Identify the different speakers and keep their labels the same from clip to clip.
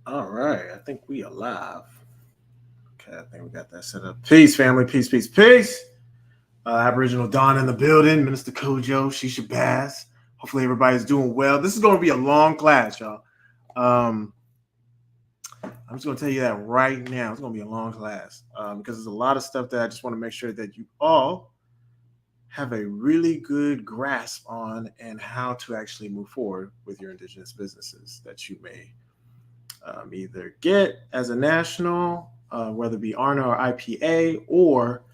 Speaker 1: All right, I think we are live. Okay, I think we got that set up. Peace, family. Peace, peace, peace. Aboriginal Dawn in the building. Minister Kojo, Shisha Bass. Hopefully everybody's doing well. This is going to be a long class, y'all. Um, I'm just going to tell you that right now. It's going to be a long class because there's a lot of stuff that I just want to make sure that you all have a really good grasp on and how to actually move forward with your Indigenous businesses that you may either get as a national, whether it be ARNA or IPA, or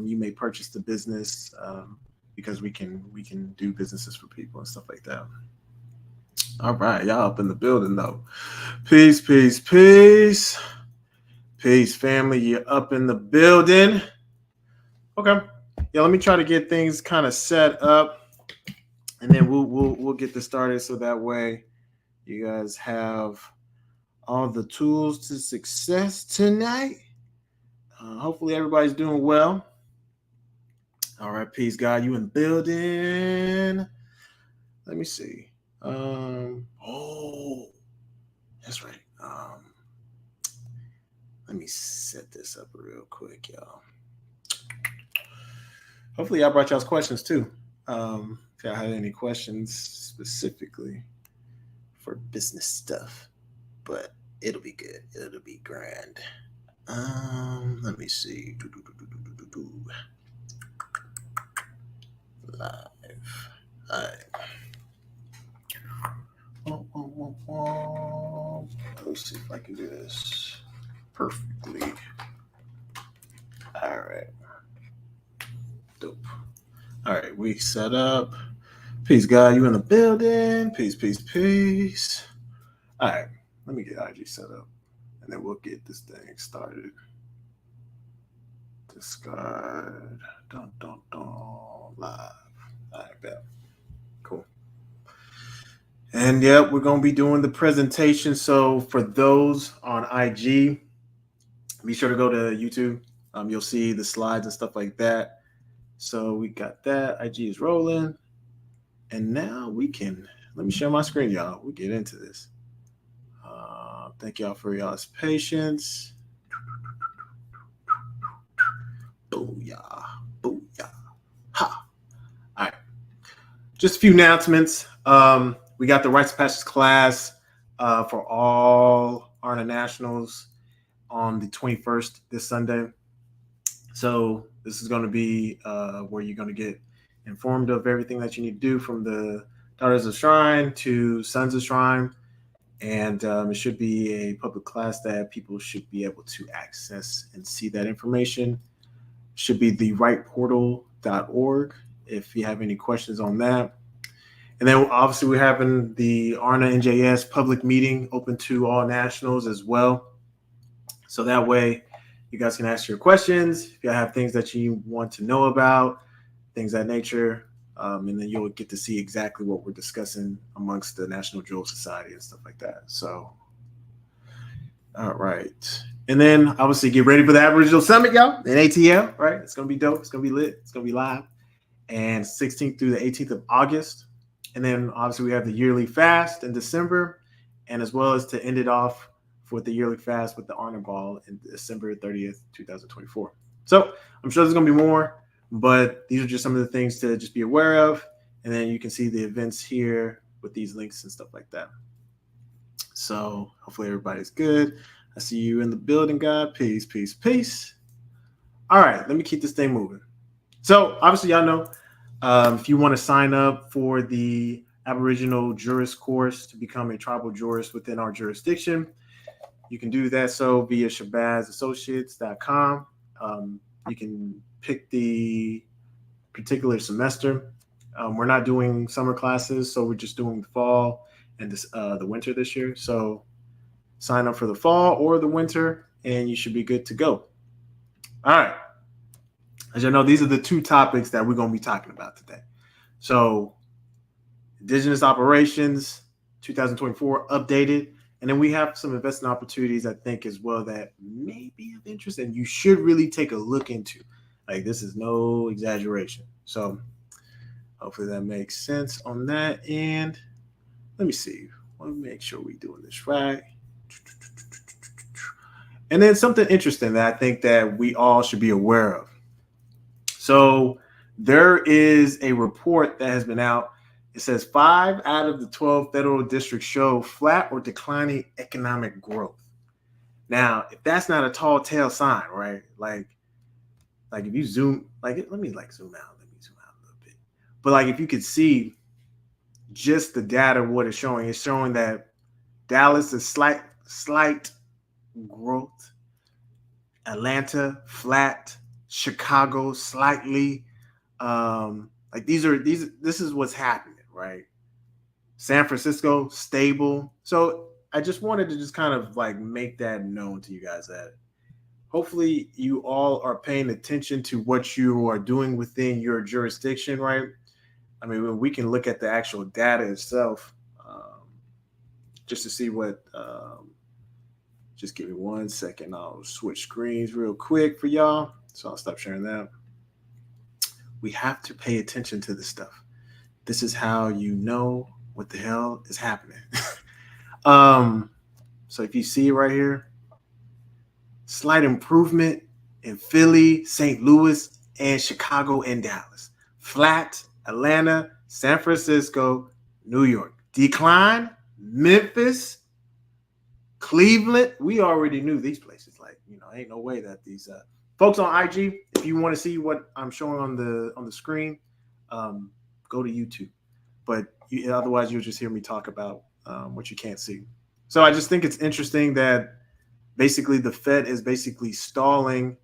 Speaker 1: you may purchase the business because we can do businesses for people and stuff like that. All right, y'all up in the building though. Peace, peace, peace, peace, family. You're up in the building. Okay, yeah. Let me try to get things kind of set up, and then we'll get this started so that way you guys have all the tools to success tonight. Hopefully everybody's doing well. All right, peace, God. You in the building? Let me see. Oh, that's right. Let me set this up real quick, y'all. Hopefully, y'all brought y'all's questions too. If y'all had any questions specifically for business stuff, but it'll be good. It'll be grand. Let me see. Live. All right. Let's see if I can do this perfectly. All right. Dope. All right, we set up. Peace, God. You in the building? Peace, peace, peace. All right. Let me get IG set up, and then we'll get this thing started. Discard. Dun, dun, dun. Live. All right, bet. Cool. And yep, we're gonna be doing the presentation. So for those on IG, be sure to go to YouTube. You'll see the slides and stuff like that. So we got that. IG is rolling, and now we can. Let me share my screen, y'all. We get into this. Thank y'all for y'all's patience. Booyah, booyah, ha! All right. Just a few announcements. We got the Rites of Passage class for all ARNA Nationals on the 21st, this Sunday. So this is going to be where you're going to get informed of everything that you need to do from the Daughters of Shrine to Sons of Shrine. And it should be a public class that people should be able to access and see that information. Should be the rightportal.org if you have any questions on that. And then obviously we're having the ARNA NJS public meeting open to all nationals as well. So that way you guys can ask your questions. If you have things that you want to know about, things of that nature, and then you'll get to see exactly what we're discussing amongst the National Jewel Society and stuff like that. So, all right. And then obviously get ready for the Aboriginal Summit, y'all, in ATL, right? It's going to be dope. It's going to be lit. It's going to be live. And 16th through the 18th of August. And then obviously we have the yearly fast in December, and as well as to end it off with the yearly fast with the Honor Ball in December 30th, 2024. So I'm sure there's going to be more, but these are just some of the things to just be aware of. And then you can see the events here with these links and stuff like that. So hopefully everybody's good. I see you in the building, God. Peace, peace, peace. All right, let me keep this thing moving. So obviously y'all know if you want to sign up for the Aboriginal Jurist course to become a tribal jurist within our jurisdiction, you can do that so via shabazassociates.com. You can pick the particular semester. We're not doing summer classes, so we're just doing the fall and the winter this year. So sign up for the fall or the winter, and you should be good to go. All right. As you know, these are the two topics that we're going to be talking about today. So, Indigenous operations, 2024 updated, and then we have some investment opportunities, I think, as well that may be of interest and you should really take a look into. Like, this is no exaggeration. So, hopefully that makes sense on that. And let me see. I want to make sure we're doing this right. And then something interesting that I think that we all should be aware of. So there is a report that has been out. It says 5 out of the 12 federal districts show flat or declining economic growth. Now, if that's not a tall tale sign, right? Like if you zoom, let me zoom out. Let me zoom out a little bit. But like if you could see just the data, what it's showing that Dallas is slight growth, Atlanta flat, Chicago slightly. This is what's happening, right? San Francisco stable. So I just wanted to just kind of like make that known to you guys that hopefully you all are paying attention to what you are doing within your jurisdiction, right? I mean, we can look at the actual data itself, just to see what. Just give me 1 second. I'll switch screens real quick for y'all. So I'll stop sharing that. We have to pay attention to this stuff. This is how you know what the hell is happening. So if you see right here, slight improvement in Philly, St. Louis, and Chicago and Dallas. Flat, Atlanta, San Francisco, New York. Decline, Memphis, Cleveland. We already knew these places. Like, ain't no way that these folks on IG, if you want to see what I'm showing on the screen, go to YouTube. But otherwise, you'll just hear me talk about what you can't see. So I just think it's interesting that basically the Fed is basically stalling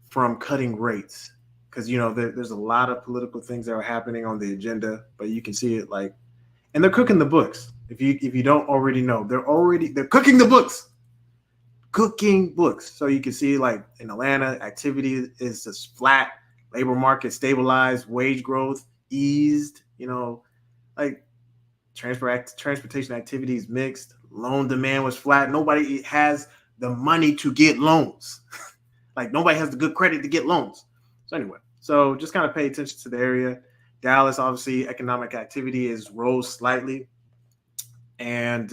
Speaker 1: from cutting rates because there's a lot of political things that are happening on the agenda, but you can see it and they're cooking the books. If you don't already know, they're cooking the books. So you can see like in Atlanta, activity is just flat, labor market stabilized, wage growth eased, like transportation activities mixed, loan demand was flat. Nobody has the money to get loans. Like nobody has the good credit to get loans. So anyway, just kind of pay attention to the area. Dallas, obviously, economic activity is rose slightly. And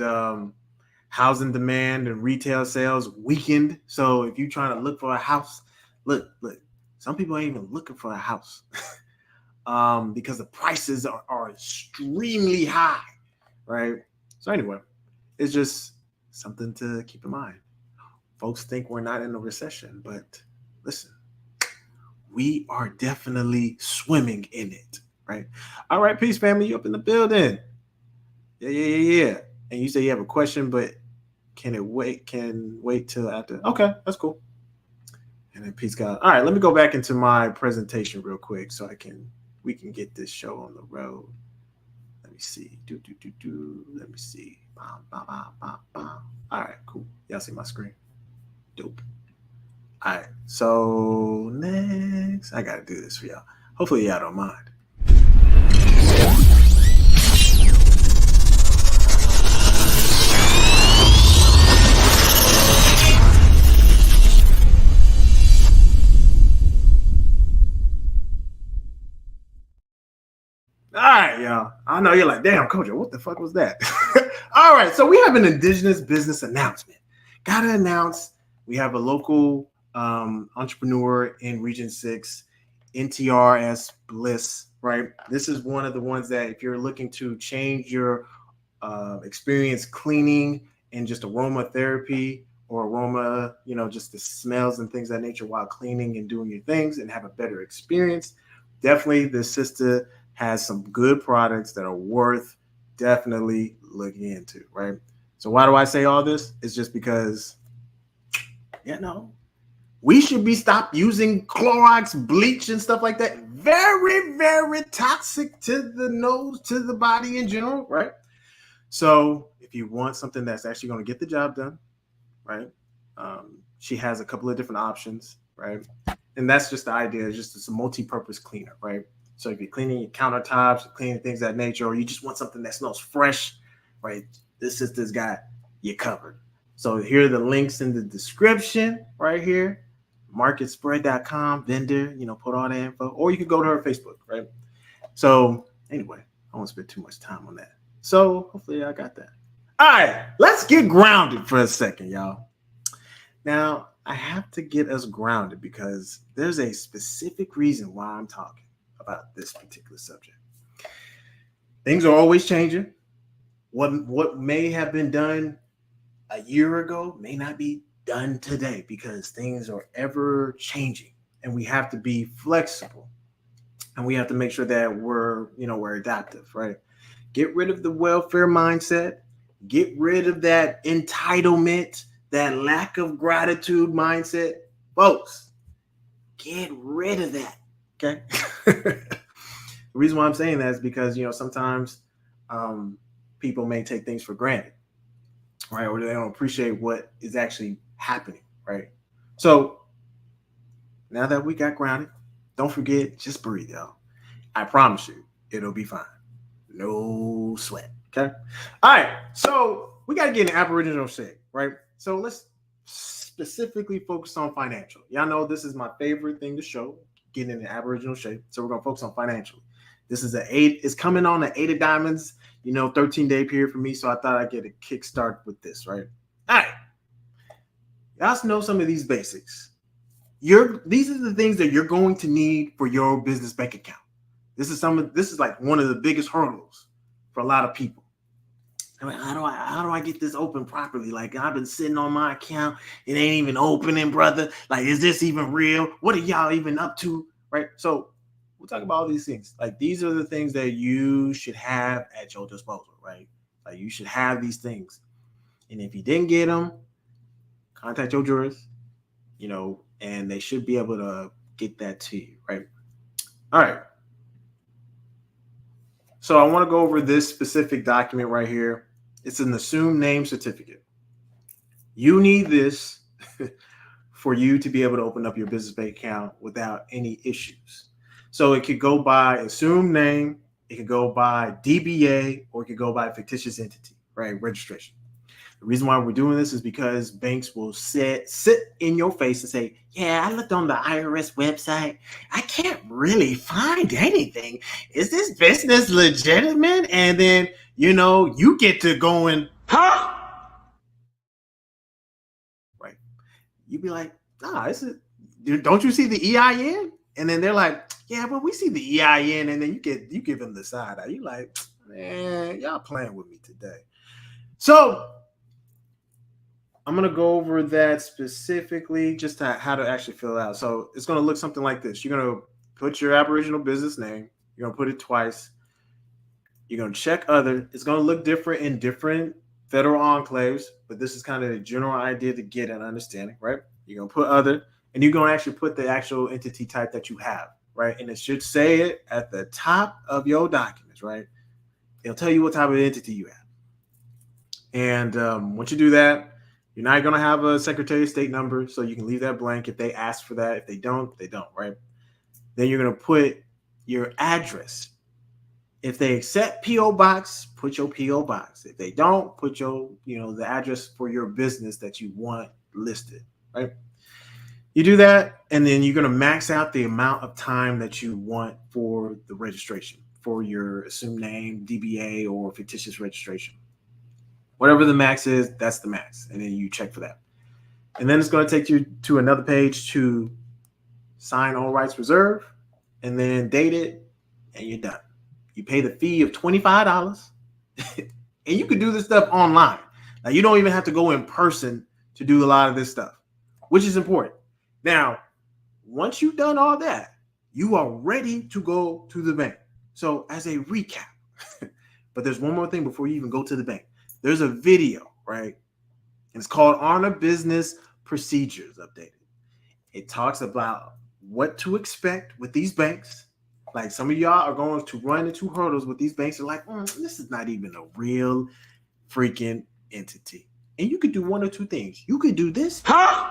Speaker 1: housing demand and retail sales weakened. So if you're trying to look for a house, look, some people ain't even looking for a house because the prices are extremely high, right? So anyway, it's just something to keep in mind. Folks think we're not in a recession, but listen, we are definitely swimming in it, right? All right, peace, family. You up in the building. Yeah. And you say you have a question, but can wait till after? Okay, that's cool. And then peace, God. All right, let me go back into my presentation real quick so we can get this show on the road. Let me see. Let me see. All right, cool. Y'all see my screen? Dope. All right, so next, I gotta do this for y'all. Hopefully y'all don't mind. All right, y'all. I know you're like, damn, Coach, what the fuck was that? All right, so we have an Indigenous business announcement. Gotta announce we have a local entrepreneur in Region 6, NTRS Bliss, right? This is one of the ones that if you're looking to change your experience cleaning and just aromatherapy or aroma, just the smells and things of that nature while cleaning and doing your things and have a better experience, definitely this sister has some good products that are worth definitely looking into, right? So why do I say all this? It's just because, we should be stopped using Clorox, bleach, and stuff like that. Very, very toxic to the nose, to the body in general, right? So if you want something that's actually going to get the job done, right? She has a couple of different options, right? And that's just the idea. It's a multi-purpose cleaner, right? So if you're cleaning your countertops, cleaning things of that nature, or you just want something that smells fresh, right? This sister's got you covered. So here are the links in the description right here. Marketspread.com, vendor, put all the info. Or you can go to her Facebook, right? So anyway, I won't spend too much time on that. So hopefully I got that. All right, let's get grounded for a second, y'all. Now, I have to get us grounded because there's a specific reason why I'm talking about this particular subject. Things are always changing. What may have been done a year ago may not be done today because things are ever changing and we have to be flexible and we have to make sure that we're adaptive, right? Get rid of the welfare mindset, get rid of that entitlement, that lack of gratitude mindset. Folks, get rid of that. Okay. The reason why I'm saying that is because sometimes people may take things for granted, right? Or they don't appreciate what is actually happening, right? So now that we got grounded, don't forget, just breathe, y'all. I promise you, it'll be fine. No sweat. Okay. All right. So we got to get in Aboriginal shape, right? So let's specifically focus on financial. Y'all know this is my favorite thing to show, getting in Aboriginal shape. So we're going to focus on financial. This is it's coming on an 8 of diamonds, 13-day period for me. So I thought I'd get a kickstart with this, right? All right. Y'all know some of these basics. These are the things that you're going to need for your business bank account. This is like one of the biggest hurdles for a lot of people. I mean, how do I get this open properly? Like, I've been sitting on my account, it ain't even opening, brother. Like, is this even real? What are y'all even up to? Right? So we'll talk about all these things. Like, these are the things that you should have at your disposal, right? Like, you should have these things. And if you didn't get them, contact your jurist, and they should be able to get that to you, right? All right. So I want to go over this specific document right here. It's an assumed name certificate. You need this for you to be able to open up your business bank account without any issues. So it could go by assumed name, it could go by DBA, or it could go by fictitious entity, right? Registration. The reason why we're doing this is because banks will sit in your face and say, yeah, I looked on the IRS website. I can't really find anything. Is this business legitimate? And then, you get to going, huh? Right. You'd be like, don't you see the EIN? And then they're like, yeah, but we see the EIN. And then you give them the side eye. You like, man, y'all playing with me today. So I'm going to go over that specifically, just how to actually fill it out. So it's going to look something like this. You're going to put your Aboriginal business name. You're going to put it twice. You're going to check other. It's going to look different in different federal enclaves, but this is kind of a general idea to get an understanding, right? You're going to put other, and you're going to actually put the actual entity type that you have, right? And it should say it at the top of your documents, right? It'll tell you what type of entity you have. And once you do that, you're not going to have a Secretary of State number, so you can leave that blank if they ask for that. If they don't, they don't, right? Then you're going to put your address. If they accept P.O. Box, put your P.O. Box. If they don't, put your, the address for your business that you want listed, right? You do that, and then you're going to max out the amount of time that you want for the registration, for your assumed name, DBA, or fictitious registration. Whatever the max is, that's the max. And then you check for that. And then it's going to take you to another page to sign all rights reserved and then date it, and you're done. You pay the fee of $25. And you can do this stuff online. Now, you don't even have to go in person to do a lot of this stuff, which is important. Now, once you've done all that, you are ready to go to the bank. So as a recap, but there's one more thing before you even go to the bank. There's a video, right? It's called On a Business Procedures Updated. It talks about what to expect with these banks. Like, some of y'all are going to run into hurdles with these banks. They're like, this is not even a real freaking entity. And you could do one or two things. You could do this. Huh?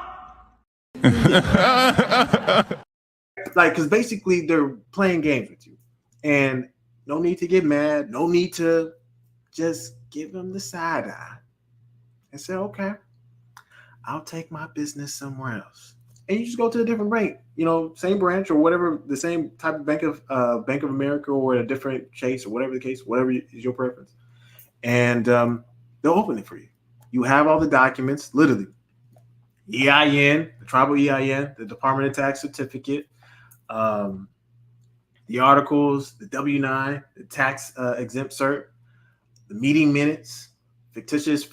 Speaker 1: Like, because basically they're playing games with you. And no need to get mad. No need to just give them the side eye and say, okay, I'll take my business somewhere else. And you just go to a different bank, same branch or whatever, the same type of Bank of America or a different Chase or whatever the case, whatever is your preference. And They'll open it for you. You have all the documents, literally. EIN, the tribal EIN, the Department of Tax certificate, the articles, the W-9, the tax exempt cert, the meeting minutes, fictitious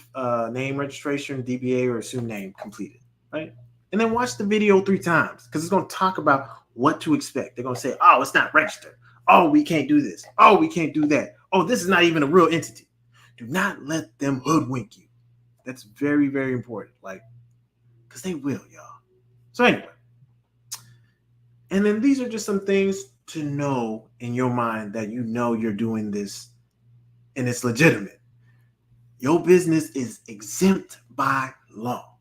Speaker 1: name registration, DBA or assumed name completed, right? And then watch the video 3 times because it's going to talk about what to expect. They're going to say, oh, it's not registered. Oh, we can't do this. Oh, we can't do that. Oh, this is not even a real entity. Do not let them hoodwink you. That's very, very important. Like, because they will, y'all. So anyway. And then these are just some things to know in your mind that you know you're doing this and it's legitimate. Your business is exempt by law.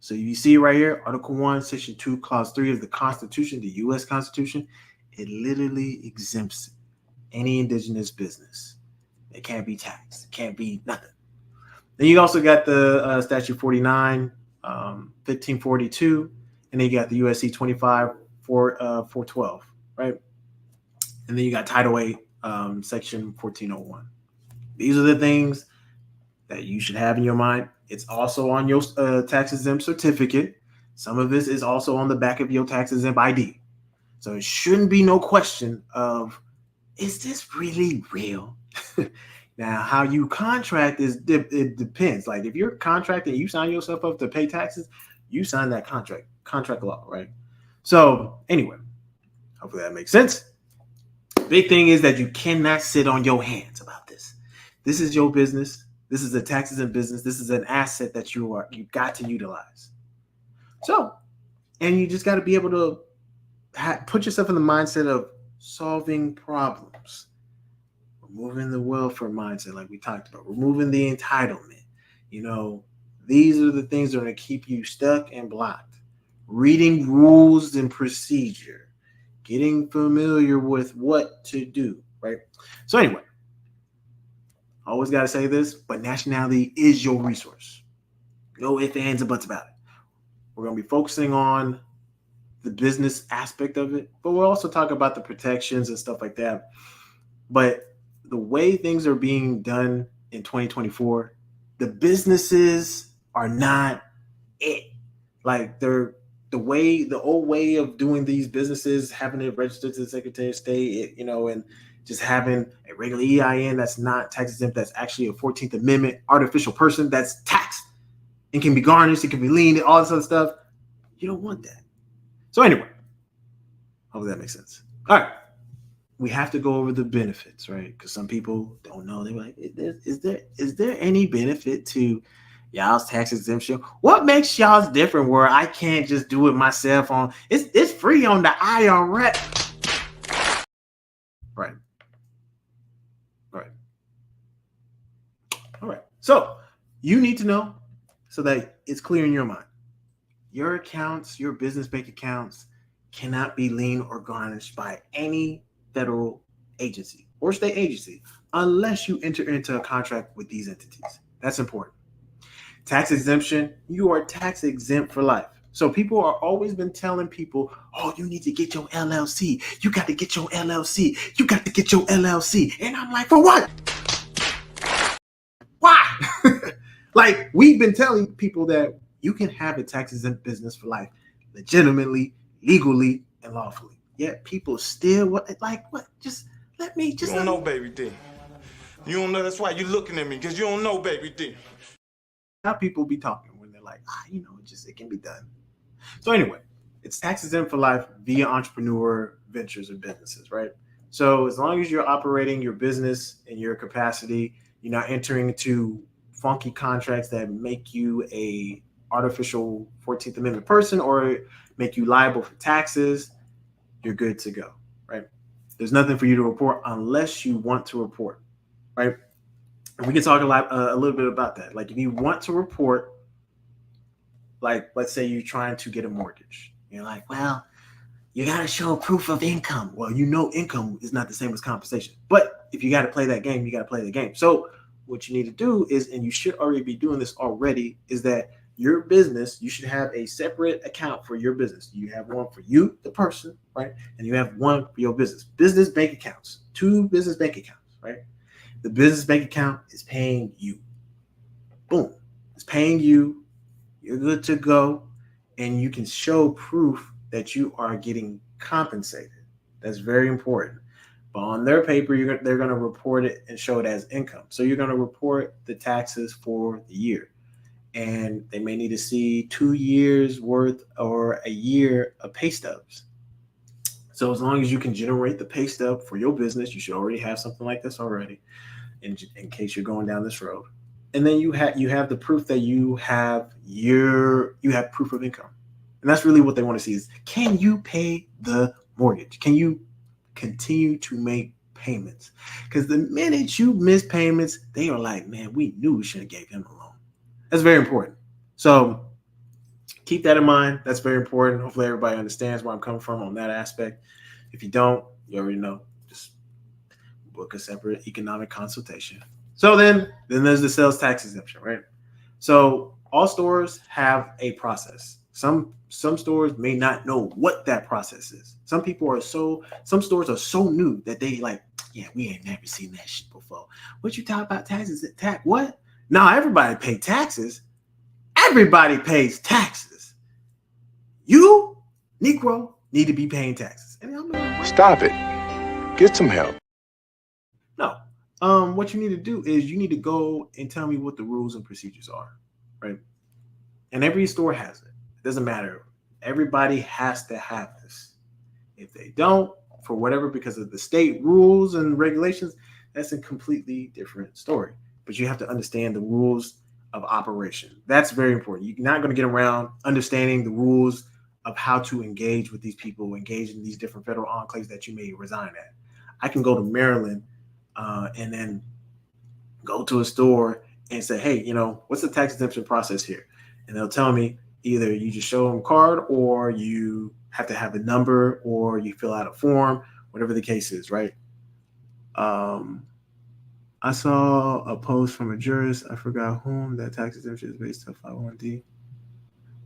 Speaker 1: So you see right here, Article 1, Section 2, Clause 3 of the Constitution, the U.S. Constitution, it literally exempts any indigenous business. It can't be taxed. It can't be nothing. Then you also got the Statute 49, 1542, and then you got the USC 25, 412, right? And then you got Title 8, Section 1401. These are the things that you should have in your mind. It's also on your tax exempt certificate. Some of this is also on the back of your tax exempt ID. So it shouldn't be no question of, is this really real? Now, how you contract it depends. Like if you're contracting, you sign yourself up to pay taxes, you sign that contract law, right? So anyway, hopefully that makes sense. Big thing is that you cannot sit on your hands about this. This is your business. This is a taxes and business. This is an asset that you got to utilize. So, and you just got to be able to put yourself in the mindset of solving problems, removing the welfare mindset, like we talked about, removing the entitlement. You know, these are the things that are going to keep you stuck and blocked. Reading rules and procedure, getting familiar with what to do, right? So anyway, always got to say this, but nationality is your resource. No ifs, ands, or buts about it. We're going to be focusing on the business aspect of it, but we'll also talk about the protections and stuff like that. But the way things are being done in 2024, the businesses are not it. Like the old way of doing these businesses, having it registered to the Secretary of State, and just having a regular EIN that's not tax exempt, that's actually a 14th Amendment artificial person that's taxed and can be garnished, it can be liened, all this other stuff. You don't want that. So anyway, hopefully that makes sense. All right. We have to go over the benefits, right? Because some people don't know. They're like, is there any benefit to y'all's tax exemption? What makes y'all's different where I can't just do it myself on it's free on the IRS? Right. All right. So you need to know so that it's clear in your mind. Your accounts, your business bank accounts cannot be liened or garnished by any federal agency or state agency unless you enter into a contract with these entities. That's important. Tax exemption, you are tax exempt for life. So people are always been telling people, oh, you need to get your LLC. You got to get your LLC. You got to get your LLC. And I'm like, for what? Why? Like, we've been telling people that you can have a tax exempt business for life legitimately, legally, and lawfully. Yet people still what? Just let me.
Speaker 2: You don't know, baby D. You don't know. That's why you're looking at me, because you don't know, baby D.
Speaker 1: How people be talking when they're like, it can be done. So anyway, it's tax exempt for life via entrepreneur ventures or businesses, right? So as long as you're operating your business in your capacity, you're not entering into funky contracts that make you a artificial 14th Amendment person or make you liable for taxes, you're good to go, right? There's nothing for you to report unless you want to report, right? And we can talk a little bit about that. Like if you want to report, like let's say you're trying to get a mortgage. You're like, well, you got to show proof of income. Well, income is not the same as compensation. But if you got to play that game, you got to play the game. So what you need to do is, and you should already be doing this already, is that your business, you should have a separate account for your business. You have one for you, the person, right? And you have one for your business. Business bank accounts, 2 business bank accounts, right? The business bank account is paying you. Boom. It's paying you. You're good to go. And you can show proof that you are getting compensated. That's very important. But on their paper, they're going to report it and show it as income. So you're going to report the taxes for the year. And they may need to see 2 years worth or a year of pay stubs. So as long as you can generate the pay stub for your business, you should already have something like this already in case you're going down this road. And then you have the proof that you have proof of income. And that's really what they want to see is, can you pay the mortgage? Can you continue to make payments? Because the minute you miss payments, they are like, man, we knew we should have gave him a loan. That's very important. So keep that in mind. That's very important. Hopefully everybody understands where I'm coming from on that aspect. If you don't, you already know. Just book a separate economic consultation. So then there's the sales tax exemption, right? So all stores have a process. Some stores may not know what that process is. Some stores are so new that they like, yeah, we ain't never seen that shit before. What you talk about taxes? What? No, everybody pay taxes. Everybody pays taxes. You, Negro, need to be paying taxes. And I'm like,
Speaker 2: Stop it. Get some help.
Speaker 1: No. What you need to do is you need to go and tell me what the rules and procedures are, right? And every store has it. It doesn't matter. Everybody has to have this. If they don't, for whatever, because of the state rules and regulations, that's a completely different story. But you have to understand the rules of operation. That's very important. You're not going to get around understanding the rules of how to engage with these people, engage in these different federal enclaves that you may reside at. I can go to Maryland and then go to a store and say, hey, what's the tax exemption process here? And they'll tell me either you just show them a card or you have to have a number or you fill out a form, whatever the case is, right? I saw a post from a jurist, I forgot whom, that tax exemption is based on 501D.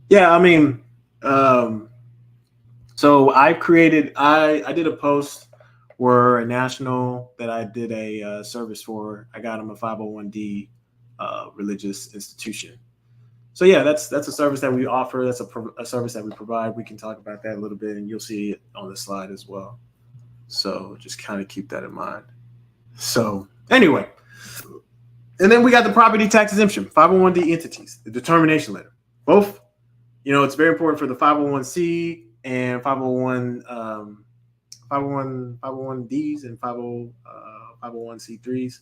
Speaker 1: Yeah, I mean, so I did a post where a national that I did a service for, I got them a 501D religious institution. So yeah, that's a service that we offer. That's a service that we provide. We can talk about that a little bit, and you'll see it on the slide as well. So just kind of keep that in mind. So anyway, and then we got the property tax exemption, 501D entities, the determination letter. Both, it's very important for the 501c and 501Ds and 501c3s.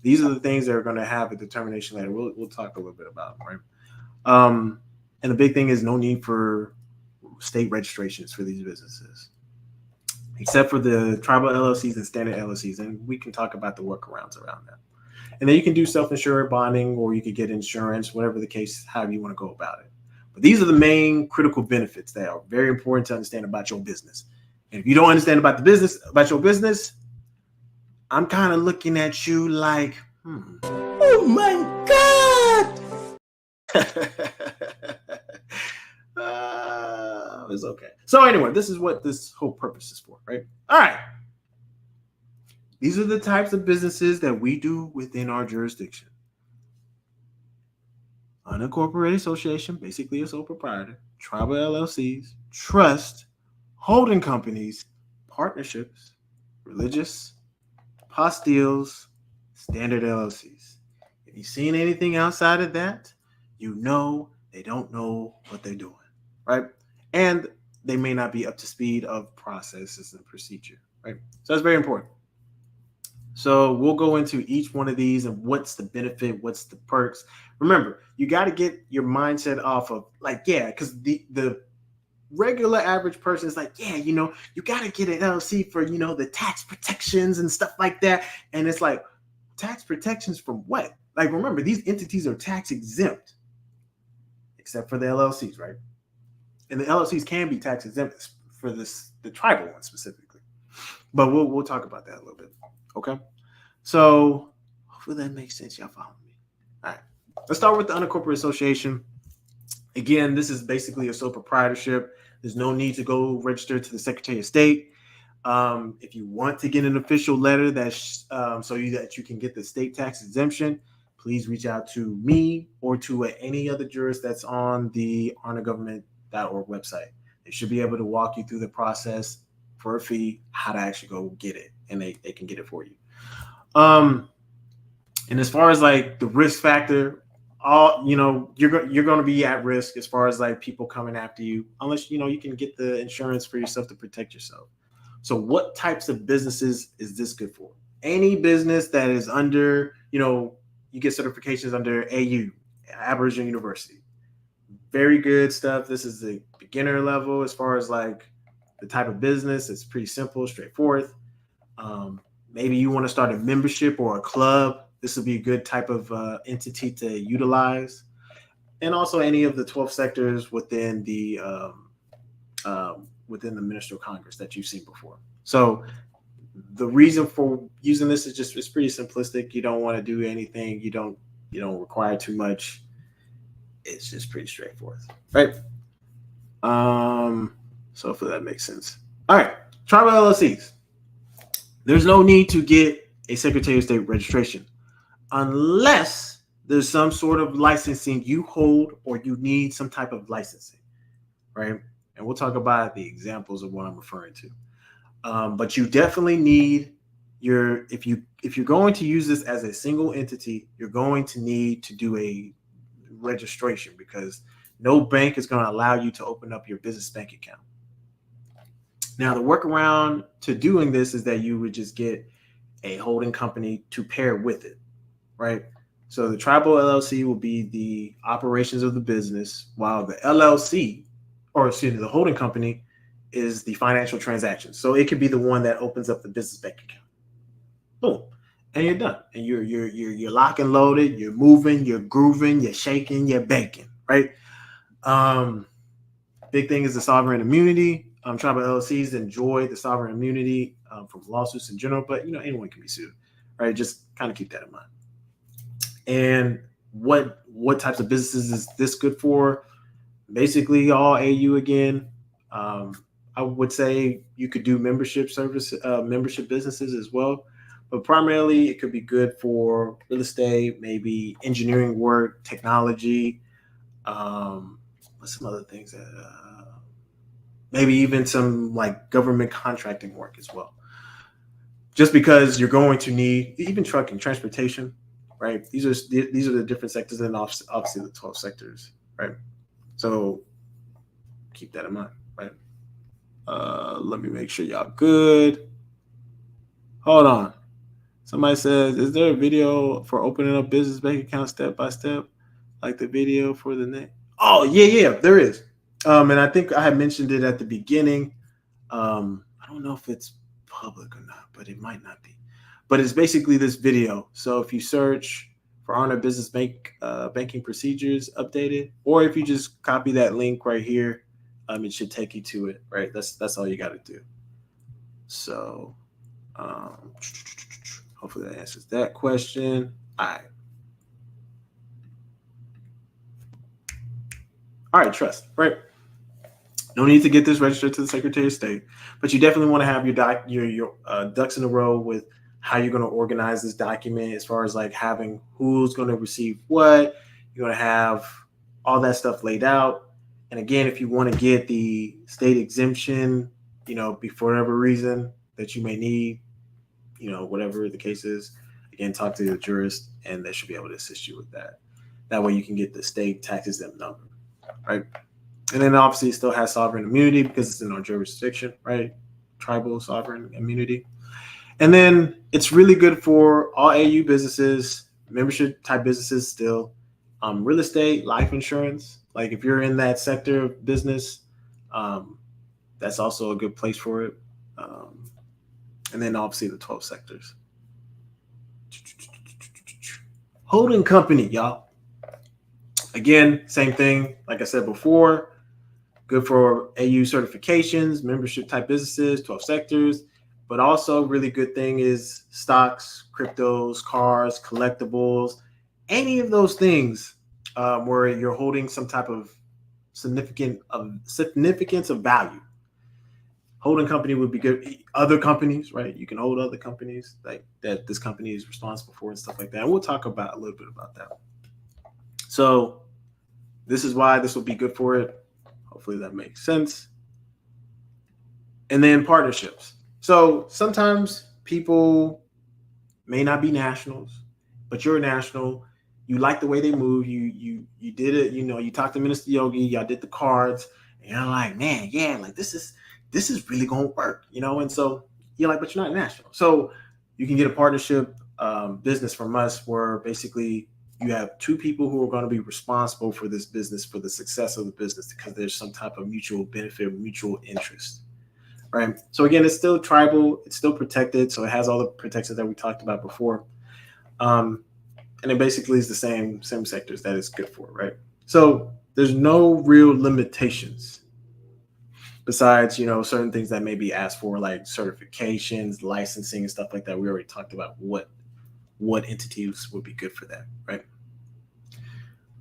Speaker 1: These are the things that are going to have a determination letter. We'll talk a little bit about them, right? And the big thing is no need for state registrations for these businesses, except for the tribal LLCs and standard LLCs. And we can talk about the workarounds around that. And then you can do self-insured bonding, or you could get insurance, whatever the case, however you want to go about it. But these are the main critical benefits that are very important to understand about your business. And if you don't understand about your business, I'm kind of looking at you like, oh my God. It's okay. So anyway, this is what this whole purpose is for, right? All right. These are the types of businesses that we do within our jurisdiction. Unincorporated association, basically a sole proprietor, tribal LLCs, trust, holding companies, partnerships, religious, apostilles, standard LLCs. If you've seen anything outside of that, they don't know what they're doing, right? And they may not be up to speed of processes and procedure, right? So that's very important. So we'll go into each one of these and what's the benefit, what's the perks. Remember, you got to get your mindset off of because the regular average person is like, you got to get an LLC for, the tax protections and stuff like that. And it's like, tax protections from what? Like, remember, these entities are tax exempt, except for the LLCs, right? And the LLCs can be tax exempt for the tribal one specifically. But we'll talk about that a little bit. Okay. So hopefully that makes sense. Y'all follow me. All right. Let's start with the unincorporated association. Again, this is basically a sole proprietorship. There's no need to go register to the Secretary of State. If you want to get an official letter that's so that you can get the state tax exemption, please reach out to me or to any other jurist that's on the honorgovernment.org website. They should be able to walk you through the process for a fee, how to actually go get it, and they can get it for you. And as far as like the risk factor, you're going to be at risk as far as like people coming after you, unless you can get the insurance for yourself to protect yourself. So what types of businesses is this good for? Any business that is under, you get certifications under AU, Aboriginal University. Very good stuff. This is the beginner level as far as like the type of business. It's pretty simple, straightforward. Maybe you want to start a membership or a club. This will be a good type of entity to utilize. And also any of the 12 sectors within the Ministerial Congress that you've seen before. So the reason for using this is just, it's pretty simplistic. You don't want to do anything. You don't require too much. It's just pretty straightforward, right? So hopefully that makes sense. All right, tribal LLCs. There's no need to get a Secretary of State registration unless there's some sort of licensing you hold or you need some type of licensing, right? And we'll talk about the examples of what I'm referring to. But you definitely need if you're going to use this as a single entity, you're going to need to do a registration because no bank is going to allow you to open up your business bank account. Now, the workaround to doing this is that you would just get a holding company to pair with it, right? So the tribal LLC will be the operations of the business, while the LLC, the holding company, is the financial transactions. So it could be the one that opens up the business bank account. Boom, and you're done. And you're lock and loaded. You're moving. You're grooving. You're shaking. You're baking, right? Big thing is the sovereign immunity. Tribal LLCs enjoy the sovereign immunity from lawsuits in general, but anyone can be sued, right? Just kind of keep that in mind. And what types of businesses is this good for? Basically, all AU again. I would say you could do membership businesses as well, but primarily it could be good for real estate, maybe engineering work, technology. What's some other things that maybe even some like government contracting work as well. Just because you're going to need even trucking, transportation, right? These are the different sectors, and obviously the 12 sectors, right? So keep that in mind, right? Let me make sure y'all good. Hold on. Somebody says, is there a video for opening up business bank account step by step, like the video for the net? Oh yeah, there is. And I think I had mentioned it at the beginning. I don't know if it's public or not, but it might not be. But it's basically this video. So if you search for Honor Business Banking Procedures Updated, or if you just copy that link right here, it should take you to it, right? That's all you got to do. So hopefully that answers that question. All right, trust, right? No need to get this registered to the Secretary of State, but you definitely want to have your ducks in a row with how you're going to organize this document, as far as like having who's going to receive what. You're going to have all that stuff laid out. And again, if you want to get the state exemption, for whatever reason that you may need, whatever the case is, again, talk to your jurist, and they should be able to assist you with that. That way you can get the state tax exempt number, right? And then obviously it still has sovereign immunity because it's in our jurisdiction, right? Tribal sovereign immunity. And then it's really good for all AU businesses, membership type businesses still. Real estate, life insurance. Like if you're in that sector of business, that's also a good place for it. And then obviously the 12 sectors. Holding company, y'all. Again, same thing. Like I said before, good for AU certifications, membership type businesses, 12 sectors, but also really good thing is stocks, cryptos, cars, collectibles, any of those things where you're holding some type of significance of value. Holding company would be good. Other companies, right? You can hold other companies like that this company is responsible for and stuff like that. And we'll talk about a little bit about that. So this is why this will be good for it. Hopefully that makes sense. And then partnerships. So sometimes people may not be nationals, but you're a national. You like the way they move. You did it. You know, you talked to Minister Yogi. Y'all did the cards, and you're like, man, yeah, like this is really gonna work. You know, and so you're like, but you're not national. So you can get a partnership business from us, where basically you have two people who are going to be responsible for this business, for the success of the business, because there's some type of mutual benefit, mutual interest. Right. So again, it's still tribal, it's still protected. So it has all the protections that we talked about before. And it basically is the same sectors that it's good for, right? So there's no real limitations besides, you know, certain things that may be asked for, like certifications, licensing, and stuff like that. We already talked about what entities would be good for that, right?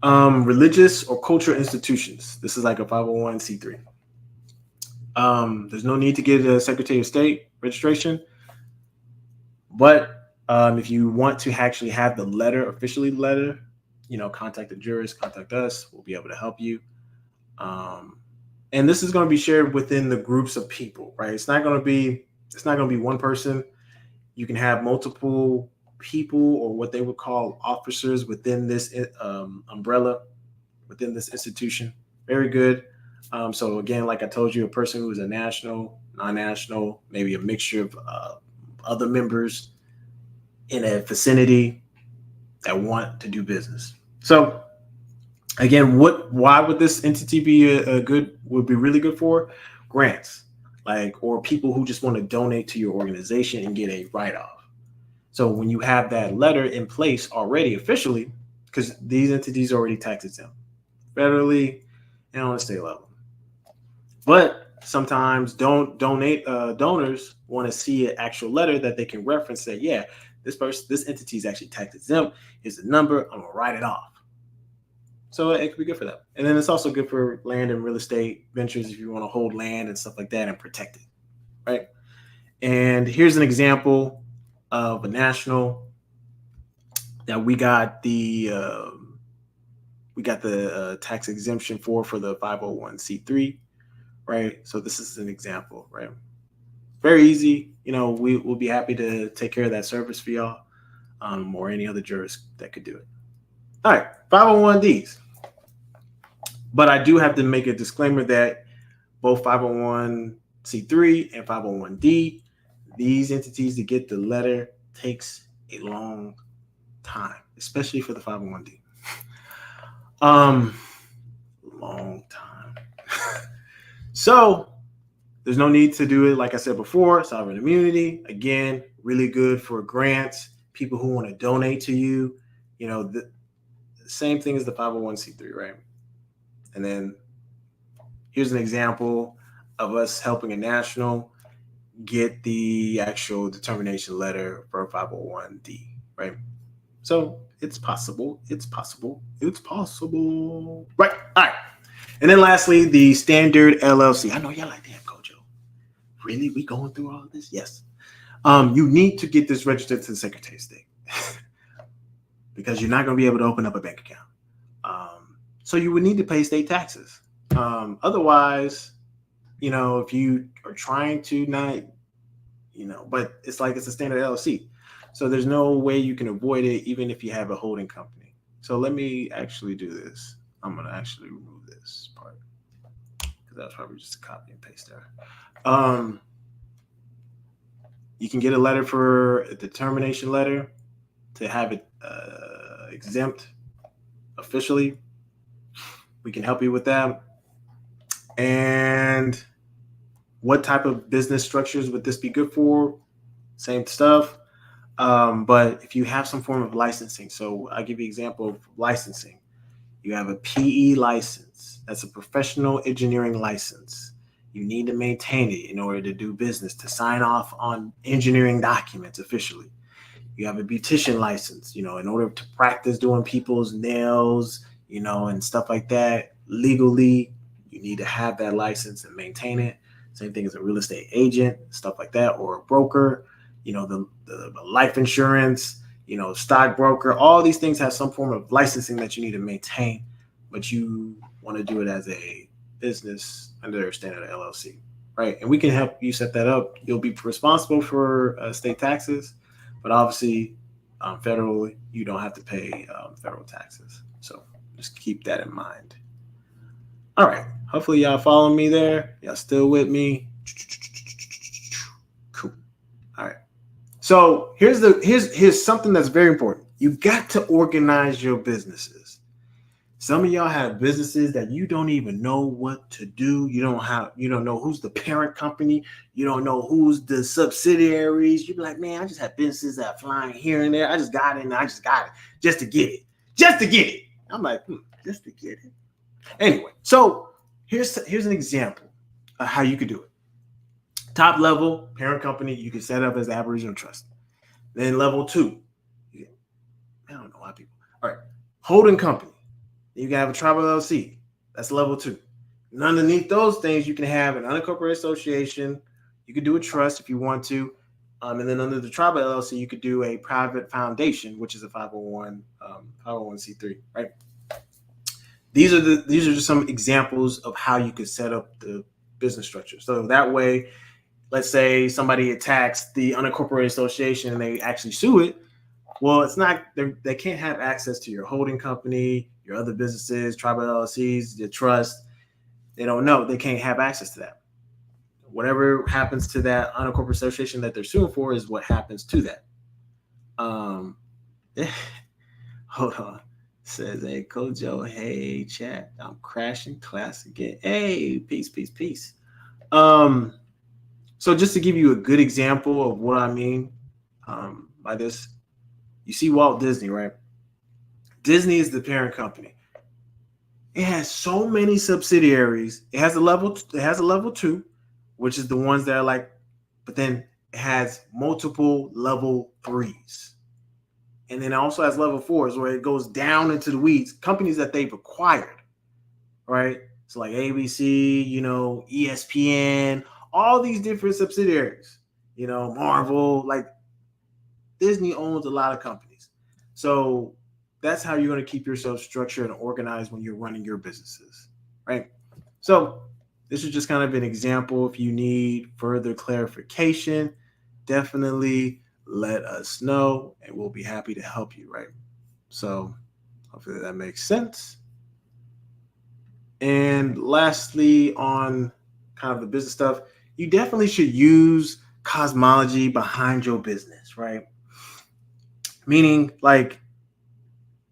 Speaker 1: Religious or cultural institutions. This is like a 501c3. There's no need to get a Secretary of State registration, but if you want to actually have the letter, officially letter, you know, contact the jurist, contact us. We'll be able to help you. And this is going to be shared within the groups of people, right? It's not going to be one person. You can have multiple people, or what they would call officers, within this umbrella, within this institution. Very good. So again, like I told you, a person who is a national, non-national, maybe a mixture of other members in a vicinity that want to do business. So again, why would this entity be would be really good for? Grants, like, or people who just want to donate to your organization and get a write-off. So when you have that letter in place already officially, because these entities are already tax exempt federally and on the state level. But sometimes donors want to see an actual letter that they can reference, say, yeah, this entity is actually tax exempt. Here's the number. I'm gonna write it off. So it could be good for them. And then it's also good for land and real estate ventures if you want to hold land and stuff like that and protect it, right? And here's an example of a national that we got the tax exemption for the 501c3, right? So this is an example, right? Very easy. You know, we'll be happy to take care of that service for y'all, or any other jurist that could do it. All right, 501ds. But I do have to make a disclaimer that both 501c3 and 501d, these entities to get the letter takes a long time, especially for the 501d. Long time. So there's no need to do it. Like I said before, sovereign immunity, again, really good for grants, people who want to donate to you, you know, the same thing as the 501c3, right? And then here's an example of us helping a national get the actual determination letter for a 501d, right? So it's possible. It's possible. It's possible. Right. All right. And then lastly, the standard LLC. I know y'all like, damn, Kojo. Really? We going through all of this? Yes. You need to get this registered to the Secretary of State because you're not going to be able to open up a bank account. So you would need to pay state taxes. Otherwise, you know, if you are trying to not, you know, but it's like it's a standard LLC. So there's no way you can avoid it, even if you have a holding company. So let me actually do this. I'm going to actually remove this part because that's probably just a copy and paste there. You can get a letter for a determination letter to have it exempt officially. We can help you with that. And what type of business structures would this be good for? Same stuff. But if you have some form of licensing, so I'll give you an example of licensing. You have a PE license. That's a professional engineering license. You need to maintain it in order to do business, to sign off on engineering documents officially. You have a beautician license, you know, in order to practice doing people's nails, you know, and stuff like that legally. You need to have that license and maintain it. Same thing as a real estate agent, stuff like that, or a broker. The life insurance, stockbroker. All these things have some form of licensing that you need to maintain, but you want to do it as a business under standard LLC, right? And we can help you set that up. You'll be responsible for state taxes, but obviously, federally, you don't have to pay federal taxes. So just keep that in mind. All right. Hopefully y'all follow me there. Y'all still with me? Cool. All right. So here's something that's very important. You got to organize your businesses. Some of y'all have businesses that you don't even know what to do. You don't know who's the parent company. You don't know who's the subsidiaries. You be like, man, I just have businesses that are flying here and there. I just got it and I just got it just to get it. Just to get it. I'm like, just to get it. Anyway, so here's an example of how you could do it. Top level, parent company, you can set up as Aboriginal Trust. Then level 2, I don't know why people. All right, holding company. You can have a tribal LLC. That's level 2. And underneath those things, you can have an unincorporated association. You could do a trust if you want to. And then under the tribal LLC, you could do a private foundation, which is a 501c3, right? These are just some examples of how you could set up the business structure. So that way, let's say somebody attacks the unincorporated association and they actually sue it. Well, it's not, they can't have access to your holding company, your other businesses, tribal LLCs, your trust. They don't know. They can't have access to that. Whatever happens to that unincorporated association that they're suing for is what happens to that. Hold on. Says, hey, Kojo, hey, chat. I'm crashing class again. Hey, peace. So just to give you a good example of what I mean by this, you see Walt Disney, right? Disney is the parent company. It has so many subsidiaries. It has a level 2, which is the ones that are like, but then it has multiple level 3s. And then it also has level 4s where it goes down into the weeds, companies that they've acquired, right? So like ABC, ESPN, all these different subsidiaries, Marvel, like Disney owns a lot of companies. So that's how you're going to keep yourself structured and organized when you're running your businesses, right? So this is just kind of an example. If you need further clarification, definitely let us know and we'll be happy to help you, right? So hopefully that makes sense. And lastly, on kind of the business stuff, you definitely should use cosmology behind your business, right? Meaning, like,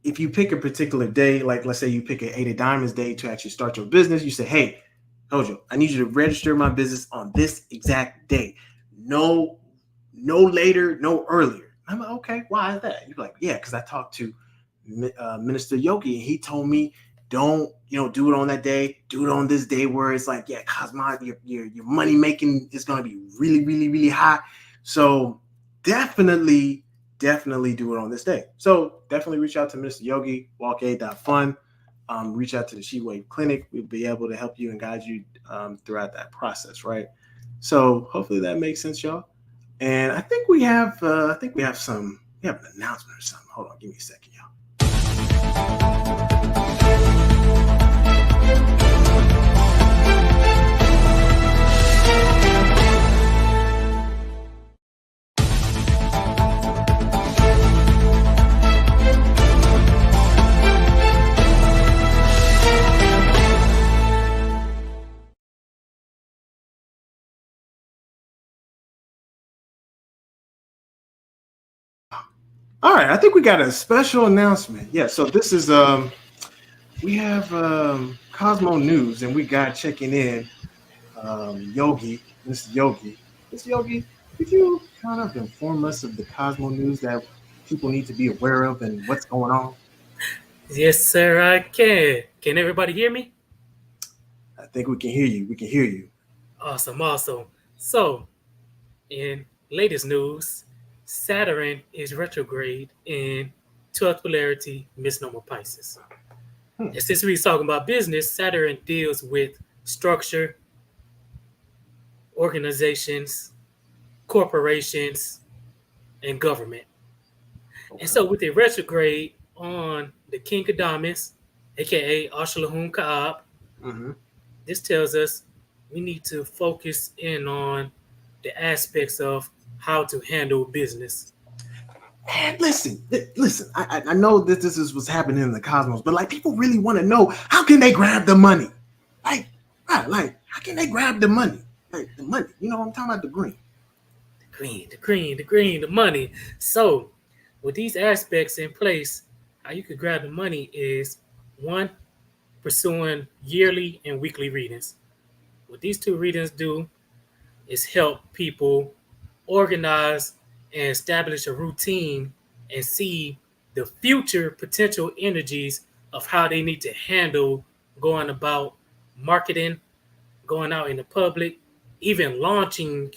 Speaker 1: if you pick a particular day, like let's say you pick an 8 of Diamonds day to actually start your business, you say, hey, Kojo, I need you to register my business on this exact day. No later, no earlier. I'm like, okay, why is that? You're like, yeah, because I talked to Minister Yogi and he told me don't do it on that day, do it on this day where it's like, yeah, cosmology, your money making is going to be really, really, really high. So definitely do it on this day. So definitely reach out to Minister Yogi, walkaid.fun. Reach out to the She-Wave Clinic. We'll be able to help you and guide you throughout that process, right? So hopefully that makes sense, y'all. And I think we have an announcement or something. Hold on, give me a second, y'all. All right, I think we got a special announcement. Yeah, so this is we have Cosmo News, and we got checking in Yogi, Mr. Yogi. Mr. Yogi, could you kind of inform us of the Cosmo News that people need to be aware of and what's going on?
Speaker 3: Yes, sir, I can. Can everybody hear me?
Speaker 1: I think we can hear you. We can hear you.
Speaker 3: Awesome. So, in latest news, Saturn is retrograde in 12th polarity misnomer Pisces. And since we're talking about business, Saturn deals with structure, organizations, corporations, and government.
Speaker 1: Okay.
Speaker 3: And so with a retrograde on the King of Diamonds, aka Ashalahun Kaab,
Speaker 1: Mm-hmm.
Speaker 3: this tells us we need to focus in on the aspects of how to handle business.
Speaker 1: And listen. I know that this is what's happening in the cosmos, but like people really want to know how can they grab the money? Like, like how can they grab the money? Like the money, you know, I'm talking about the green.
Speaker 3: The money. So, with these aspects in place, how you could grab the money is one, pursuing yearly and weekly readings. What these two readings do is help people organize and establish a routine and see the future potential energies of how they need to handle going about marketing, going out in the public, even launching,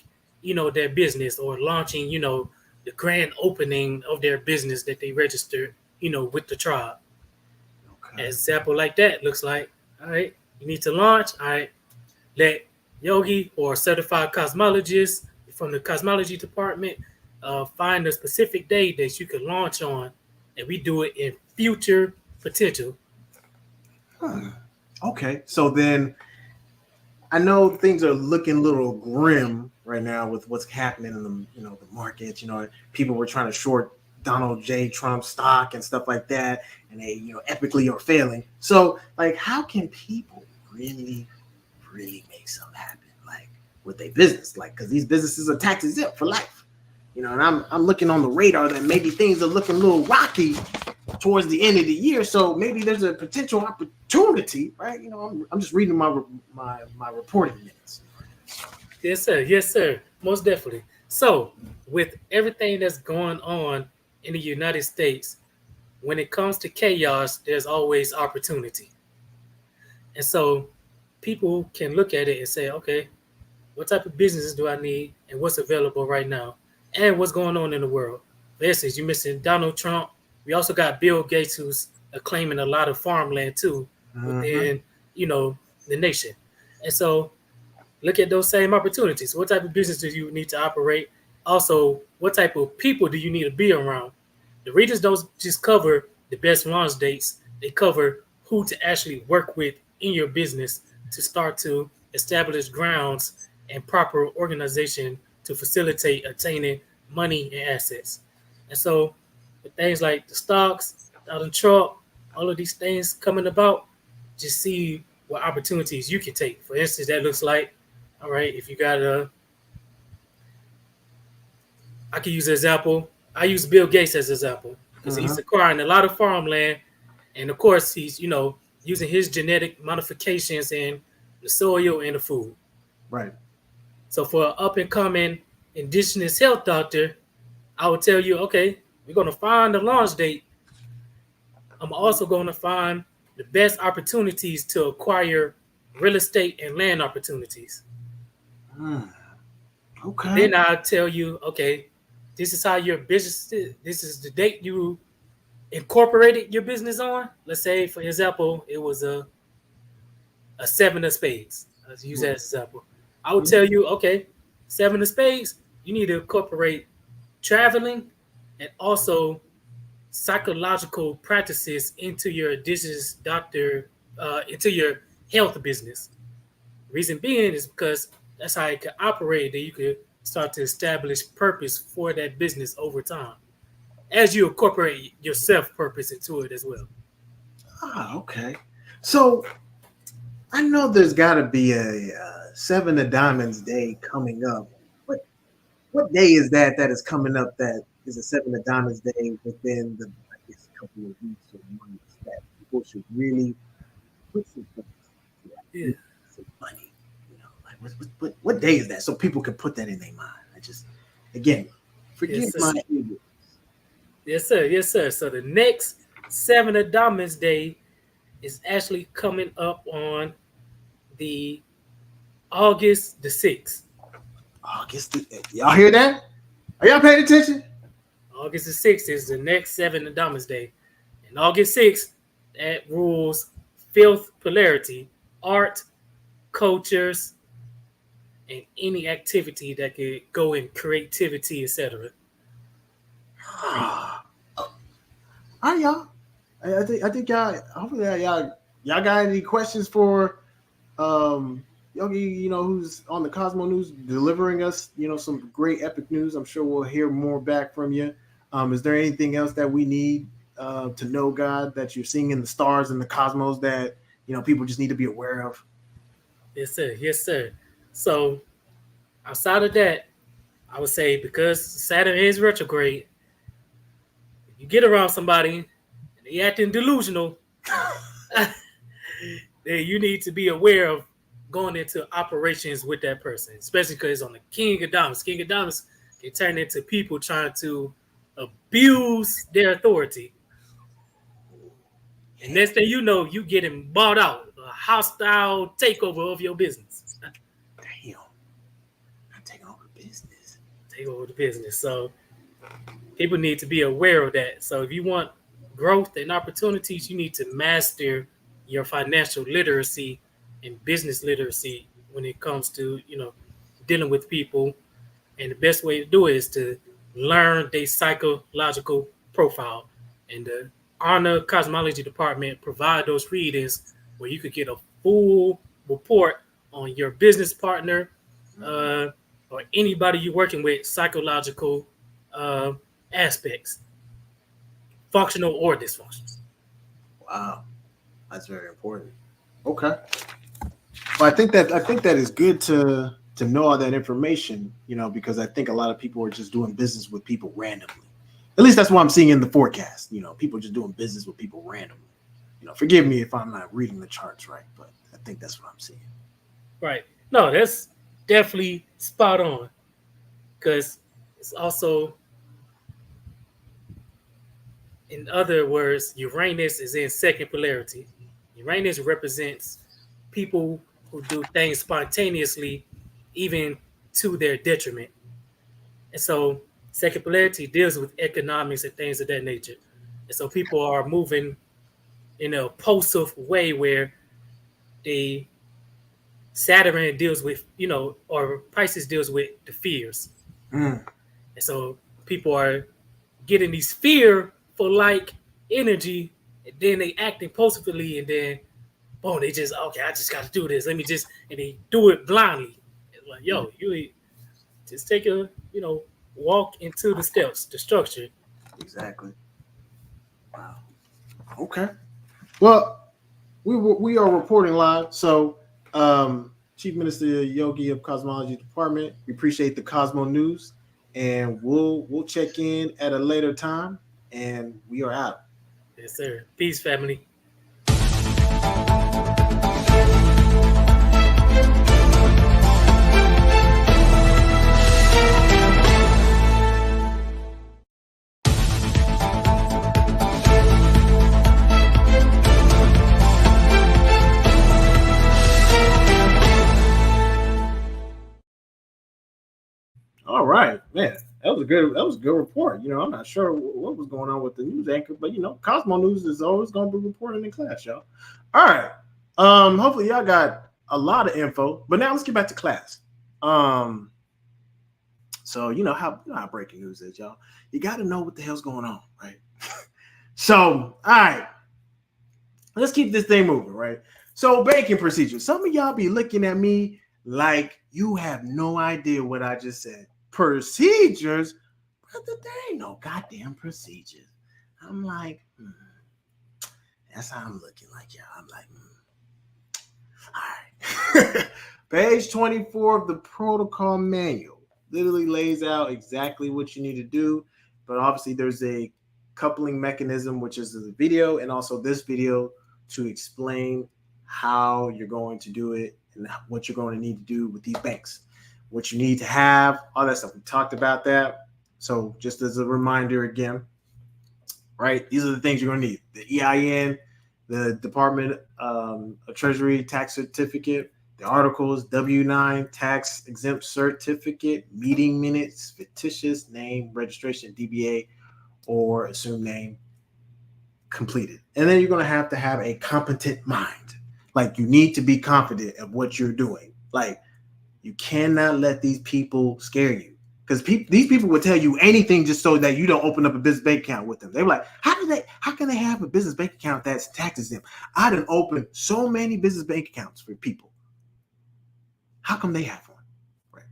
Speaker 3: their business or launching, the grand opening of their business that they registered, with the tribe. An
Speaker 1: Okay.
Speaker 3: example like that looks like, all right, you need to launch, all right, let Yogi or certified cosmologist from the cosmology department find a specific day that you could launch on, and we do it in future potential.
Speaker 1: Hmm. Okay. So then I know things are looking a little grim right now with what's happening in the markets. You know, people were trying to short Donald J. Trump stock and stuff like that, and they epically are failing. So like, how can people really make something happen? Like with their business, like because these businesses are tax exempt for life. And I'm looking on the radar that maybe things are looking a little rocky towards the end of the year. So maybe there's a potential opportunity, right? I'm just reading my reporting minutes.
Speaker 3: Yes, sir. Yes, sir. Most definitely. So, with everything that's going on in the United States, when it comes to chaos, there's always opportunity. And so, people can look at it and say, okay, what type of businesses do I need and what's available right now and what's going on in the world? For instance, you mentioned Donald Trump. We also got Bill Gates, who's claiming a lot of farmland too
Speaker 1: Mm-hmm.
Speaker 3: within, the nation. And so, look at those same opportunities. What type of business do you need to operate? Also, what type of people do you need to be around? The readers don't just cover the best launch dates, they cover who to actually work with in your business to start to establish grounds and proper organization to facilitate attaining money and assets. And so, with things like the stocks, Donald Trump, all of these things coming about, just see what opportunities you can take. For instance, that looks like, all right, if you got I can use an example. I use Bill Gates as an example because he's
Speaker 1: Mm-hmm.
Speaker 3: acquiring a lot of farmland, and of course he's using his genetic modifications in the soil and the food.
Speaker 1: Right.
Speaker 3: So for an up and coming indigenous health doctor, I would tell you, okay, we're gonna find the launch date. I'm also gonna find the best opportunities to acquire real estate and land opportunities.
Speaker 1: Mm.
Speaker 3: And
Speaker 1: Okay.
Speaker 3: then I'll tell you, okay, this is how your business is. This is the date you incorporated your business on. Let's say, for example, it was a seven of spades. Let's use that as an example. I would tell you, okay, seven of spades, you need to incorporate traveling and also psychological practices into your indigenous doctor, into your health business. Reason being is because that's how it can operate, that you could start to establish purpose for that business over time as you incorporate your self purpose into it as well.
Speaker 1: Okay. So I know there's got to be a Seven of Diamonds day coming up. What day is that is coming up that is a Seven of Diamonds day within the, I guess, a couple of weeks or months that people should really put some focus to that,
Speaker 3: Yeah.
Speaker 1: some money. Like what day is that? So people can put that in their mind. I just, again, forgive
Speaker 3: Yes,
Speaker 1: my
Speaker 3: sir.
Speaker 1: ignorance.
Speaker 3: Yes, sir. Yes, sir. So the next Seven of Diamonds Day is actually coming up on the August the 6th.
Speaker 1: Y'all hear that? Are y'all paying attention?
Speaker 3: August the 6th is the next Seven of Diamonds Day. And August 6th, that rules fifth polarity, art, cultures, and any activity that could go in creativity, etc.
Speaker 1: All right, y'all. I think y'all. Hopefully, y'all got any questions for Yogi? Who's on the Cosmo News, delivering us some great epic news. I'm sure we'll hear more back from you. Is there anything else that we need to know, God, that you're seeing in the stars and the cosmos that people just need to be aware of?
Speaker 3: Yes, sir. Yes, sir. So outside of that, I would say because Saturn is retrograde, if you get around somebody and they acting delusional, then you need to be aware of going into operations with that person, especially because on the King of Diamonds. King of Diamonds can turn into people trying to abuse their authority. And next thing you know, you getting bought out, a hostile takeover of your business.
Speaker 1: Damn, I'm taking over business.
Speaker 3: Take over the business. So people need to be aware of that. So if you want growth and opportunities, you need to master your financial literacy and business literacy when it comes to dealing with people. And the best way to do it is to learn their psychological profile. And the Honor Cosmology Department provide those readings where you could get a full report on your business partner or anybody you're working with, psychological aspects, functional or dysfunctional.
Speaker 1: Wow, that's very important. Okay. Well, I think that is good to know all that information, because I think a lot of people are just doing business with people randomly. At least that's what I'm seeing in the forecast. People just doing business with people randomly. Forgive me if I'm not reading the charts right, but I think that's what I'm seeing.
Speaker 3: Right. No, that's definitely spot on. Because it's also, in other words, Uranus is in second polarity. Uranus represents people who do things spontaneously, even to their detriment. And so second polarity deals with economics and things of that nature. And so people are moving in a impulsive way where the Saturn deals with, or Pisces deals with the fears.
Speaker 1: Mm.
Speaker 3: And so people are getting these fearful-like energy, and then they act impulsively, and then, boom, they just, okay, I just got to do this. And they do it blindly. It's like, yo, you just take a, walk into the steps, the structure.
Speaker 1: Exactly. Wow. Okay. Well, we are reporting live. So, Chief Minister Yogi of Cosmology Department, we appreciate the Cosmo News, and we'll check in at a later time, and we are out.
Speaker 3: Yes, sir. Peace, family.
Speaker 1: All right, man. That was a good report. I'm not sure what was going on with the news anchor, but Cosmo News is always going to be reporting in class, y'all. All right. Hopefully y'all got a lot of info, but now let's get back to class. So you know how breaking news is, y'all. You got to know what the hell's going on, right? So, all right. Let's keep this thing moving, right? So, banking procedures. Some of y'all be looking at me like you have no idea what I just said. Procedures? Brother, there ain't no goddamn procedures. I'm like, that's how I'm looking like, y'all. I'm like, all right. Page 24 of the protocol manual literally lays out exactly what you need to do. But obviously, there's a coupling mechanism, which is the video, and also this video to explain how you're going to do it and what you're going to need to do with these banks, what you need to have, all that stuff. We talked about that. So just as a reminder again, right? These are the things you're going to need: the EIN, the Department of Treasury tax certificate, the articles, W-9 tax exempt certificate, meeting minutes, fictitious name, registration, DBA, or assumed name completed. And then you're going to have a competent mind. Like, you need to be confident of what you're doing. Like, You cannot let these people scare you, because these people will tell you anything just so that you don't open up a business bank account with them. They're like, how can they have a business bank account that's tax exempt? I done opened so many business bank accounts for people. How come they have one? Right.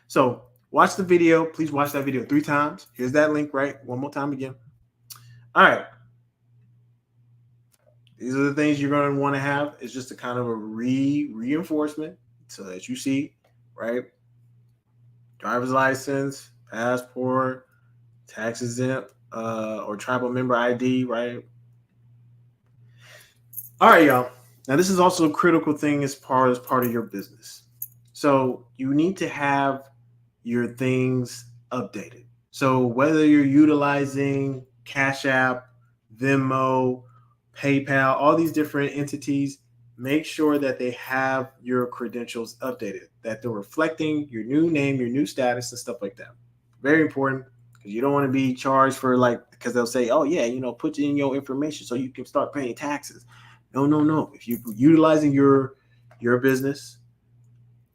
Speaker 1: So watch the video. Please watch that video 3 times. Here's that link, right? One more time again. All right. These are the things you're going to want to have. It's just a kind of a reinforcement so that you see, right? Driver's license, passport, tax exempt, or tribal member ID, right? All right, y'all. Now, this is also a critical thing as part of your business. So you need to have your things updated. So whether you're utilizing Cash App, Venmo, PayPal, all these different entities, make sure that they have your credentials updated, that they're reflecting your new name, your new status, and stuff like that. Very important, because you don't want to be charged for, like, because they'll say, oh yeah, put in your information so you can start paying taxes. No. If you're utilizing your business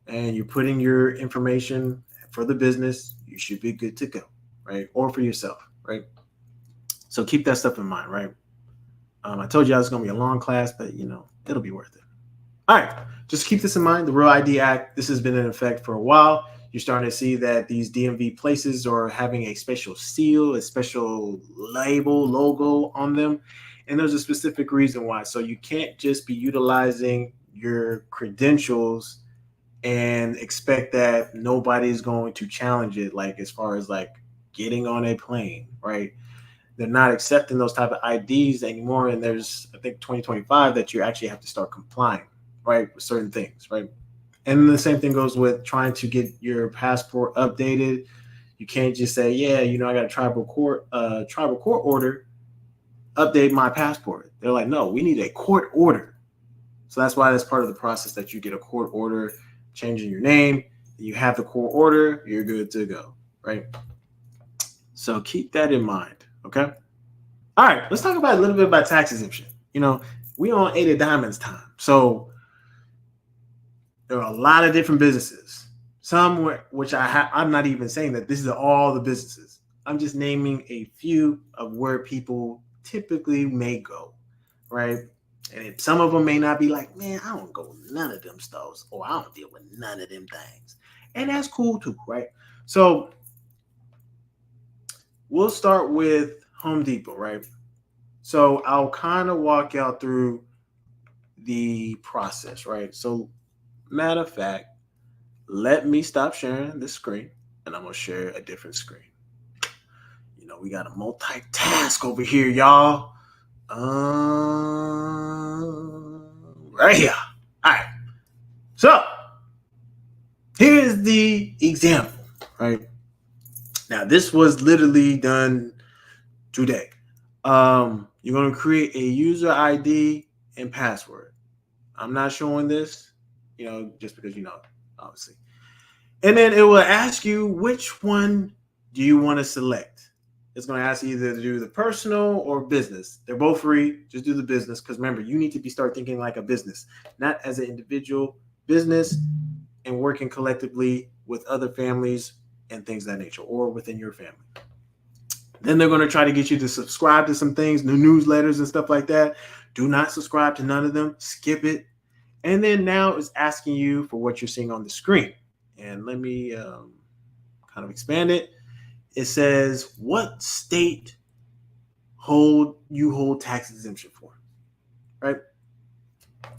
Speaker 1: and you're putting your information for the business, you should be good to go, right? Or for yourself, right? So keep that stuff in mind, right? I told you I was going to be a long class, but it'll be worth it. All right, just keep this in mind. The Real ID Act, this has been in effect for a while. You're starting to see that these DMV places are having a special seal, a special label, logo on them. And there's a specific reason why. So you can't just be utilizing your credentials and expect that nobody's going to challenge it, like as far as like getting on a plane, right? They're not accepting those type of IDs anymore. And there's, I think, 2025 that you actually have to start complying, right, with certain things, right? And the same thing goes with trying to get your passport updated. You can't just say, yeah, I got a tribal court order, update my passport. They're like, no, we need a court order. So that's why that's part of the process, that you get a court order, changing your name, you have the court order, you're good to go, right? So keep that in mind, okay? All right, let's talk about a little bit about tax exemption. We on 8 of Diamonds time. So there are a lot of different businesses. Some which I'm not even saying that this is all the businesses. I'm just naming a few of where people typically may go, right? And some of them may not be like, man, I don't go none of them stores, or I don't deal with none of them things. And that's cool too, right? So we'll start with Home Depot, right? So I'll kind of walk y'all through the process, right? So matter of fact, let me stop sharing this screen and I'm going to share a different screen. We got to multitask over here, y'all. Right here. All right. So here's the example, right? Now, this was literally done today. You're going to create a user ID and password. I'm not showing this, just because, obviously. And then it will ask you, which one do you want to select? It's going to ask you either to do the personal or business. They're both free. Just do the business, because remember, you need to start thinking like a business, not as an individual business, and working collectively with other families and things of that nature, or within your family. Then they're going to try to get you to subscribe to some things, new newsletters and stuff like that. Do not subscribe to none of them. Skip it. And then now it's asking you for what you're seeing on the screen. And let me kind of expand it. It says, what state hold tax exemption for, right?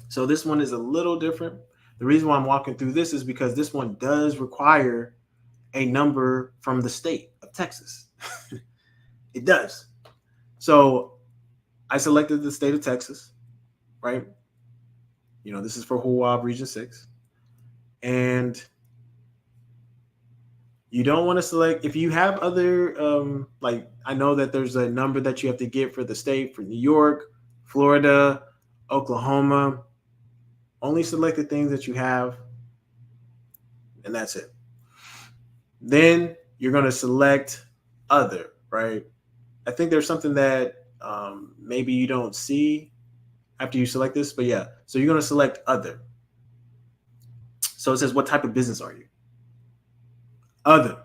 Speaker 1: So this one is a little different. The reason why I'm walking through this is because this one does require a number from the state of Texas. It does. So I selected the state of Texas, right? This is for Hawaii Region 6. And you don't want to select, if you have other, I know that there's a number that you have to get for the state, for New York, Florida, Oklahoma. Only select the things that you have, and that's it. Then you're going to select other, right? I think there's something that maybe you don't see after you select this, but yeah. So you're going to select other. So it says, what type of business are you? Other.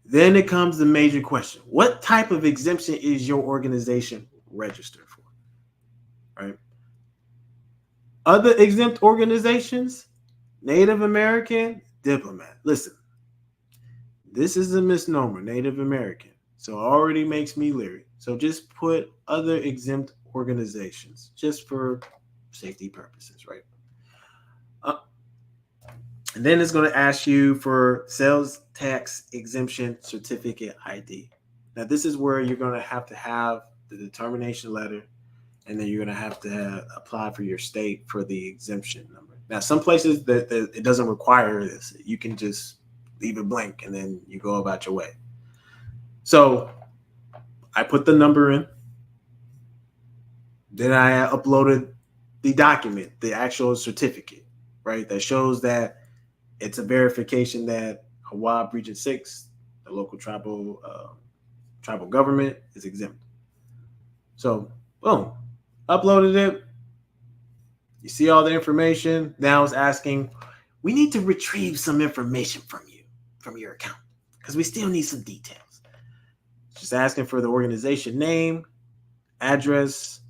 Speaker 1: Then it comes the major question. What type of exemption is your organization registered for? Right? Other exempt organizations, Native American, diplomat. Listen, this is a misnomer, Native American. So it already makes me leery. So just put other exempt organizations, just for safety purposes, right? And then it's going to ask you for sales tax exemption certificate ID. Now, this is where you're going to have the determination letter, and then you're going to have to apply for your state for the exemption number. Now, some places that it doesn't require this. You can just leave it blank, and then you go about your way. So I put the number in. Then I uploaded the document, the actual certificate, right, that shows that it's a verification that Hawaii Region 6, the local tribal government, is exempt. So, boom, uploaded it. You see all the information. Now it's asking, we need to retrieve some information from you, from your account, because we still need some details. It's just asking for the organization name, address,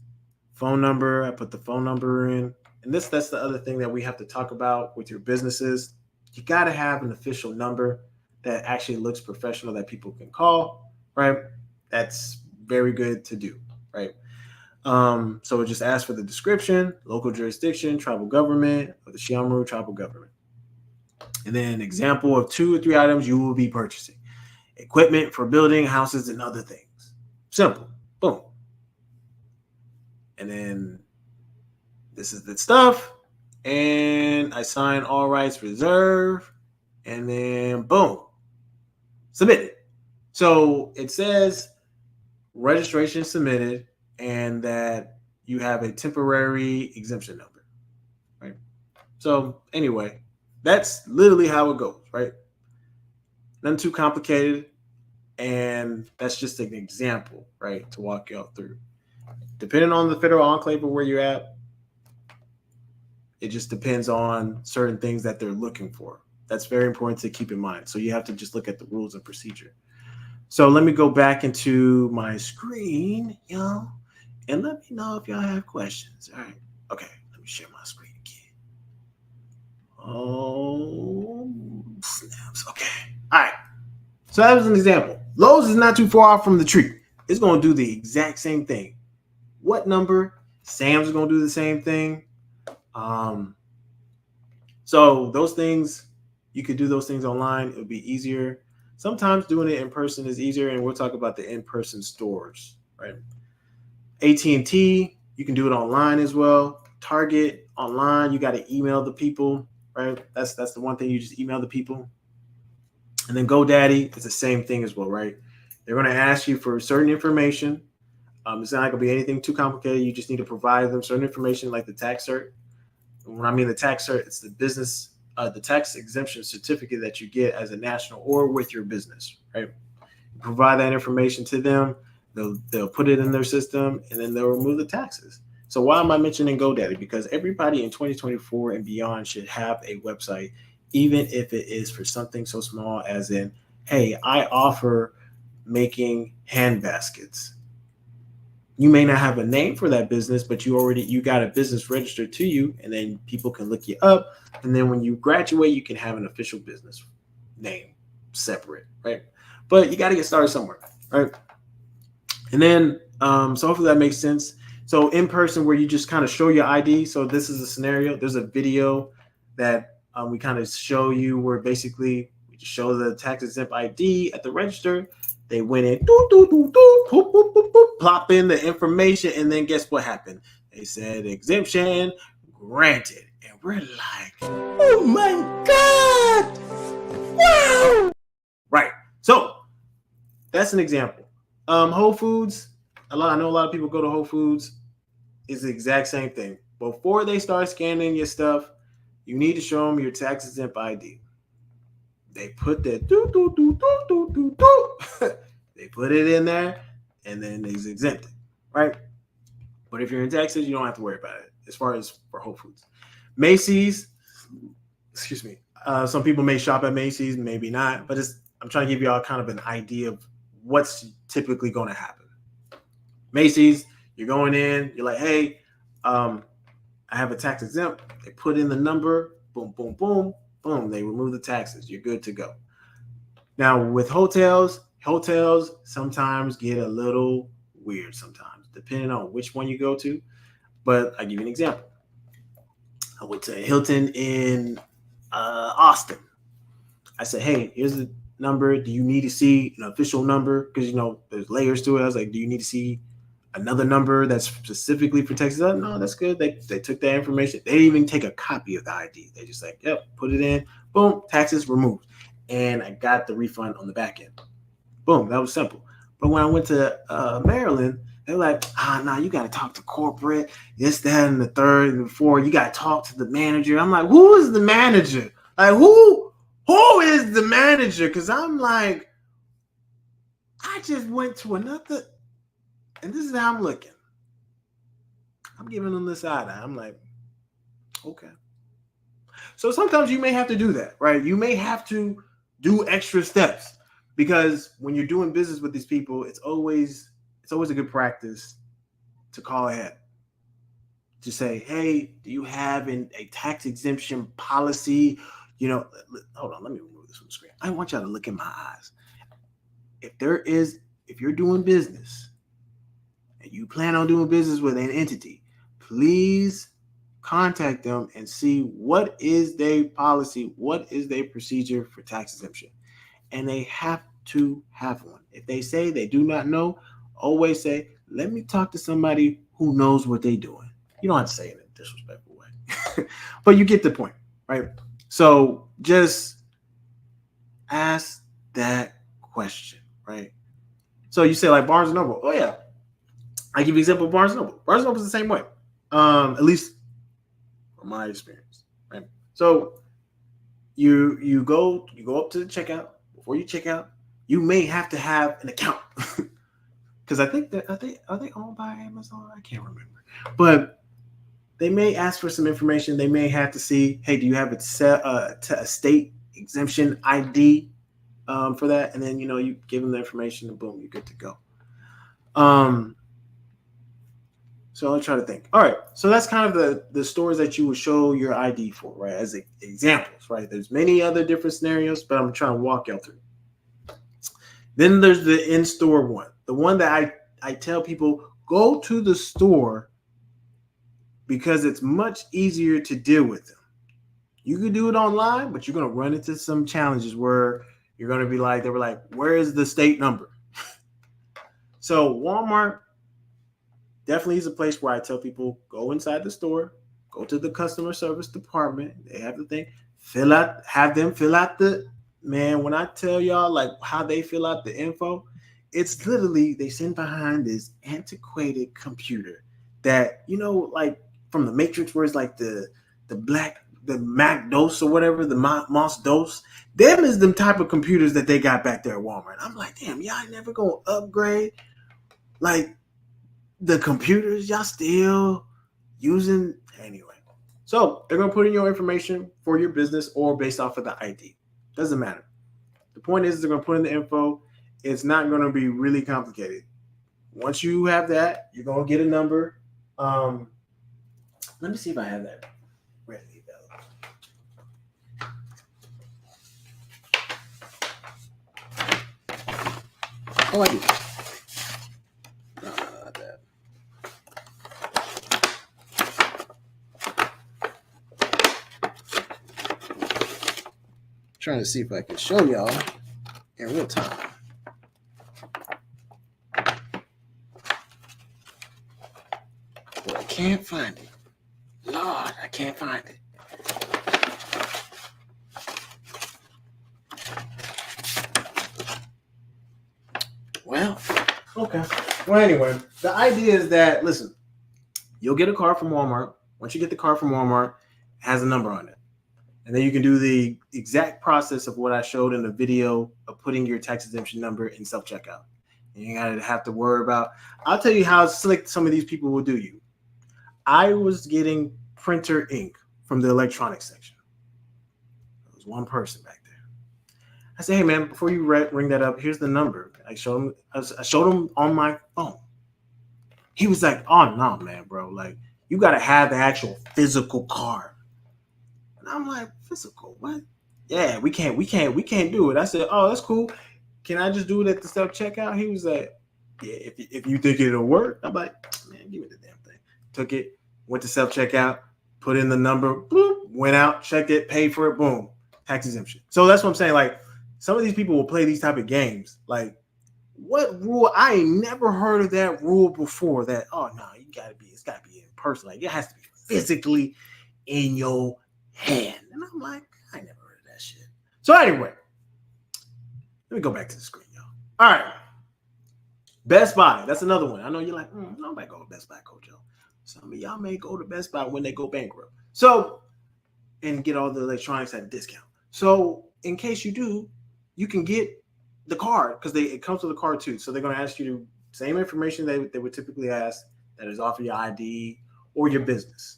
Speaker 1: phone number. I put the phone number in. And that's the other thing that we have to talk about with your businesses. You got to have an official number that actually looks professional that people can call, right? That's very good to do, right? So it just asks for the description, local jurisdiction, tribal government, or the Shiamaru tribal government. And then example of 2 or 3 items you will be purchasing. Equipment for building, houses, and other things. Simple. Boom. And then this is the stuff. And I sign all rights reserved, and then boom, submitted. So it says registration submitted and that you have a temporary exemption number, right? So anyway, that's literally how it goes, right? Nothing too complicated, and that's just an example, right, to walk y'all through. Depending on the federal enclave or where you're at, it just depends on certain things that they're looking for. That's very important to keep in mind. So you have to just look at the rules and procedure. So let me go back into my screen, y'all, and let me know if y'all have questions. All right. Okay. Let me share my screen again. Oh, snaps. Okay. All right. So that was an example. Lowe's is not too far off from the tree. It's going to do the exact same thing. What number? Sam's going to do the same thing. So those things, you could do those things online. It would be easier. Sometimes doing it in person is easier, and we'll talk about the in-person stores, right? AT&T, you can do it online as well. Target, online, you got to email the people, right? That's the one thing, you just email the people. And then GoDaddy is the same thing as well, right? They're going to ask you for certain information. It's not going to be anything too complicated. You just need to provide them certain information like the tax cert. When I mean the tax cert, it's the business, the tax exemption certificate that you get as a national or with your business, right? You provide that information to them. They'll put it in their system, and then they'll remove the taxes. So why am I mentioning GoDaddy? Because everybody in 2024 and beyond should have a website, even if it is for something so small as in, hey, I offer making hand baskets. You may not have a name for that business, but you got a business registered to you, and then people can look you up. And then when you graduate, you can have an official business name separate, right? But you got to get started somewhere, right? And then, so hopefully that makes sense. So in person, where you just kind of show your ID. So this is a scenario. There's a video that we kind of show you where basically we just show the tax exempt ID at the register. They went in, plop in the information, and then guess what happened? They said exemption granted. And we're like, oh my God. Wow. Right. So that's an example. Whole Foods, I know a lot of people go to Whole Foods. It's the exact same thing. Before they start scanning your stuff, you need to show them your tax exempt ID. They put that they put it in there, and then it's exempted, right? But if you're in Texas, you don't have to worry about it as far as for Whole Foods. Macy's, excuse me. Some people may shop at Macy's, maybe not, but I'm trying to give you all kind of an idea of what's typically going to happen. Macy's, you're going in, you're like, hey, I have a tax exempt. They put in the number, boom, boom, boom, boom. They remove the taxes. You're good to go. Now with hotels sometimes get a little weird sometimes, depending on which one you go to. But I'll give you an example. I went to Hilton in Austin. I said, hey, here's the number. Do you need to see an official number? Because, there's layers to it. I was like, do you need to see another number that's specifically for Texas? No, that's good. They took that information. They didn't even take a copy of the ID. They just like, yep, put it in. Boom, taxes removed. And I got the refund on the back end. Boom, that was simple. But when I went to Maryland, they're like, nah, you got to talk to corporate, this, that, and the third, and the fourth. You got to talk to the manager. I'm like, who is the manager? Like, who is the manager? Because I'm like, I just went to another, and this is how I'm looking. I'm giving them the side eye. I'm like, okay. So sometimes you may have to do that, right? You may have to do extra steps because when you're doing business with these people, it's always a good practice to call ahead, to say, hey, do you have a tax exemption policy? Hold on, let me remove this from the screen. I want y'all to look in my eyes. If you're doing business and you plan on doing business with an entity, please contact them and see what is their policy, what is their procedure for tax exemption. And they have to have one. If they say they do not know, always say, let me talk to somebody who knows what they're doing. You don't have to say it in a disrespectful way, but you get the point, right? So just ask that question, right? So you say like Barnes & Noble. Oh yeah. I give you an example of Barnes & Noble. Barnes & Noble is the same way, at least from my experience, right? So you go up to the checkout. Before you check out, you may have to have an account. Because I think are they owned by Amazon? I can't remember. But they may ask for some information. They may have to see, hey, do you have a state exemption ID for that? And then you give them the information, and boom, you're good to go. So I'll try to think. All right, so that's kind of the stores that you would show your ID for, right? As examples, right? There's many other different scenarios, but I'm trying to walk y'all through. Then there's the in-store one. The one that I tell people, go to the store because it's much easier to deal with them. You can do it online, but you're going to run into some challenges where you're going to be like, they were like, where is the state number? So Walmart definitely is a place where I tell people, go inside the store, go to the customer service department. They have the thing, have them fill out man, when I tell y'all like how they fill out the info, it's literally they send behind this antiquated computer that, like from the Matrix where it's like the Mac DOS or whatever, the Moss DOS. Them is them type of computers that they got back there at Walmart. I'm like, damn, y'all never gonna upgrade like the computers y'all still using anyway. So they're gonna put in your information for your business or based off of the ID. Doesn't matter. The point is they're going to put in the info. It's not going to be really complicated. Once you have that, you're going to get a number. Let me see if I have that readily available. Oh, I do. No, not that. Trying to see if I can show y'all in real time. But I can't find it. Lord, I can't find it. Well, okay. Well, anyway, the idea is that, listen, you'll get a card from Walmart. Once you get the card from Walmart, it has a number on it. And then you can do the exact process of what I showed in the video of putting your tax exemption number in self-checkout. You ain't gotta have to worry about. I'll tell you how slick some of these people will do you. I was getting printer ink from the electronics section. was one person back there. I said, hey man, before you ring that up, here's the number. I showed him on my phone. He was like, oh no, man, bro. Like, you gotta have the actual physical card. And I'm like, physical? What? Yeah, we can't do it. I said, oh, that's cool. Can I just do it at the self-checkout? He was like, yeah, if you think it'll work. I'm like, man, give me the damn thing. Took it, went to self-checkout, put in the number, bloop, went out, checked it, paid for it, boom, tax exemption. So that's what I'm saying. Like, some of these people will play these type of games. Like, what rule? I ain't never heard of that rule before. That, oh no, it's gotta be in person. Like, it has to be physically in your hand. And I'm like, I ain't never heard of that shit. So anyway, let me go back to the screen, y'all. All right. Best Buy. That's another one. I know you're like, nobody go to Best Buy, Coach Joe. Some of y'all may go to Best Buy when they go bankrupt. So, and get all the electronics at a discount. So, in case you do, you can get the card because it comes with a card too. So they're going to ask you the same information they would typically ask, that is off of your ID or your business.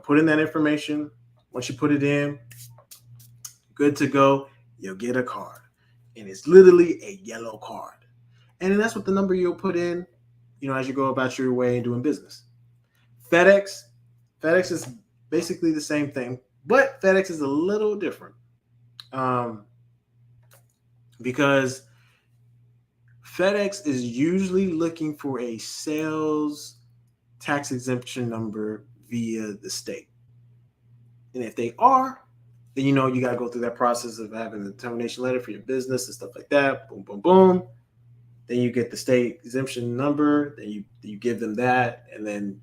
Speaker 1: Put in that information. Once you put it in, good to go. You'll get a card, and it's literally a yellow card. And then that's what the number you'll put in, as you go about your way and doing business. FedEx is basically the same thing, but FedEx is a little different. Because FedEx is usually looking for a sales tax exemption number via the state. And if they are, then you got to go through that process of having the termination letter for your business and stuff like that. Boom, boom, boom. Then you get the state exemption number. Then you give them that, and then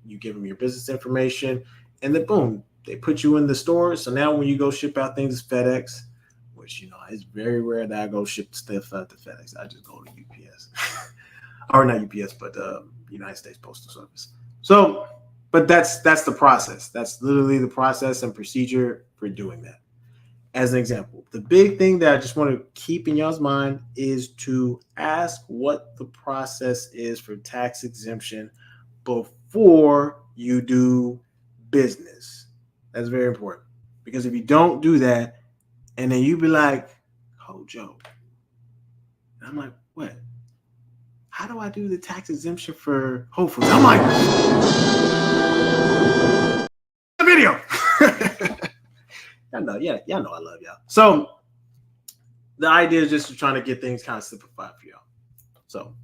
Speaker 1: you give them your business information, and then boom, they put you in the store. So now when you go ship out things, it's FedEx. Which, it's very rare that I go ship stuff out to FedEx. I just go to UPS. Or not UPS, but United States Postal Service. So, but that's the process. That's literally the process and procedure for doing that. As an example, the big thing that I just want to keep in y'all's mind is to ask what the process is for tax exemption before you do business. That's very important. Because if you don't do that, and then you be like, oh, Joe. And I'm like, what? How do I do the tax exemption for Whole Foods? I'm like, the video. y'all know I love y'all. So the idea is just trying to get things kind of simplified for y'all. So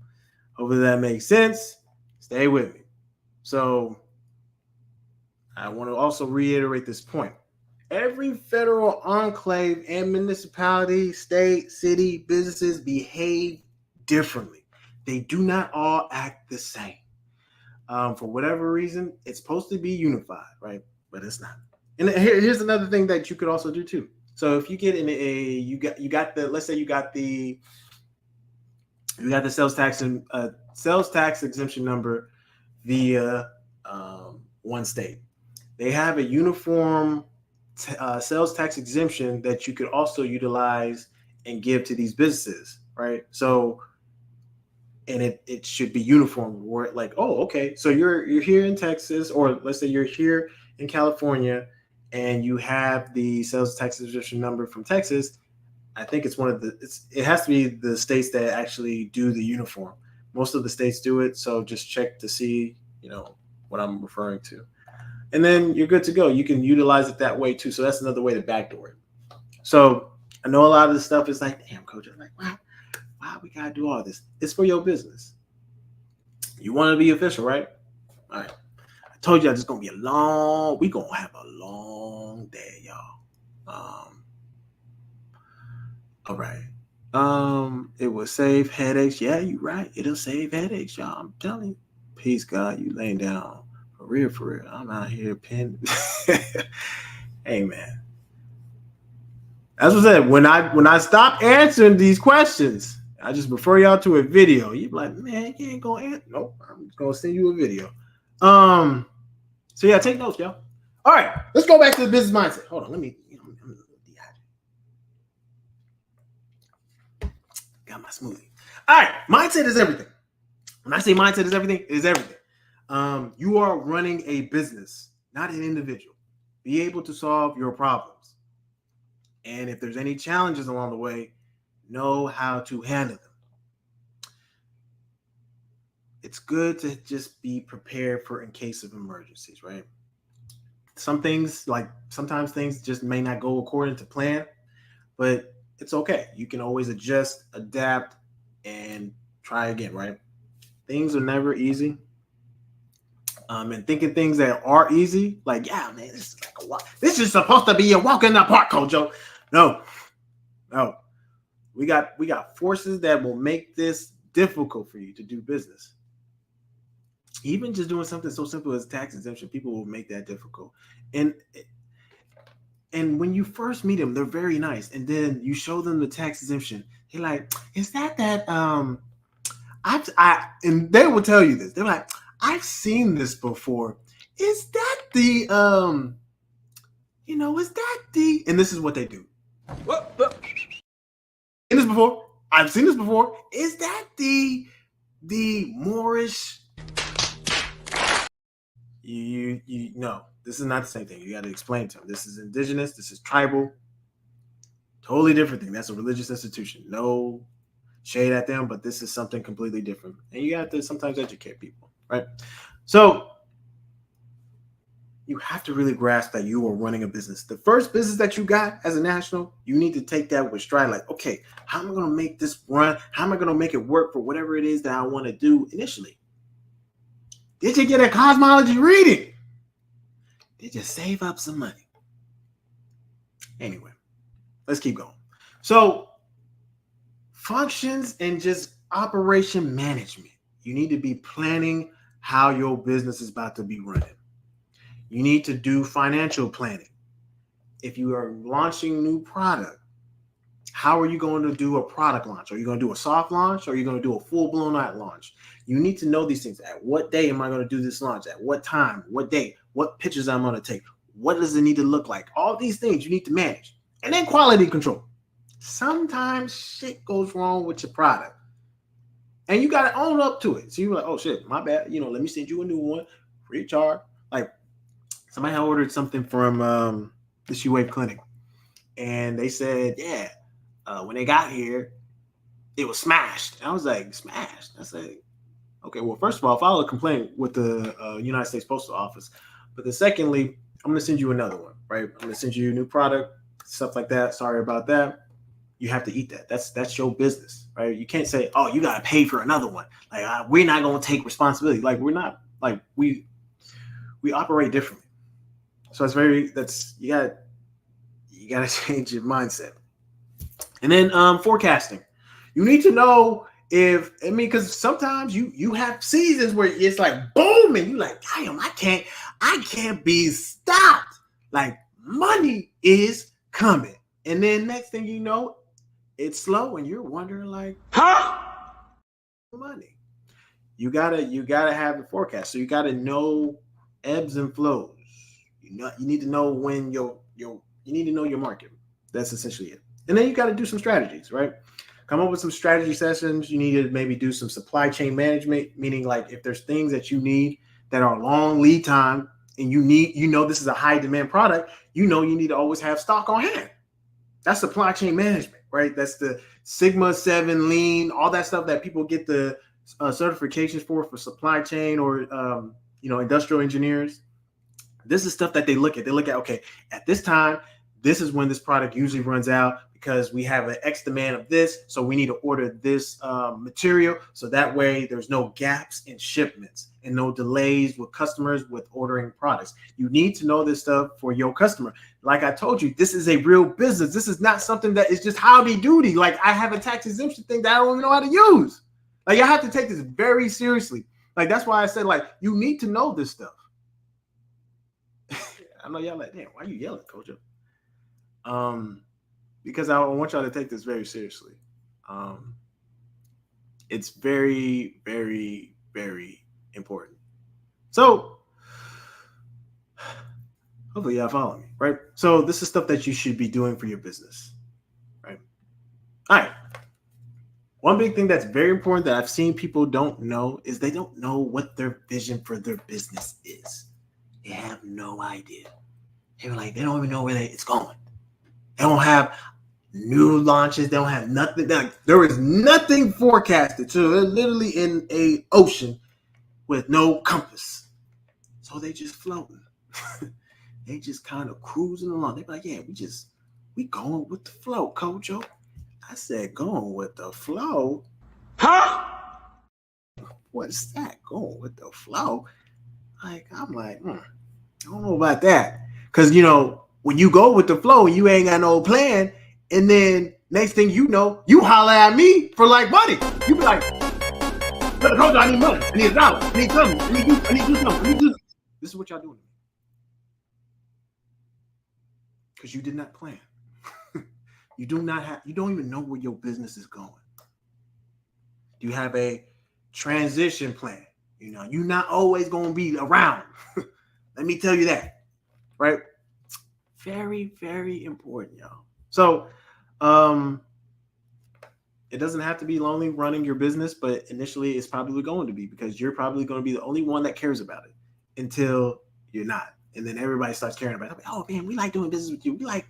Speaker 1: hopefully that makes sense. Stay with me. So I want to also reiterate this point. Every federal enclave and municipality, state, city, businesses behave differently. They do not all act the same. For whatever reason, it's supposed to be unified, right? But it's not. And here's another thing that you could also do too. So if you get in you got the, let's say you got the sales tax exemption number via one state. They have a uniform sales tax exemption that you could also utilize and give to these businesses, right? So, and it should be uniform, where like, oh, okay, so you're here in Texas, or let's say you're here in California, and you have the sales tax exemption number from Texas. I think it's it has to be the states that actually do the uniform. Most of the states do it, so just check to see, what I'm referring to. And then you're good to go. You can utilize it that way too. So that's another way to backdoor it. So I know a lot of this stuff is like, damn, coach, I'm like, why we gotta do all this? It's for your business. You want to be official, right? All right. I told you this is gonna be we're gonna have a long day, y'all. All right. It will save headaches. Yeah, you're right. It'll save headaches, y'all. I'm telling you. Peace, God. You laying down. For real. I'm out here pinning. Hey, man. As I said, when I stop answering these questions, I just refer y'all to a video. You're like, man, you ain't gonna answer. Nope, I'm just gonna send you a video. So yeah, take notes, y'all. All right, let's go back to the business mindset. Hold on, let me got my smoothie. All right, mindset is everything. When I say mindset is everything, it is everything. You are running a business, not an individual. Be able to solve your problems. And if there's any challenges along the way, know how to handle them. It's good to just be prepared for in case of emergencies, right? Some things, like sometimes things just may not go according to plan, but it's okay. You can always adjust, adapt, and try again, right? Things are never easy. And thinking things that are easy, like, yeah, man, this is like a walk. This is supposed to be a walk in the park, Kojo. No, no. We got forces that will make this difficult for you to do business. Even just doing something so simple as tax exemption, people will make that difficult. And when you first meet them, they're very nice. And then you show them the tax exemption. They're like, is that and they will tell you this. They're like, I've seen this before. Is that the is that the, and this is what they do. What? Seen this before? I've seen this before. Is that the Moorish? You no, this is not the same thing. You got to explain to them. This is indigenous. This is tribal. Totally different thing. That's a religious institution. No shade at them, but this is something completely different. And you have to sometimes educate people, right? So you have to really grasp that you are running a business. The first business that you got as a national, you need to take that with stride. Like, okay, how am I going to make this run? How am I going to make it work for whatever it is that I want to do initially? Did you get a cosmology reading? Did you save up some money? Anyway, let's keep going. So functions and just operation management. You need to be planning how your business is about to be running. You need to do financial planning. If you are launching new product, how are you going to do a product launch? Are you going to do a soft launch or are you going to do a full-blown out launch? You need to know these things. At what day am I going to do this launch? At what time? What day? What pictures I'm going to take? What does it need to look like? All these things you need to manage. And then quality control. Sometimes shit goes wrong with your product. And you got to own up to it. So you're like, oh, shit, my bad. Let me send you a new one. Free of charge. Like, somebody had ordered something from the She Wave Clinic. And they said, yeah, when they got here, it was smashed. And I was like, smashed? I said, okay, well, first of all, file a complaint with the United States Postal Office. But then secondly, I'm going to send you another one, right? I'm going to send you a new product, stuff like that. Sorry about that. You have to eat that. That's your business, right? You can't say, oh, you got to pay for another one. Like, we're not going to take responsibility. Like, we're not, like, we operate differently. So you got to change your mindset. And then forecasting. You need to know because sometimes you have seasons where it's like boom, and you like, damn, I can't be stopped. Like, money is coming. And then next thing you know, it's slow and you're wondering like, money. You gotta have the forecast. So you gotta know ebbs and flows. You need to know when you need to know your market. That's essentially it. And then you got to do some strategies, right? Come up with some strategy sessions. You need to maybe do some supply chain management, meaning like if there's things that you need that are long lead time and this is a high demand product, you need to always have stock on hand. That's supply chain management, right? That's the Sigma 7 lean, all that stuff that people get the certifications for supply chain or, industrial engineers. This is stuff that they look at. They look at, okay, at this time, this is when this product usually runs out because we have an X demand of this. So we need to order this material. So that way there's no gaps in shipments and no delays with customers with ordering products. You need to know this stuff for your customer. Like I told you, this is a real business. This is not something that is just hobby duty. Like I have a tax exemption thing that I don't even know how to use. Like I have to take this very seriously. Like that's why I said, like, you need to know this stuff. I know y'all like, damn, why are you yelling, Coach? Because I want y'all to take this very seriously. It's very, very, very important. So hopefully y'all follow me, right? So this is stuff that you should be doing for your business, right? All right. One big thing that's very important that I've seen people don't know is they don't know what their vision for their business is. They have no idea. They're like, they don't even know where it's going. They don't have new launches. They don't have nothing. There is nothing forecasted. So they're literally in a ocean with no compass. So they just floating. They just kind of cruising along. They be like, yeah, we going with the flow, Kojo. I said, going with the flow?
Speaker 2: Huh?
Speaker 1: What's that? Going with the flow? I'm like, I don't know about that. Because, when you go with the flow, you ain't got no plan. And then next thing you know, you holler at me for like money. You be like, Kojo, I need money. I need $1. I need something. I need to do something. This is what y'all doing. Because you did not plan. You don't even know where your business is going. You have a transition plan. You're not always going to be around. Let me tell you that. Right? Very, very important, y'all. So, it doesn't have to be lonely running your business, but initially it's probably going to be, because you're probably going to be the only one that cares about it until you're not. And then everybody starts caring about it. Like, oh man, we like doing business with you. We like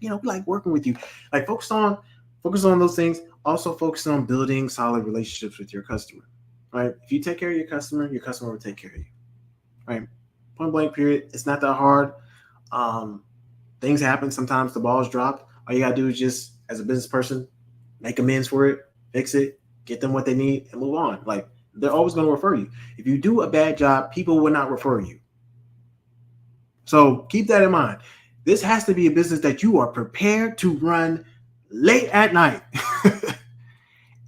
Speaker 1: working with you. Like focus on those things. Also focus on building solid relationships with your customer. Right? If you take care of your customer will take care of you. Right? Point blank period. It's not that hard. Things happen. Sometimes the ball's dropped. All you gotta do is just, as a business person, make amends for it, fix it, get them what they need, and move on. Like, they're always going to refer you. If you do a bad job, people will not refer you. So keep that in mind. This has to be a business that you are prepared to run late at night.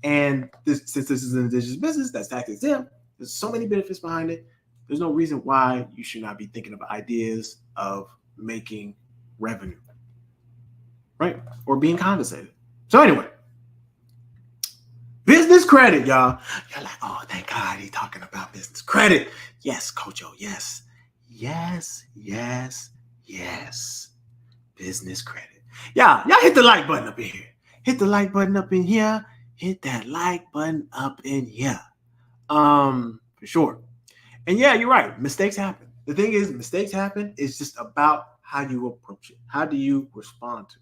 Speaker 1: And since this is an indigenous business that's tax exempt, there's so many benefits behind it. There's no reason why you should not be thinking about ideas of making revenue, right? Or being compensated. So anyway, business credit, y'all. You're like, oh, thank God he's talking about business credit. Yes, Kojo, yes. Yes. Business credit. Y'all hit the like button up in here. Hit the like button up in here. Hit that like button up in here. For sure. And yeah, you're right. Mistakes happen. The thing is, mistakes happen. It's just about how you approach it. How do you respond to it?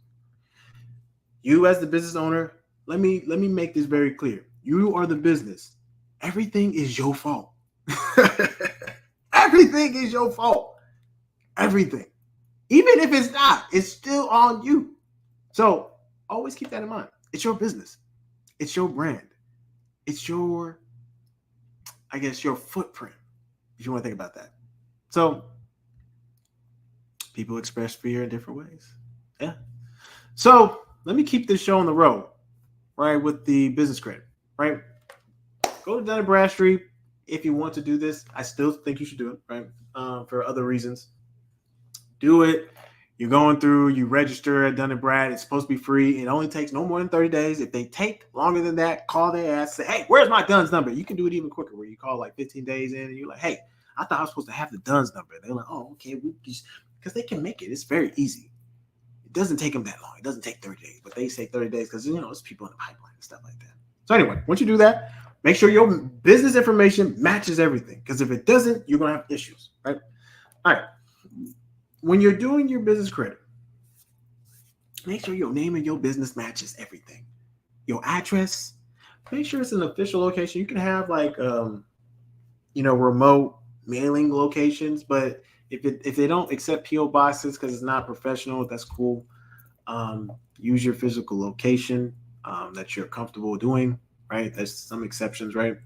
Speaker 1: You as the business owner, let me make this very clear. You are the business. Everything is your fault. Everything is your fault. Everything. Even if it's not, it's still on you. So always keep that in mind. It's your business. It's your brand. It's your, your footprint, if you want to think about that. So people express fear in different ways. Yeah. So let me keep this show on the road, right, with the business credit, right? Go to Dun & Bradstreet if you want to do this. I still think you should do it, right, for other reasons. Do it. You're going through, you register at Dun & Brad. It's supposed to be free. It only takes no more than 30 days. If they take longer than that, call their ass. Say, hey, where's my DUNS number? You can do it even quicker, where you call like 15 days in and you're like, hey, I thought I was supposed to have the DUNS number. They're like, oh, okay, because they can make it. It's very easy. It doesn't take them that long. It doesn't take 30 days, but they say 30 days because, it's people in the pipeline and stuff like that. So anyway, once you do that, make sure your business information matches everything, because if it doesn't, you're going to have issues, right? All right. When you're doing your business credit, make sure your name and your business matches everything. Your address, make sure it's an official location. You can have remote mailing locations, but if they don't accept PO boxes because it's not professional, that's cool. Use your physical location that you're comfortable doing, right? There's some exceptions, right?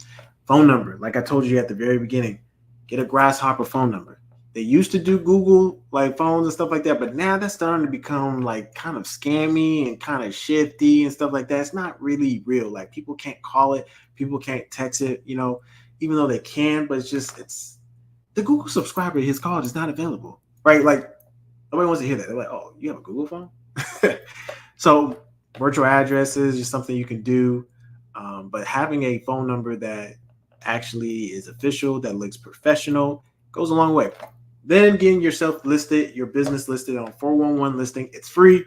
Speaker 1: Phone number, like I told you at the very beginning, get a Grasshopper phone number. They used to do Google phones and stuff like that, but now that's starting to become kind of scammy and kind of shifty and stuff like that. It's not really real. Like, people can't call it, people can't text it, even though they can, but it's the Google subscriber his call is not available, right? Like, nobody wants to hear that. They're like, oh, you have a Google phone? So virtual addresses is something you can do, but having a phone number that actually is official, that looks professional, goes a long way. Then getting yourself listed, your business listed on 411 listing. It's free.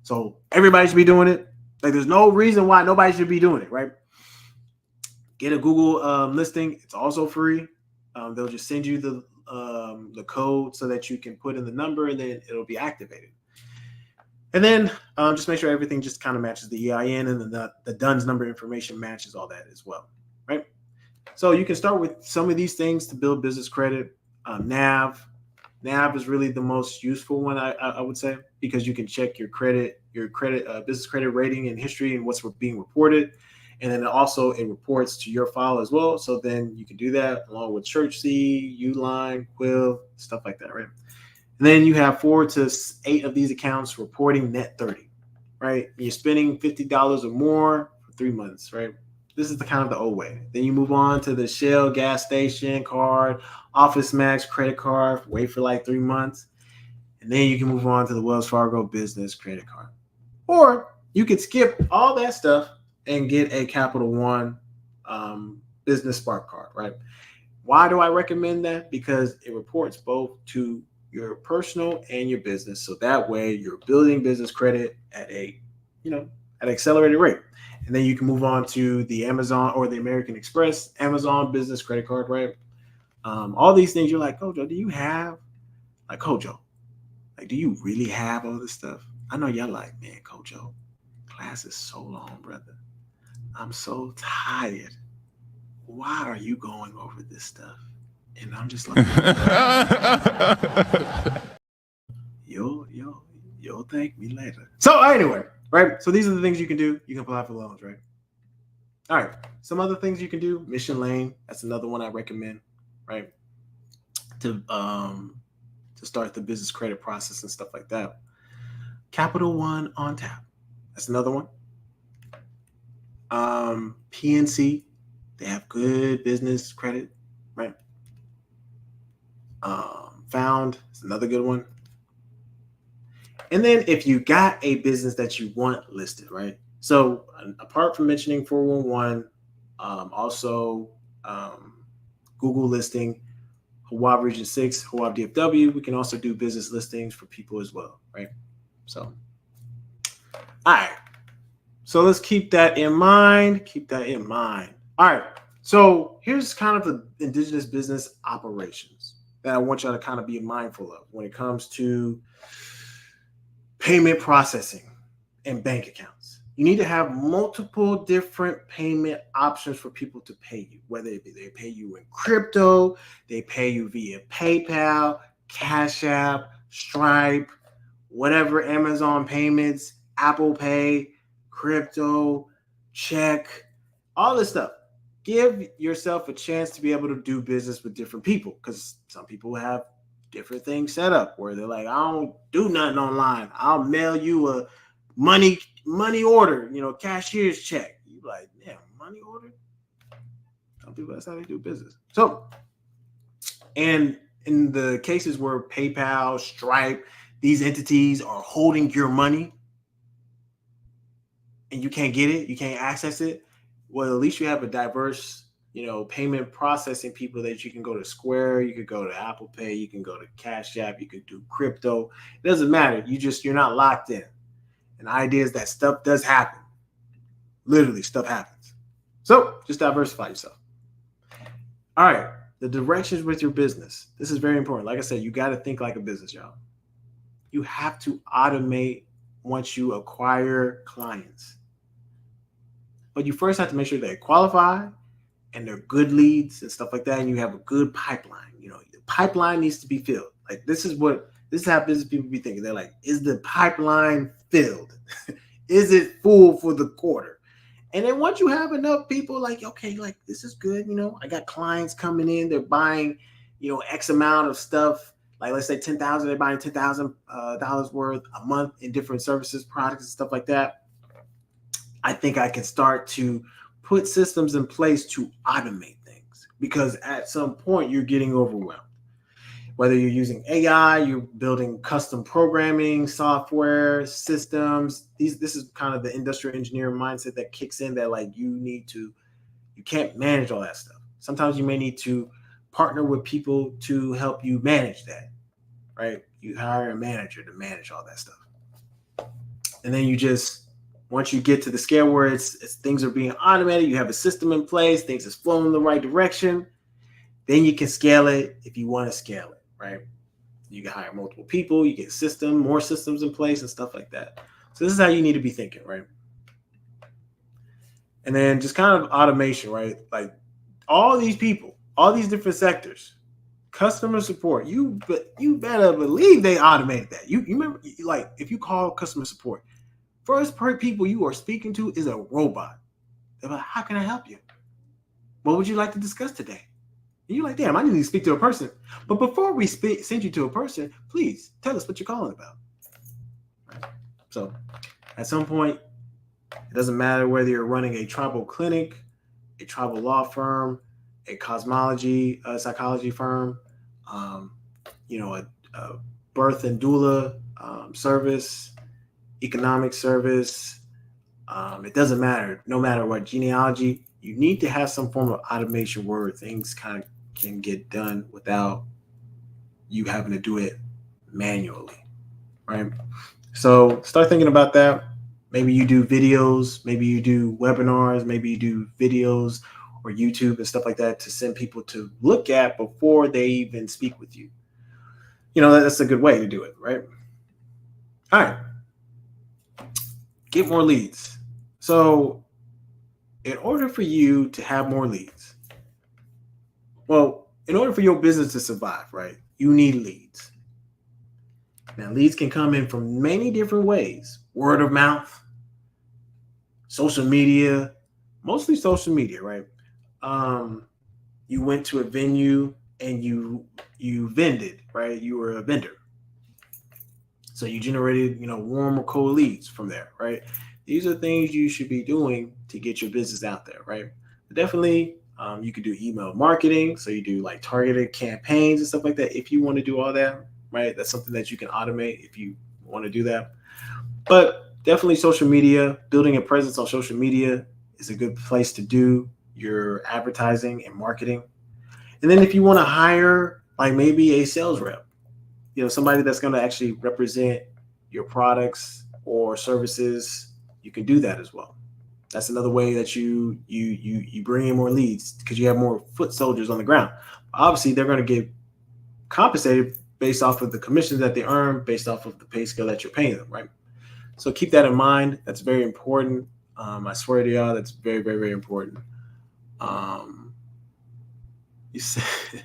Speaker 1: So everybody should be doing it. Like, there's no reason why nobody should be doing it, right? Get a Google listing. It's also free. They'll just send you the code so that you can put in the number, and then it'll be activated. And then just make sure everything just kind of matches the EIN, and the DUNS number information matches all that as well, right? So you can start with some of these things to build business credit. NAV is really the most useful one, I would say, because you can check your business credit rating and history and what's being reported. And then also it reports to your file as well. So then you can do that along with ChurchC, Uline, Quill, stuff like that, right? And then you have 4 to 8 of these accounts reporting net 30, right? You're spending $50 or more for 3 months, right? This is the kind of the old way. Then you move on to the Shell gas station card, Office Max credit card, wait for like 3 months. And then you can move on to the Wells Fargo business credit card. Or you could skip all that stuff and get a Capital One business Spark card, right? Why do I recommend that? Because it reports both to your personal and your business. So that way you're building business credit at an accelerated rate. And then you can move on to the Amazon or the American Express Amazon business credit card, right? All these things you're like, Kojo, do you have? Like, Kojo, like, do you really have all this stuff? I know y'all like, man, Kojo, class is so long, brother. I'm so tired. Why are you going over this stuff? And I'm just like, you'll thank me later. So anyway, right? So these are the things you can do. You can apply for loans, right? All right. Some other things you can do. Mission Lane. That's another one I recommend, right? To start the business credit process and stuff like that. Capital One on tap. That's another one. PNC. They have good business credit, right? Found is another good one. And then if you got a business that you want listed, right? So apart from mentioning 411, also Google listing, Hawaii Region 6, Hawaii DFW, we can also do business listings for people as well, right? So, all right. So let's keep that in mind. All right. So here's kind of the indigenous business operations that I want y'all to kind of be mindful of when it comes to payment processing and bank accounts. You need to have multiple different payment options for people to pay you, whether they pay you in crypto, they pay you via PayPal, Cash App, Stripe, whatever, Amazon payments, Apple Pay, crypto, check, all this stuff. Give yourself a chance to be able to do business with different people, because some people have different things set up where they're like, I don't do nothing online. I'll mail you a money order, cashier's check. You like, yeah, money order? Some people, that's how they do business. So, and in the cases where PayPal, Stripe, these entities are holding your money and you can't get it, you can't access it, well, at least you have a diverse, payment processing people that you can go to Square, you could go to Apple Pay, you can go to Cash App, you could do crypto. It doesn't matter. You're not locked in. And the idea is that stuff does happen. Literally, stuff happens. So just diversify yourself. All right. The directions with your business. This is very important. Like I said, you got to think like a business, y'all. You have to automate once you acquire clients. But you first have to make sure they qualify and they're good leads and stuff like that. And you have a good pipeline. The pipeline needs to be filled. Like this is how business people be thinking. They're like, is the pipeline filled? Is it full for the quarter? And then once you have enough people like, okay, like this is good. I got clients coming in, they're buying, X amount of stuff. Like let's say 10,000, they're buying $10,000 worth a month in different services, products and stuff like that. I think I can start to put systems in place to automate things, because at some point you're getting overwhelmed. Whether you're using AI, you're building custom programming, software, systems. This is kind of the industrial engineer mindset that kicks in, that like you can't manage all that stuff. Sometimes you may need to partner with people to help you manage that, right? You hire a manager to manage all that stuff. And then once you get to the scale where it's things are being automated, you have a system in place, things is flowing in the right direction, then you can scale it if you want to scale it, right? You can hire multiple people, you get more systems in place and stuff like that. So this is how you need to be thinking, right? And then just kind of automation, right? Like all these people, all these different sectors, customer support, you better believe they automated that. You remember, like, if you call customer support, first people you are speaking to is a robot. They're like, how can I help you? What would you like to discuss today? And you're like, damn, I need to speak to a person. But before we send you to a person, please tell us what you're calling about. Right? So at some point, it doesn't matter whether you're running a tribal clinic, a tribal law firm, a cosmology, psychology firm, a birth and doula service, economic service. It doesn't matter. No matter what genealogy, you need to have some form of automation where things kind of can get done without you having to do it manually, right? So start thinking about that. Maybe you do videos, maybe you do webinars, maybe you do videos or YouTube and stuff like that to send people to look at before they even speak with you. That's a good way to do it, right? All right. Get more leads. So in order for you to have more leads, well, in order for your business to survive, right, you need leads. Now, leads can come in from many different ways. Word of mouth, social media, mostly social media, right? You went to a venue and you vended, right? You were a vendor. So you generated, warm or cold leads from there, right? These are things you should be doing to get your business out there, right? But definitely, you could do email marketing. So you do like targeted campaigns and stuff like that. If you want to do all that, right? That's something that you can automate if you want to do that. But definitely social media, building a presence on social media is a good place to do your advertising and marketing. And then if you want to hire like maybe a sales rep, somebody that's going to actually represent your products or services, you can do that as well. That's another way that you bring in more leads because you have more foot soldiers on the ground. Obviously, they're going to get compensated based off of the commissions that they earn, based off of the pay scale that you're paying them, right? So keep that in mind. That's very important. I swear to y'all, that's very, very, very important. You said,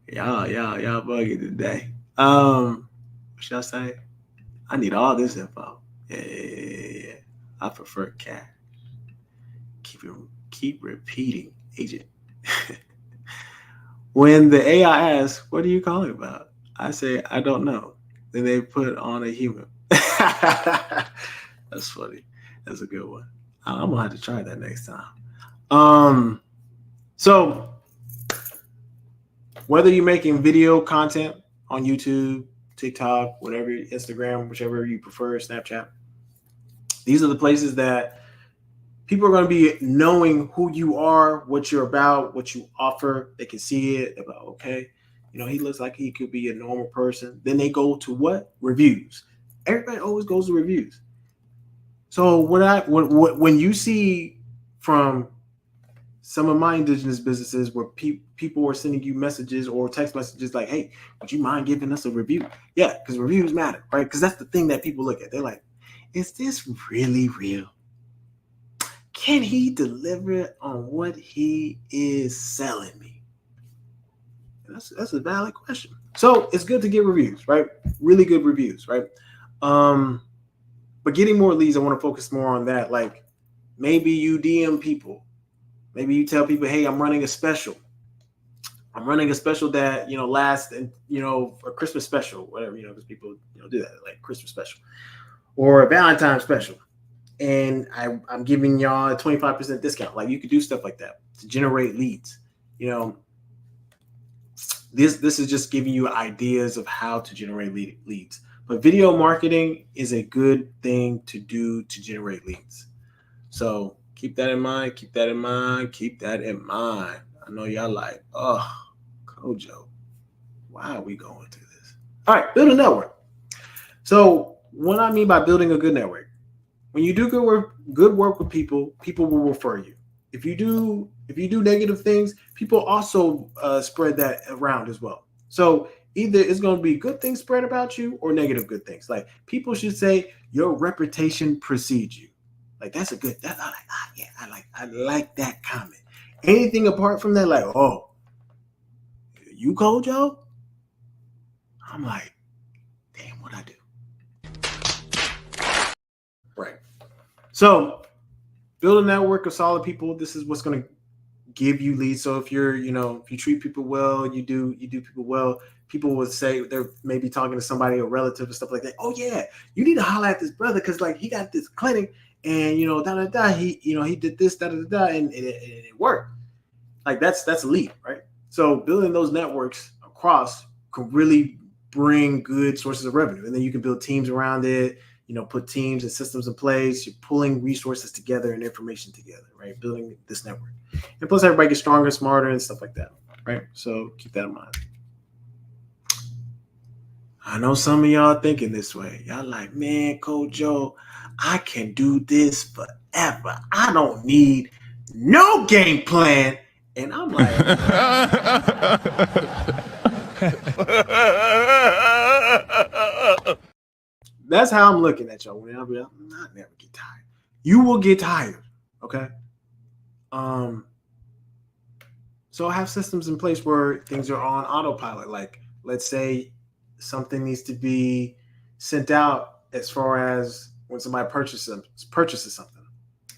Speaker 1: y'all bugging today. What should I say? I need all this info. Yeah. I prefer cash. Keep repeating, agent. When the AI asks, what are you calling about? I say, I don't know. Then they put on a human. That's funny. That's a good one. I'm gonna have to try that next time. So whether you're making video content on YouTube, TikTok, whatever, Instagram, whichever you prefer, Snapchat, these are the places that people are going to be knowing who you are, what you're about, what you offer. They can see it. They're like, okay, he looks like he could be a normal person. Then they go to what? Reviews. Everybody always goes to reviews. So when you see from some of my indigenous businesses where people are sending you messages or text messages like, hey, would you mind giving us a review? Yeah, because reviews matter, right? Because that's the thing that people look at. They're like, is this really real? Can he deliver on what he is selling me? That's a valid question. So it's good to get reviews, right? Really good reviews, right? But getting more leads, I want to focus more on that. Like maybe you DM people. Maybe you tell people, hey, I'm running a special. I'm running a special that, lasts and, a Christmas special, whatever, because people, do that, like Christmas special or a Valentine's special. And I'm giving y'all a 25% discount. Like you could do stuff like that to generate leads. This is just giving you ideas of how to generate leads. But video marketing is a good thing to do to generate leads. So keep that in mind. Keep that in mind. Keep that in mind. I know y'all like, oh, Kojo, why are we going through this? All right, build a network. So what I mean by building a good network, when you do good work with people, people will refer you. If you do negative things, people also spread that around as well. So Either it's going to be good things spread about you or negative good things. Like people should say your reputation precedes you. Like that's a good. That I like. Yeah, I like that comment. Anything apart from that, like, oh, you cold, Joe? I'm like, damn, what I do? Right. So build a network of solid people. This is what's going to give you leads. So if you're, if you treat people well, you do people well. People would say they're maybe talking to somebody, a relative and stuff like that. Oh yeah, you need to holler at this brother because like he got this clinic and da da da. He did this da da da and it worked. Like that's a lead, right? So building those networks across can really bring good sources of revenue, and then you can build teams around it. Put teams and systems in place. You're pulling resources together and information together, right? Building this network, and plus everybody gets stronger, smarter, and stuff like that, right? So keep that in mind. I know some of y'all thinking this way. Y'all like, man, Coach Joe, I can do this forever. I don't need no game plan. And I'm like, that's how I'm looking at y'all. When I'm not never get tired. You will get tired, okay? So have systems in place where things are on autopilot. Like, let's say something needs to be sent out as far as when somebody purchases something.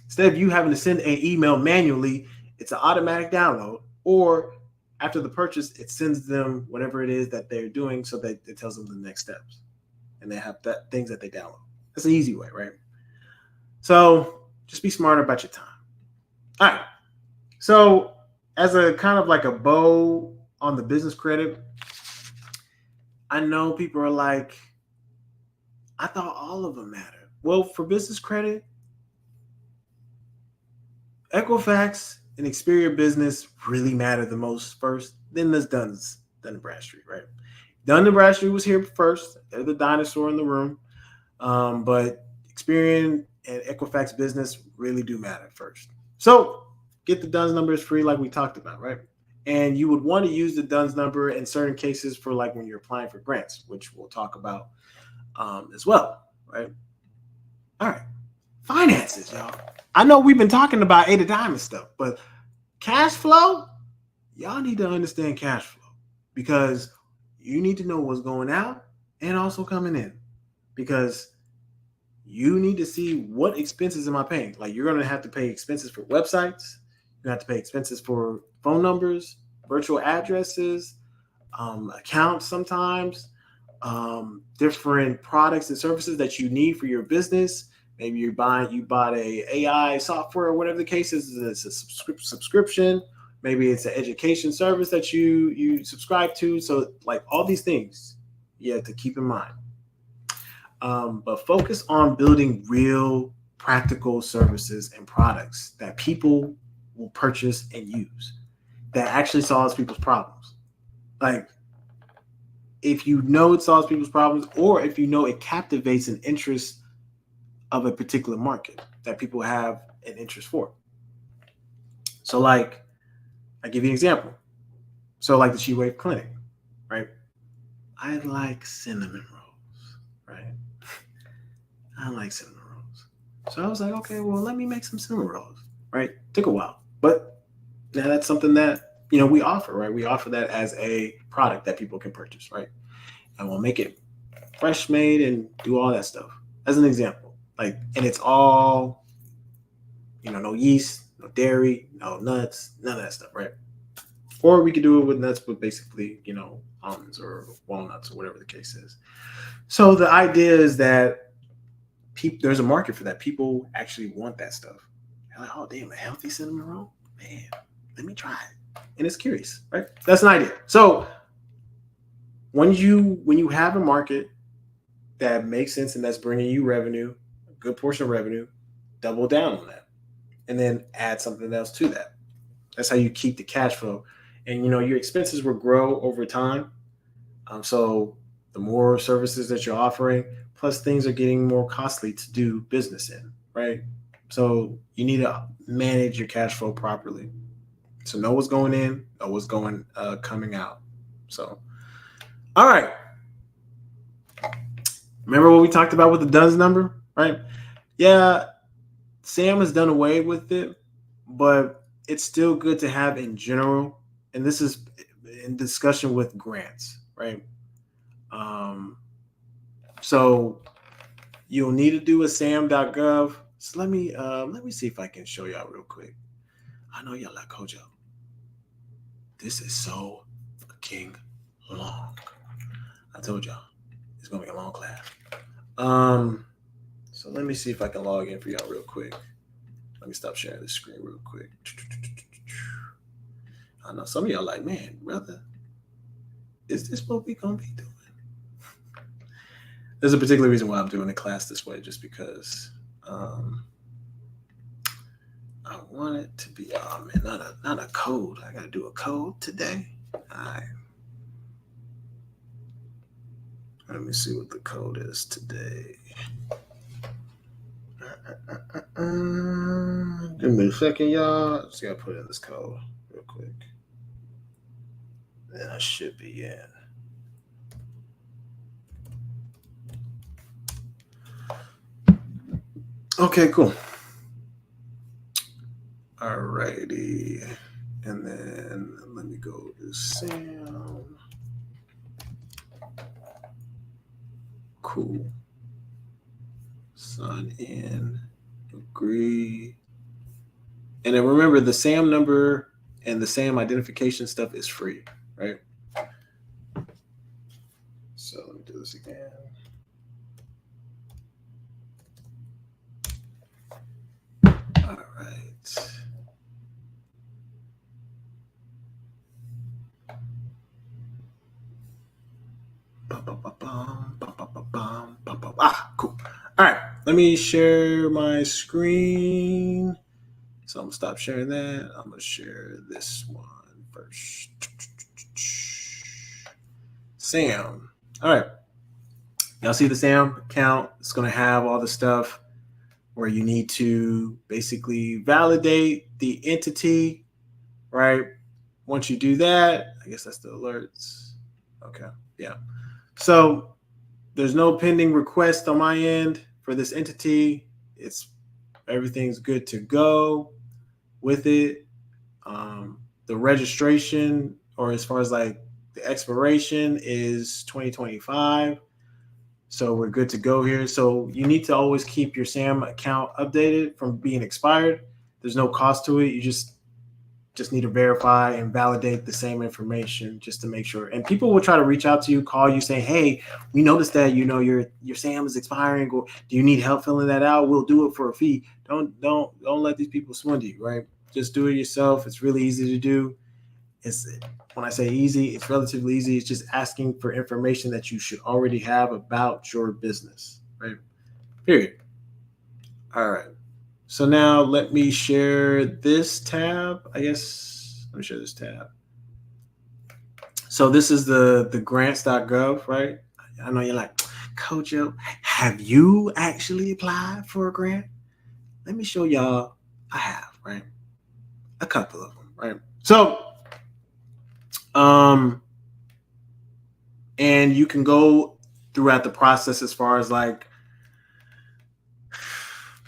Speaker 1: Instead of you having to send an email manually, it's an automatic download, or after the purchase, it sends them whatever it is that they're doing so that it tells them the next steps. And they have things that they download. That's an easy way, right? So just be smarter about your time. All right. So as a kind of like a bow on the business credit, I know people are like, I thought all of them mattered. Well, for business credit, Equifax and Experian Business really matter the most first. Then there's Dun & Bradstreet, right? Dun & Bradstreet was here first. They're the dinosaur in the room. But Experian and Equifax Business really do matter first. So get the DUNS numbers free like we talked about, right? And you would want to use the DUNS number in certain cases for like when you're applying for grants, which we'll talk about as well, right? All right. Finances, y'all. I know we've been talking about 8 of diamond stuff, but cash flow, y'all need to understand cash flow because you need to know what's going out and also coming in because you need to see what expenses am I paying. Like you're going to have to pay expenses for websites. You have to pay expenses for phone numbers, virtual addresses, accounts sometimes, different products and services that you need for your business. Maybe you bought a AI software or whatever the case is. It's a subscription. Maybe it's an education service that you subscribe to. So like all these things you have to keep in mind. But focus on building real practical services and products that people will purchase and use that actually solves people's problems. Like if you know it solves people's problems or if you know it captivates an interest of a particular market that people have an interest for. So like, I'll give you an example. So like the She Wave Clinic, right? I like cinnamon rolls, right? I like cinnamon rolls. So I was like, okay, well, let me make some cinnamon rolls, right? Took a while, but now that's something that, we offer, right? We offer that as a product that people can purchase, right? And we'll make it fresh made and do all that stuff as an example. Like, and it's all, no yeast, no dairy, no nuts, none of that stuff, right? Or we could do it with nuts, but basically, almonds or walnuts or whatever the case is. So the idea is that there's a market for that. People actually want that stuff. They're like, oh, damn, a healthy cinnamon roll? Man, let me try it. And it's curious, right? That's an idea. So when you have a market that makes sense and that's bringing you revenue, a good portion of revenue, double down on that and then add something else to that. That's how you keep the cash flow. And, your expenses will grow over time. So the more services that you're offering, plus things are getting more costly to do business in, right? So you need to manage your cash flow properly. So know what's going in, know what's coming out. So All right. Remember what we talked about with the DUNS number, right? Yeah, Sam has done away with it, but it's still good to have in general. And this is in discussion with grants, right? So you'll need to do a sam.gov. So let me see if I can show y'all real quick. I know y'all like Kojo. This is so fucking long. I told y'all it's gonna be a long class. So let me see if I can log in for y'all real quick. Let me stop sharing this screen real quick. I know some of y'all like, man, brother, is this what we gonna be doing? There's a particular reason why I'm doing the class this way, just because I want it to be, oh man, not a code. I gotta do a code today. All right. Let me see what the code is today. Give me a second, y'all. Just gotta put in this code real quick. Then I should be in. Okay, cool. Alrighty. And then let me go to Sam. Cool. Sign in. Agree. And then remember, the SAM number and the SAM identification stuff is free, right? So let me do this again. All right. Cool. All right. Let me share my screen. So I'm gonna stop sharing that. I'm gonna share this one first. Sam. All right. Y'all see the SAM account? It's gonna have all the stuff where you need to basically validate the entity, right? Once you do that, I guess that's the alerts. Okay. Yeah. So there's no pending request on my end for this entity. Everything's good to go with it. The registration, or as far as like the expiration, is 2025. So we're good to go here. So you need to always keep your SAM account updated from being expired. There's no cost to it. You just need to verify and validate the same information just to make sure. And people will try to reach out to you, call you, say, "Hey, we noticed that your SAM is expiring. Or do you need help filling that out? We'll do it for a fee." Don't let these people swindle you, right? Just do it yourself. It's really easy to do. When I say easy, it's relatively easy. It's just asking for information that you should already have about your business, right? Period. All right. So now let me share this tab. I guess let me share this tab. So this is the grants.gov, right? I know you're like, Kojo, have you actually applied for a grant? Let me show y'all I have, right? A couple of them, right? So and you can go throughout the process as far as like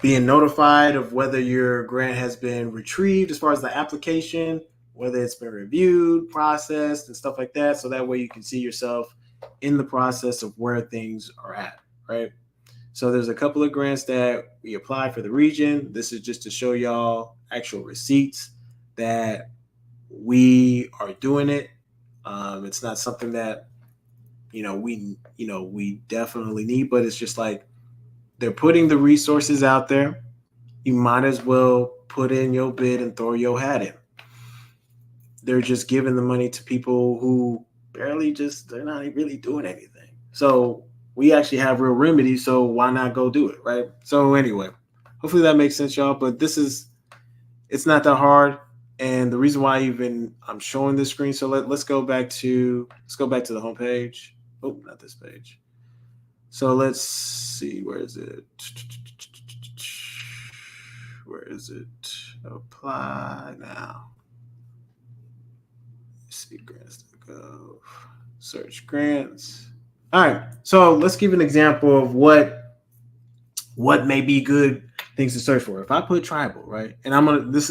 Speaker 1: being notified of whether your grant has been retrieved as far as the application, whether it's been reviewed, processed, and stuff like that. So that way you can see yourself in the process of where things are at, right? So there's a couple of grants that we applied for the region. This is just to show y'all actual receipts that we are doing it. It's not something that we definitely need, but it's just like they're putting the resources out there. You might as well put in your bid and throw your hat in. They're just giving the money to people who they're not really doing anything. So we actually have real remedies, so why not go do it, right? So anyway, hopefully that makes sense, y'all. But it's not that hard. And the reason why I'm showing this screen, so let's go back to the home page. Oh, not this page. So let's see, where is it? Where is it? Apply now. Let's see, grants.gov. Search grants. All right. So let's give an example of what may be good things to search for. If I put tribal, right? And there's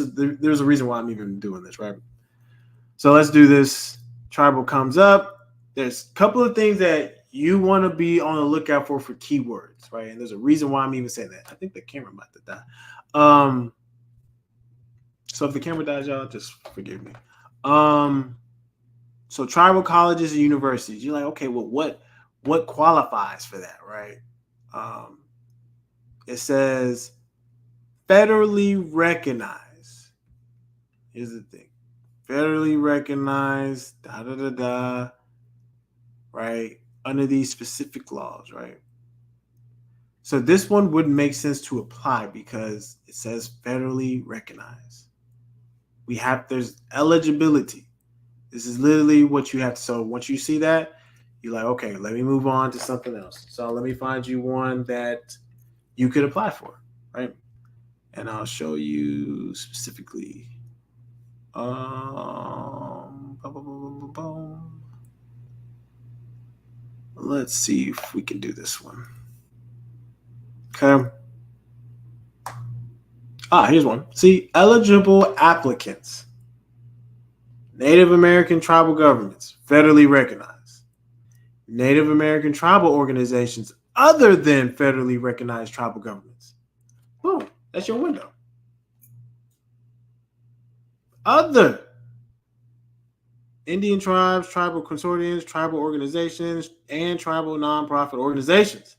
Speaker 1: a reason why I'm even doing this, right? So let's do this. Tribal comes up. There's a couple of things that you want to be on the lookout for keywords, right? And there's a reason why I'm even saying that. I think the camera might have died. So if the camera dies, y'all, just forgive me. So tribal colleges and universities, you're like, okay, well, what qualifies for that, right? It says federally recognized. Here's the thing. Federally recognized, right? Under these specific laws, right? So this one wouldn't make sense to apply because it says federally recognized. There's eligibility. This is literally what you have to. So once you see that, you're like, okay, let me move on to something else. So let me find you one that you could apply for, right? And I'll show you specifically. Let's see if we can do this one. Okay. Here's one. See, eligible applicants. Native American tribal governments, federally recognized. Native American tribal organizations other than federally recognized tribal governments. Boom, that's your window. Other Indian tribes, tribal consortiums, tribal organizations, and tribal nonprofit organizations.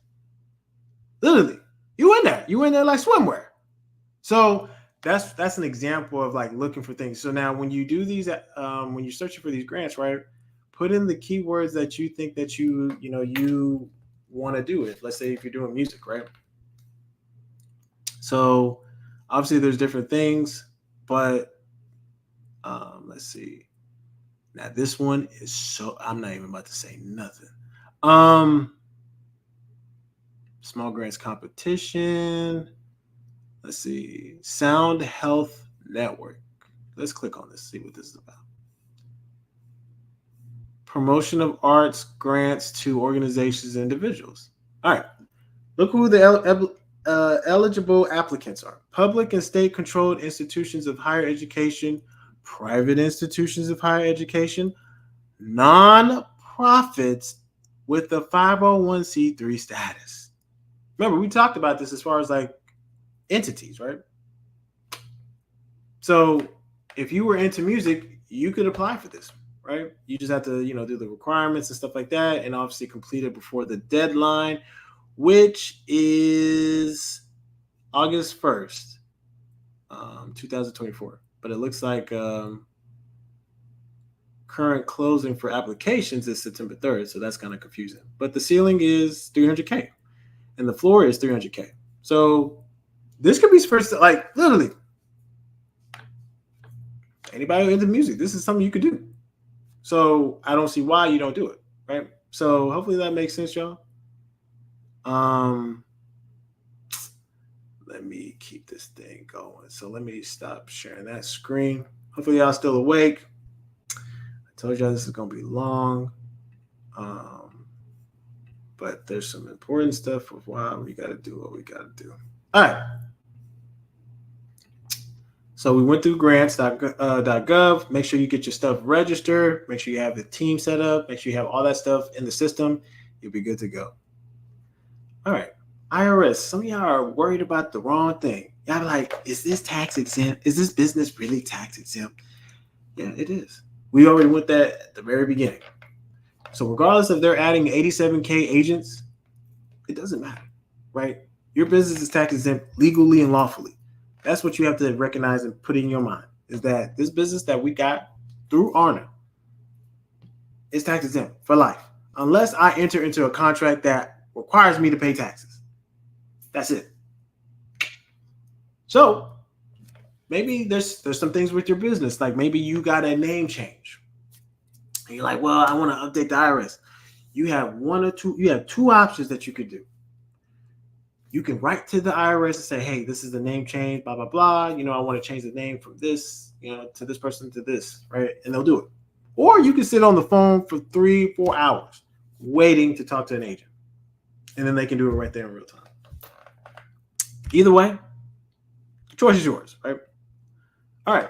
Speaker 1: Literally, you in there like swimwear. So that's an example of like looking for things. So now when you do these, when you're searching for these grants, right, put in the keywords that you think that you want to do it. Let's say if you're doing music, right? So obviously there's different things, but let's see. Now this one is I'm not even about to say nothing. Small grants competition. Let's see. Sound Health Network. Let's click on this, see what this is about. Promotion of arts grants to organizations and individuals. All right. Look who the eligible applicants are. Public and state-controlled institutions of higher education, private institutions of higher education, non-profits with the 501c3 status. Remember, we talked about this as far as like entities, right? So if you were into music, you could apply for this, right? You just have to, do the requirements and stuff like that, and obviously complete it before the deadline, which is August 1st, 2024. But it looks like current closing for applications is September 3rd, so that's kind of confusing. But the ceiling is $300K, and the floor is $300K. So this could be first, like literally anybody into music. This is something you could do. So I don't see why you don't do it, right? So hopefully that makes sense, y'all. Let me keep this thing going. So let me stop sharing that screen. Hopefully y'all still awake. I told y'all this is gonna be long, but there's some important stuff of why we gotta do what we gotta do. All right. So we went through grants.gov. Make sure you get your stuff registered. Make sure you have the team set up. Make sure you have all that stuff in the system. You'll be good to go. All right. IRS. Some of y'all are worried about the wrong thing. Y'all be like, is this tax exempt? Is this business really tax exempt? Yeah, it is. We already went that at the very beginning. So regardless if they're adding 87K agents, it doesn't matter, right? Your business is tax exempt legally and lawfully. That's what you have to recognize and put in your mind, is that this business that we got through Arna is tax exempt for life, unless I enter into a contract that requires me to pay taxes. That's it. So maybe there's some things with your business, like maybe you got a name change. And you're like, well, I want to update the IRS. You have two options that you could do. You can write to the IRS and say, hey, this is the name change, blah, blah, blah. I want to change the name from this, to this person to this, right? And they'll do it. Or you can sit on the phone for 3-4 hours waiting to talk to an agent. And then they can do it right there in real time. Either way, the choice is yours, right? All right.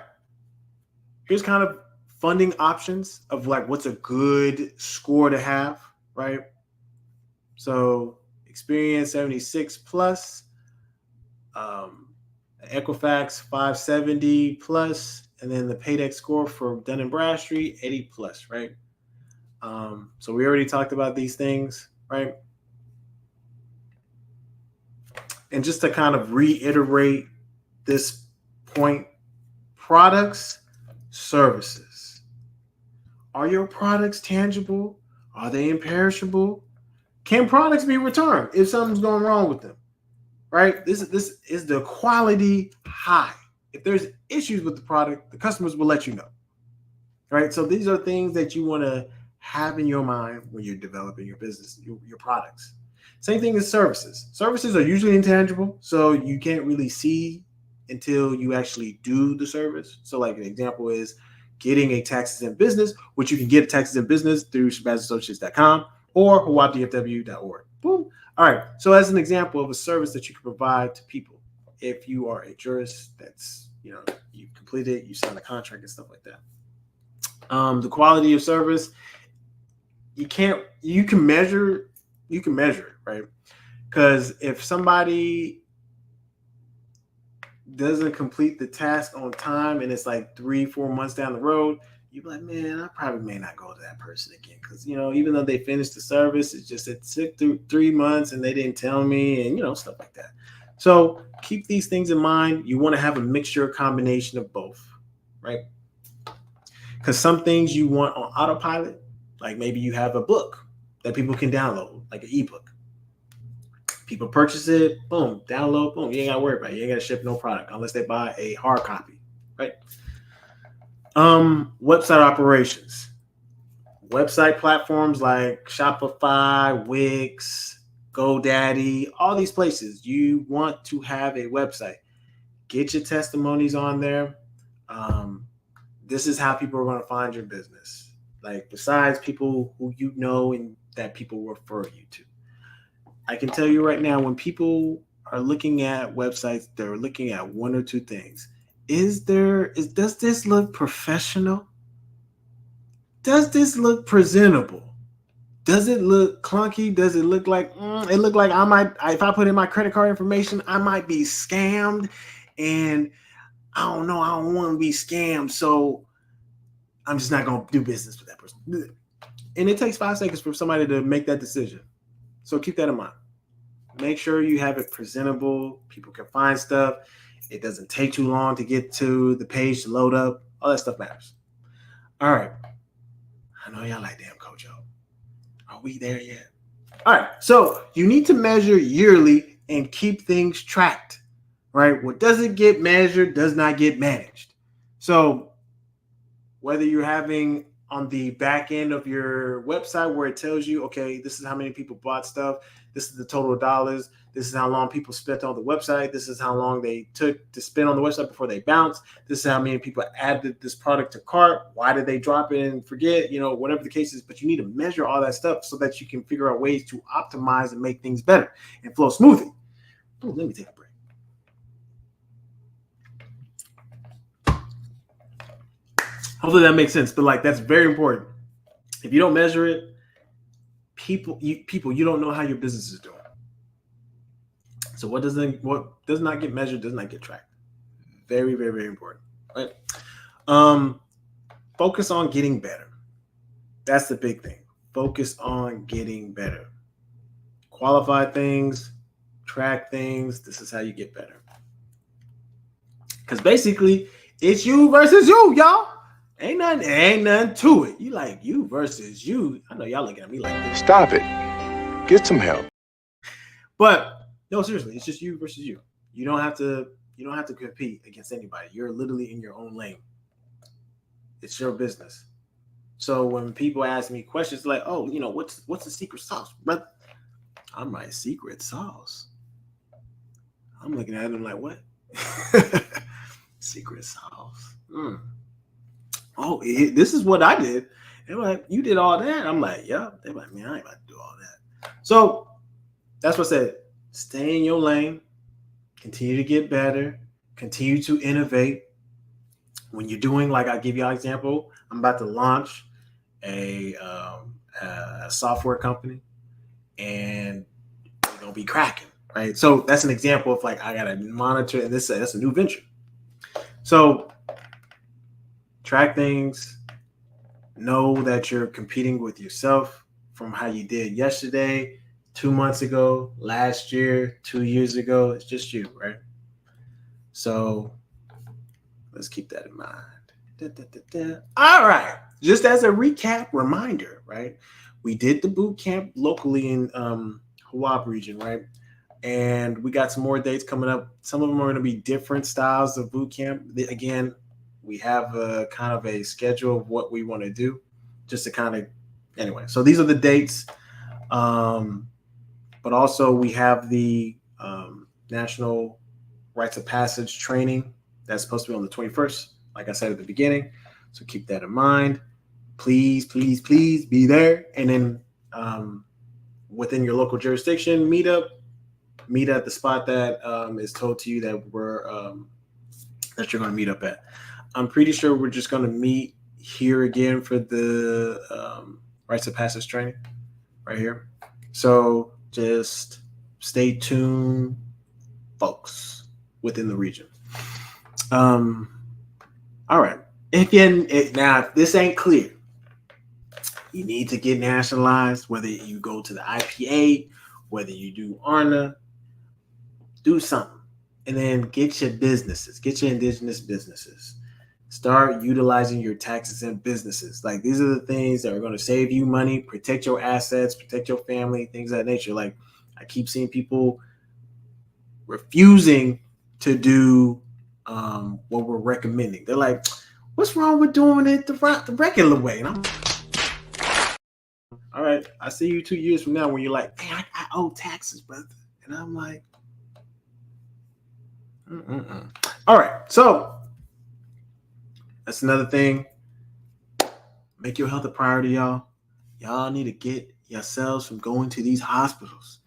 Speaker 1: Here's kind of funding options of like what's a good score to have, right? So experience 76 plus, Equifax 570 plus, and then the Paydex score for Dun & Bradstreet 80 plus, right? So we already talked about these things, right? And just to kind of reiterate this point, products, services. Are your products tangible? Are they imperishable? Can products be returned if something's going wrong with them? Right? This is the quality high. If there's issues with the product, the customers will let you know. Right? So these are things that you want to have in your mind when you're developing your business, your products. Same thing as services. Services are usually intangible, so you can't really see until you actually do the service. So like an example is getting a taxes in business, which you can get taxes in business through shabazassociates.com or hawapdfw.org. Boom. All right. So as an example of a service that you can provide to people, if you are a jurist that's, you've completed, you signed a contract and stuff like that. The quality of service, you can measure it, right? Because if somebody doesn't complete the task on time and it's like 3-4 months down the road, you're like, man, I probably may not go to that person again. Because, even though they finished the service, it took through 3 months and they didn't tell me and, stuff like that. So keep these things in mind. You want to have a mixture, combination of both, right? Because some things you want on autopilot, like maybe you have a book that people can download, like an ebook. People purchase it, boom, download, boom. You ain't got to worry about it. You ain't got to ship no product unless they buy a hard copy, right? Website operations. Website platforms like Shopify, Wix, GoDaddy, all these places. You want to have a website. Get your testimonies on there. This is how people are going to find your business. Like besides people who you know and that people refer you to. I can tell you right now, when people are looking at websites, they're looking at one or two things. Does this look professional? Does this look presentable? Does it look clunky? Does it look like it look like if I put in my credit card information, I might be scammed, and I don't know, I don't want to be scammed, so I'm just not going to do business with that person. And it takes 5 seconds for somebody to make that decision. So keep that in mind. Make sure you have it presentable. People can find stuff. It doesn't take too long to get to the page to load up. All that stuff matters. All right. I know y'all like, damn, Coach O. Are we there yet? All right. So you need to measure yearly and keep things tracked, right? What doesn't get measured does not get managed. So whether you're having on the back end of your website where it tells you, okay, this is how many people bought stuff. This is the total dollars. This is how long people spent on the website. This is how long they took to spend on the website before they bounced. This is how many people added this product to cart. Why did they drop it and forget? Whatever the case is, but you need to measure all that stuff so that you can figure out ways to optimize and make things better and flow smoothly. Ooh, let me take a break. Hopefully that makes sense, but that's very important. If you don't measure it, people, you don't know how your business is doing. So what does not get measured does not get tracked. Very, very, very important. Right? Focus on getting better. That's the big thing. Focus on getting better. Qualify things, track things. This is how you get better. Because basically, it's you versus you, y'all. Ain't nothing to it. You like you versus you. I know y'all looking at me like this.
Speaker 4: Stop it. Get some help.
Speaker 1: But no, seriously, it's just you versus you. You don't have to compete against anybody. You're literally in your own lane. It's your business. So when people ask me questions like, oh, what's the secret sauce? But I'm my secret sauce. I'm looking at them like, what? Secret sauce. oh, this is what I did. They're like, you did all that? I'm like, yeah. They're like, man, I ain't about to do all that. So that's what I said. Stay in your lane. Continue to get better. Continue to innovate. When you're doing, like, I give you an example, I'm about to launch a software company, and we're gonna be cracking, right? So that's an example of, like, I gotta monitor, and that's a new venture. So track things. Know that you're competing with yourself from how you did yesterday, 2 months ago, last year, 2 years ago. It's just you, right? So let's keep that in mind. Da, da, da, da. All right. Just as a recap reminder, right? We did the boot camp locally in Hawab region, right? And we got some more dates coming up. Some of them are going to be different styles of boot camp. Again, we have a kind of a schedule of what we want to do, just to kind of, anyway. So these are the dates. But also we have the National Rites of Passage training that's supposed to be on the 21st, like I said at the beginning. So keep that in mind. Please, please, please be there. And then within your local jurisdiction, meet at the spot that is told to you that that you're going to meet up at. I'm pretty sure we're just going to meet here again for the Rites of Passage training right here. So just stay tuned, folks, within the region. All right. If this ain't clear, you need to get nationalized, whether you go to the IPA, whether you do ARNA, do something. And then get your businesses, get your indigenous businesses. Start utilizing your taxes and businesses. Like, these are the things that are going to save you money, protect your assets, protect your family, things of that nature. Like, I keep seeing people refusing to do what we're recommending. They're like, what's wrong with doing it the regular way? And I'm, all right, I see you 2 years from now when you're like, hey, I owe taxes, brother. And I'm like, all right, so that's another thing. Make your health a priority, y'all. Y'all need to get yourselves from going to these hospitals.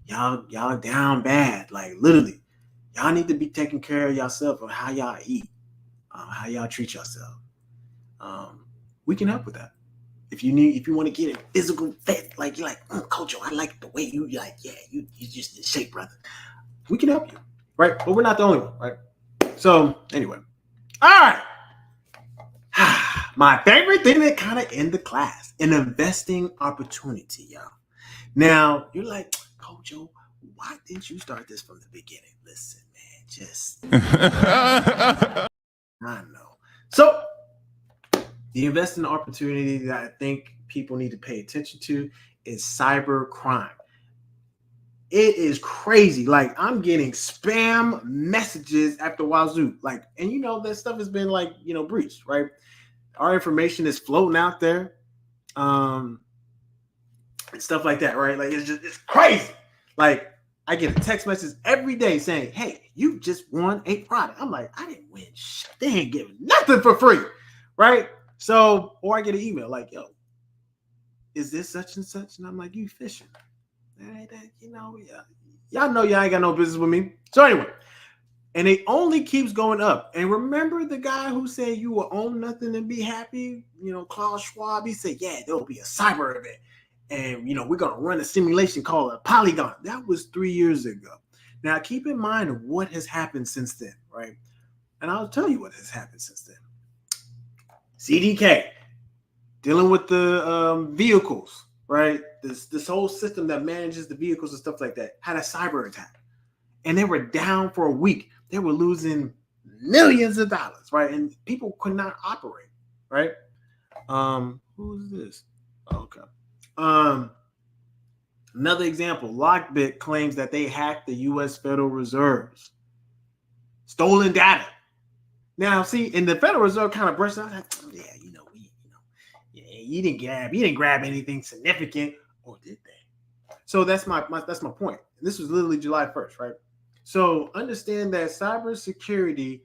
Speaker 1: Y'all down bad, like, literally. Y'all need to be taking care of yourself, of how y'all eat, how y'all treat yourself. We can help with that. If you want to get a physical fit, like, you're like, Coach, I like the way you like, yeah, you just in shape, brother. We can help you, right? But we're not the only one, right? So anyway, all right. My favorite thing that kind of end the class, an investing opportunity, y'all. Now you're like, Coach, why didn't you start this from the beginning? Listen, man, just I know. So the investing opportunity that I think people need to pay attention to is cyber crime. It is crazy. Like, I'm getting spam messages after wazoo. Like, and that stuff has been, like, breached, right? Our information is floating out there. And stuff like that, right? Like, it's crazy. Like, I get a text message every day saying, hey, you just won a product. I'm like, I didn't win shit. They ain't giving nothing for free, right? So, or I get an email like, yo, is this such and such? And I'm like, you fishing. Y'all know y'all ain't got no business with me. So anyway, and it only keeps going up. And remember the guy who said you will own nothing and be happy? Klaus Schwab, he said, yeah, there'll be a cyber event. And, we're going to run a simulation called a Polygon. That was 3 years ago. Now, keep in mind what has happened since then, right? And I'll tell you what has happened since then. CDK, dealing with the vehicles, right? This whole system that manages the vehicles and stuff like that had a cyber attack. And they were down for a week. They were losing millions of dollars, right? And people could not operate, right? Who's this? Okay. Another example, Lockbit claims that they hacked the U.S. Federal Reserve's stolen data. Now, see, in the Federal Reserve kind of brushed out, like, you didn't grab anything significant, or did they? So that's my point. This was literally July 1st, right? So understand that cybersecurity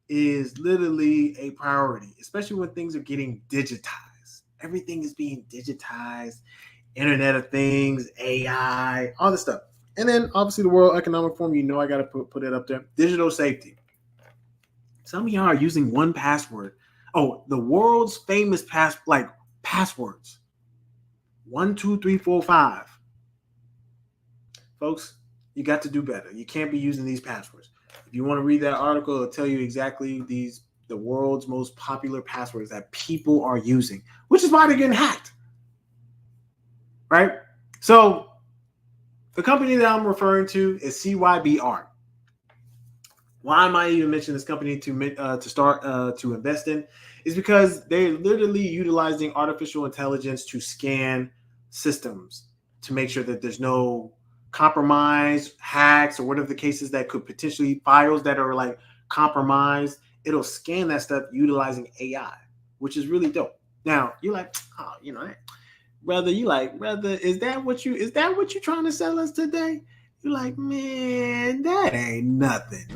Speaker 1: is literally a priority, especially when things are getting digitized. Everything is being digitized, Internet of Things, AI, all this stuff. And then obviously the World Economic Forum, I got to put it up there. Digital safety. Some of y'all are using one password. Oh, the world's famous passwords. 1, 2, 3, 4, 5. Folks, you got to do better. You can't be using these passwords. If you want to read that article, it'll tell you exactly the world's most popular passwords that people are using, which is why they're getting hacked. Right? So the company that I'm referring to is CYBR. Why am I even mentioning this company to start to invest in? Is because they're literally utilizing artificial intelligence to scan systems to make sure that there's no compromise, hacks, or whatever the cases that could potentially files that are like compromised. It'll scan that stuff utilizing AI, which is really dope. Now you're like, oh, brother, is that what you trying to sell us today? You're like, man, that ain't nothing.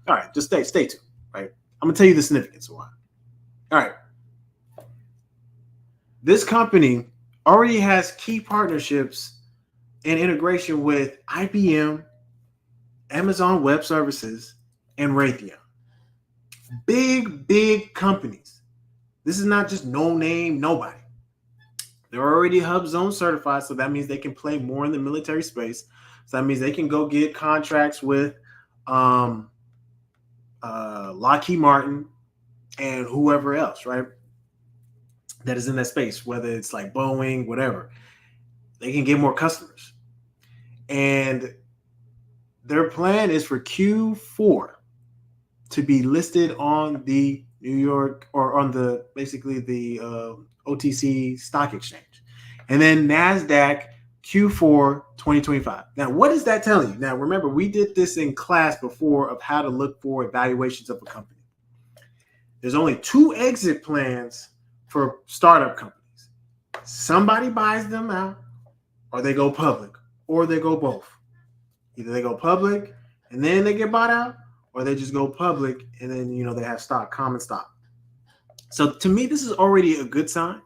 Speaker 1: All right, just stay tuned, right? I'm gonna tell you the significance of why. All right. This company already has key partnerships and integration with IBM, Amazon Web Services, and Raytheon. Big companies. This is not just no name, nobody. They're already Hub Zone certified, so that means they can play more in the military space. So that means they can go get contracts with Lockheed Martin and whoever else, right? That is in that space, whether it's like Boeing, whatever. They can get more customers. And their plan is for Q4 to be listed on the New York or on the OTC stock exchange. And then NASDAQ Q4 2025. Now, what is that telling you? Now, remember, we did this in class before of how to look for evaluations of a company. There's only 2 exit plans for startup companies. Somebody buys them out, or they go public, or they go both. Either they go public and then they get bought out, or they just go public and then, they have common stock. So to me, this is already a good sign.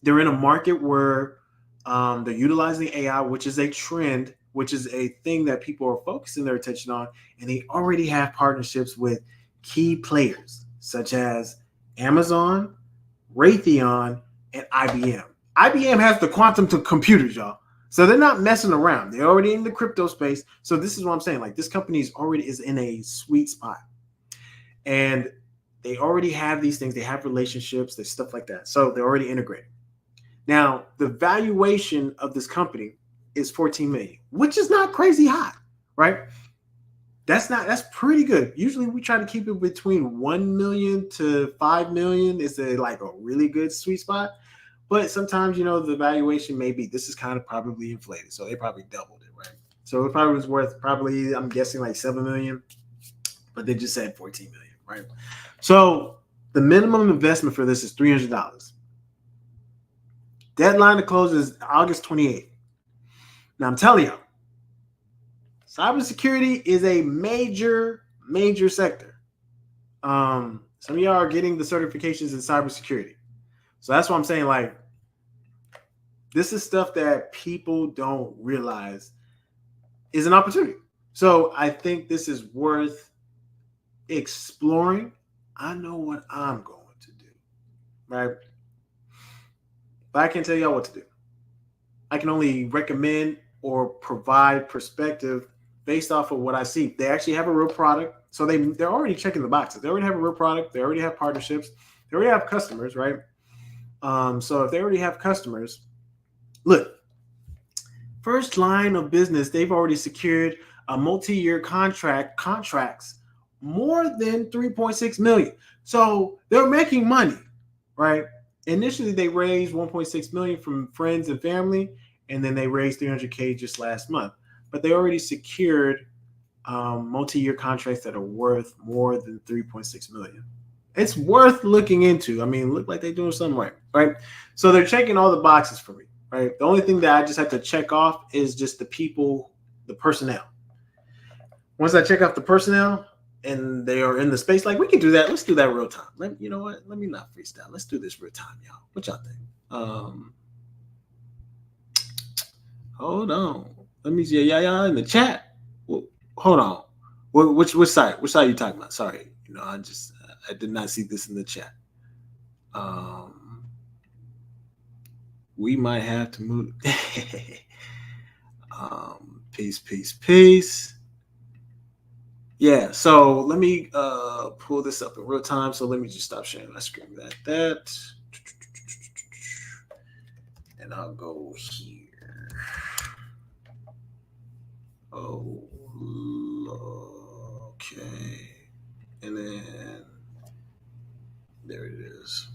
Speaker 1: They're in a market where they're utilizing AI, which is a trend, which is a thing that people are focusing their attention on. And they already have partnerships with key players such as Amazon, Raytheon, and IBM. IBM has the quantum to computers, y'all. So they're not messing around. They're already in the crypto space. So this is what I'm saying. Like, this company is in a sweet spot. And they already have these things. They have relationships. There's stuff like that. So they're already integrated. Now, the valuation of this company is $14 million, which is not crazy high, right? That's pretty good. Usually we try to keep it between 1 million to 5 million. It's a really good sweet spot. But sometimes, the valuation this is kind of probably inflated. So they probably doubled it, right? So it probably was worth I'm guessing like 7 million, but they just said 14 million, right? So the minimum investment for this is $300. Deadline to close is August 28th. Now I'm telling you, cybersecurity is a major sector. Some of y'all are getting the certifications in cybersecurity. So that's what I'm saying. Like, this is stuff that people don't realize is an opportunity. So I think this is worth exploring. I know what I'm going to do, right? But I can't tell y'all what to do. I can only recommend or provide perspective based off of what I see. They actually have a real product. So they're already checking the boxes. They already have a real product. They already have partnerships. They already have customers, right? So if they already have customers, look, first line of business, they've already secured a multi-year contracts more than 3.6 million. So they're making money, right? Initially, they raised 1.6 million from friends and family, and then they raised 300K just last month. But they already secured multi-year contracts that are worth more than 3.6 million. It's worth looking into. I mean, look like they're doing something right? So they're checking all the boxes for me, right? The only thing that I just have to check off is just the people, the personnel. Once I check off the personnel, and they are in the space, like we can do that. Let's do that real time. You know what? Let me not freestyle. Let's do this real time, y'all. What y'all think? Hold on. Let me see. Yeah, in the chat. Well, hold on. Which side? Which side are you talking about? Sorry. I did not see this in the chat. We might have to move. Peace. Yeah, so let me pull this up in real time. So let me just stop sharing my screen like that. And I'll go here. Oh, okay. And then there it is.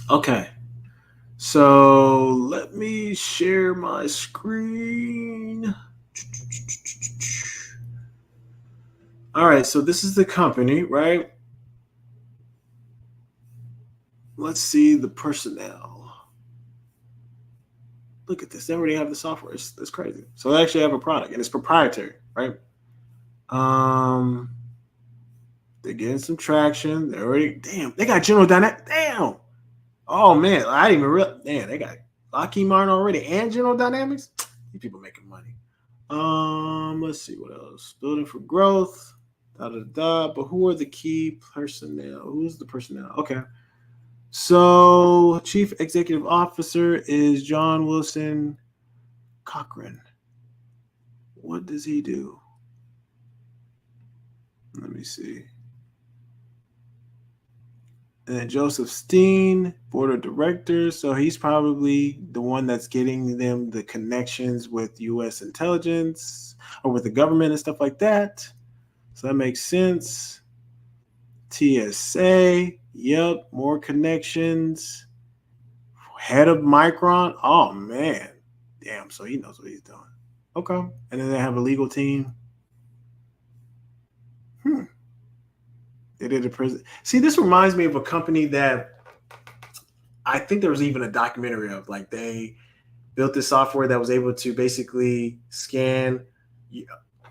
Speaker 1: Okay. So let me share my screen. All right, so this is the company, right? Let's see the personnel. Look at this. They already have the software. It's crazy. So they actually have a product, and it's proprietary, right? They're getting some traction. They got General Dynamics. Damn. Oh man, I didn't even realize. Damn, they got Lockheed Martin already and General Dynamics. These people making money. Let's see what else. Building for growth. But who are the key personnel? Who's the personnel? Okay. So Chief Executive Officer is John Wilson Cochran. What does he do? Let me see. And then Joseph Steen, Board of Directors. So he's probably the one that's getting them the connections with U.S. intelligence or with the government and stuff like that. So that makes sense. TSA. Yep. More connections. Head of Micron. Oh, man. Damn. So he knows what he's doing. Okay. And then they have a legal team. They did a prison. See, this reminds me of a company that I think there was even a documentary of. Like, they built this software that was able to basically scan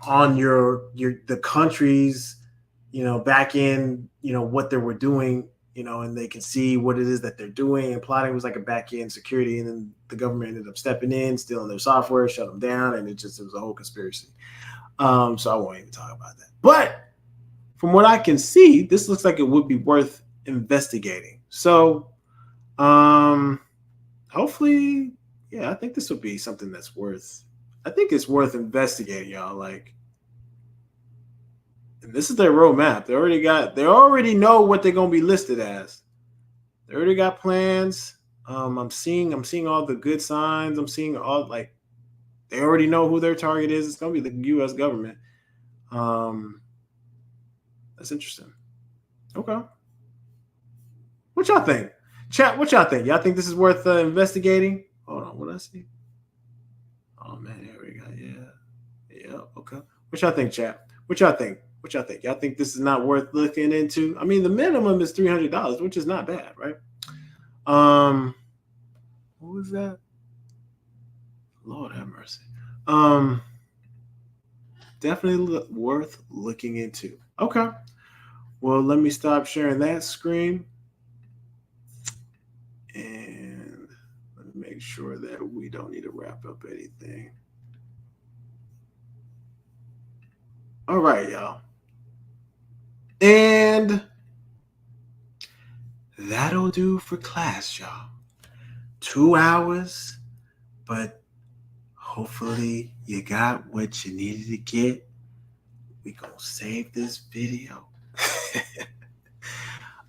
Speaker 1: on the countries, back in, what they were doing, and they can see what it is that they're doing and plotting. It was like a back end security, and then the government ended up stepping in, stealing their software, shut them down, and it was a whole conspiracy. So I won't even talk about that. But from what I can see, this looks like it would be worth investigating. So hopefully, I think this would be something that's I think it's worth investigating, y'all. Like, and this is their roadmap. They already know what they're gonna be listed as. They already got plans. I'm seeing all the good signs. I'm seeing all, like, they already know who their target is. It's gonna be the U.S. government. That's interesting. Okay. What y'all think? Chat, what y'all think? Y'all think this is worth investigating? Hold on, what did I see? Oh man, here we go. Yeah. Okay. What y'all think, chat? What y'all think? Y'all think this is not worth looking into? I mean, the minimum is $300, which is not bad, right? What was that? Lord have mercy. Definitely worth looking into. Okay. Well, let me stop sharing that screen. And let me make sure that we don't need to wrap up anything. All right, y'all. And that'll do for class, y'all. 2 hours, but hopefully you got what you needed to get. We gonna save this video.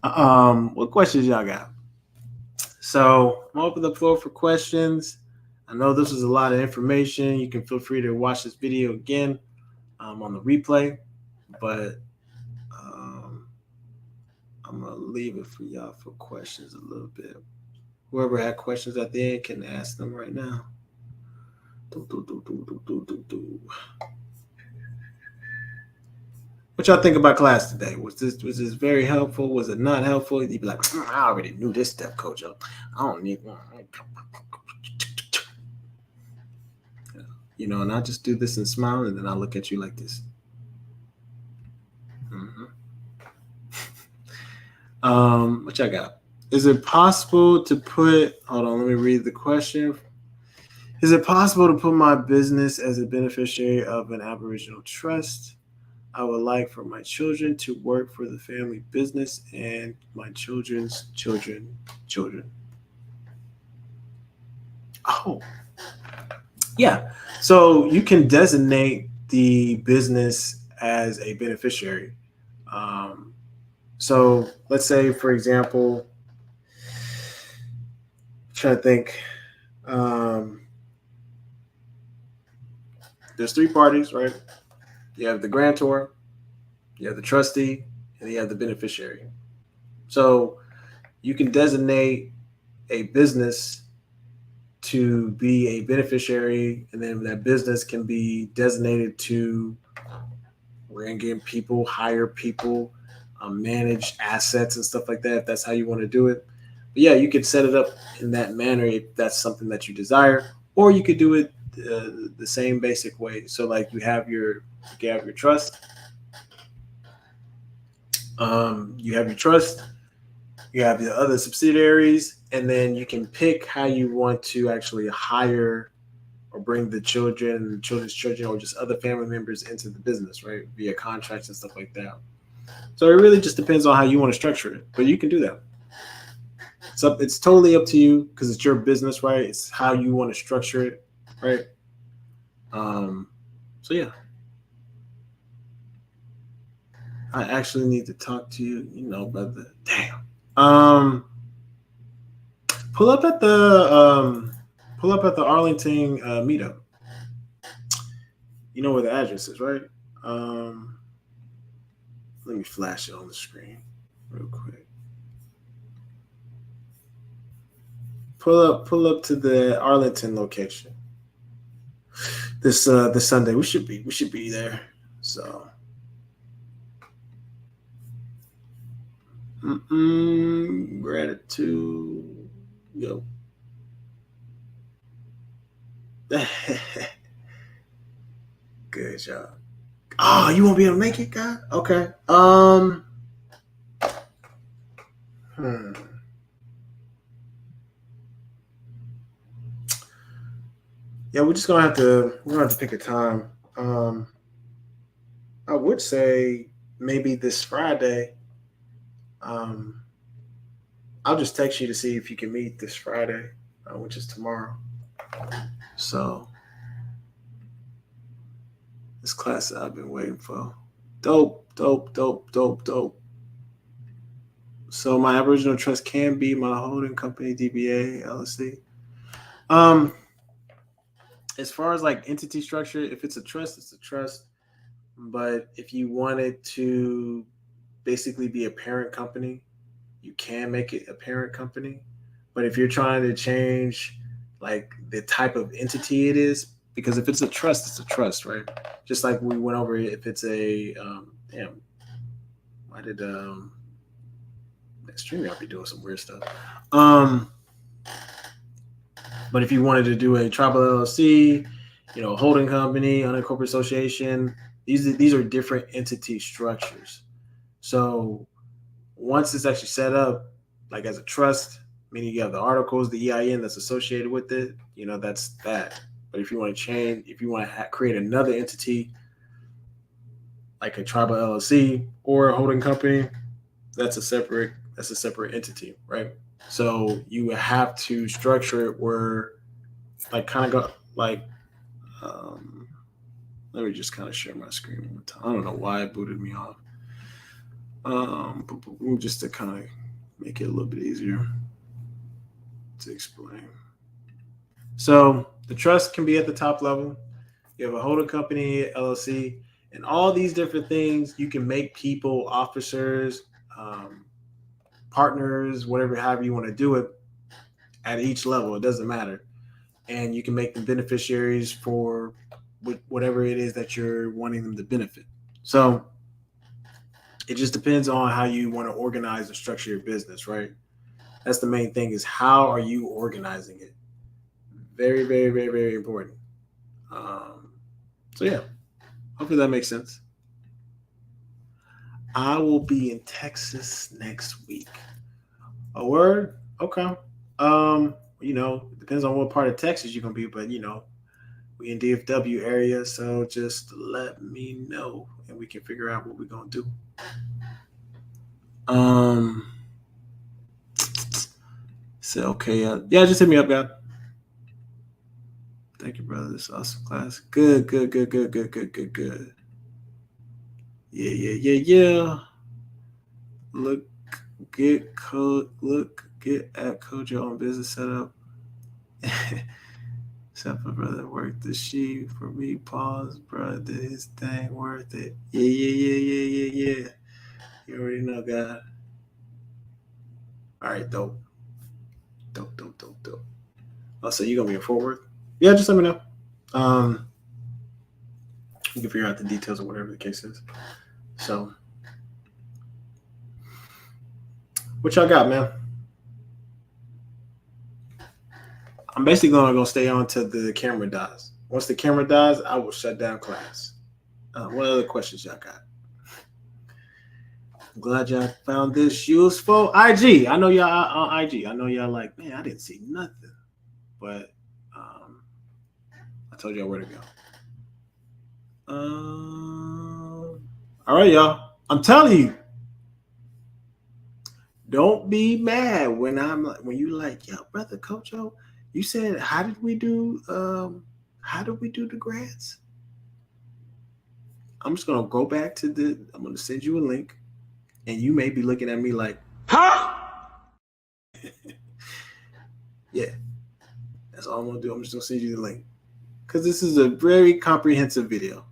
Speaker 1: What questions y'all got? So I'm open the floor for questions. I know this is a lot of information. You can feel free to watch this video again on the replay, but I'm gonna leave it for y'all for questions a little bit. Whoever had questions at the end can ask them right now. What y'all think about class today? Was this very helpful? Was it not helpful? You'd be like, I already knew this stuff, Coach. I don't need one. And I just do this and smile, and then I look at you like this. What y'all got? Is it possible to put? Hold on, let me read the question. Is it possible to put my business as a beneficiary of an Aboriginal trust? I would like for my children to work for the family business and my children's children. Oh, yeah. So you can designate the business as a beneficiary. So let's say, for example, I'm trying to think. There's three parties, right? You have the grantor, you have the trustee, and you have the beneficiary. So you can designate a business to be a beneficiary, and then that business can be designated to bring in people, hire people, manage assets and stuff like that, if that's how you want to do it. But yeah, you could set it up in that manner if that's something that you desire, or you could do it the same basic way. So like you have your trust, you have the other subsidiaries, and then you can pick how you want to actually hire or bring the children's children, or just other family members into the business, right? Via contracts and stuff like that. So it really just depends on how you want to structure it, but you can do that. So it's totally up to you because it's your business, right? It's how you want to structure it, right? So yeah. I actually need to talk to you, about the damn. Pull up at the Arlington meetup. You know where the address is, right? Let me flash it on the screen real quick. Pull up to the Arlington location. This Sunday we should be there. So gratitude. Yo. Good job. Oh, you won't be able to make it, guy? Okay. Yeah, we're gonna have to pick a time. I would say maybe this Friday. I'll just text you to see if you can meet this Friday, which is tomorrow. So this class that I've been waiting for. Dope. So my Aboriginal trust can be my holding company, DBA, LLC. As far as like entity structure, if it's a trust, it's a trust. But if you wanted to basically be a parent company, you can make it a parent company. But if you're trying to change like the type of entity it is, because if it's a trust, right? Just like we went over, if it's a why did extremely I'll be doing some weird stuff. But if you wanted to do a tribal LLC, holding company, unincorporated association, these are different entity structures. So once it's actually set up, like as a trust, meaning you have the articles, the EIN that's associated with it, that's that. But if you want to create another entity, like a tribal LLC or a holding company, that's a separate entity, right? So you have to structure it where, like, kind of go like, let me just kind of share my screen one more time. I don't know why it booted me off. Just to kind of make it a little bit easier to explain. So the trust can be at the top level. You have a holding company, LLC, and all these different things. You can make people officers, partners, however you want to do it at each level. It doesn't matter. And you can make them beneficiaries for whatever it is that you're wanting them to benefit. So it just depends on how you want to organize and structure your business, right? That's the main thing, is how are you organizing it? Very, very, very, very important. So yeah, hopefully that makes sense. I will be in Texas next week. A word? Okay. It depends on what part of Texas you're gonna be, but we in DFW area, so just let me know and we can figure out what we're gonna do. Say okay, yeah, just hit me up, guys. Thank you, brother. This is awesome class. Good. Yeah. Get at Kojo on business setup. Except for brother worked the sheet for me. Pause, brother. Did his thing worth it? Yeah. You already know, God. All right, dope. Oh, so you gonna be a forward? Yeah, just let me know. You can figure out the details or whatever the case is. So, what y'all got, man? I'm basically gonna stay on till the camera dies. Once the camera dies, I will shut down class. What other questions y'all got? I'm glad y'all found this useful. IG, I know y'all on IG. I know y'all like, man, I didn't see nothing, but I told y'all where to go. All right, y'all. I'm telling you, don't be mad when you like, yo, brother Kojo, you said how did we do the grads? I'm just gonna go back to I'm gonna send you a link, and you may be looking at me like, huh? Yeah, that's all I'm gonna do. I'm just gonna send you the link because this is a very comprehensive video.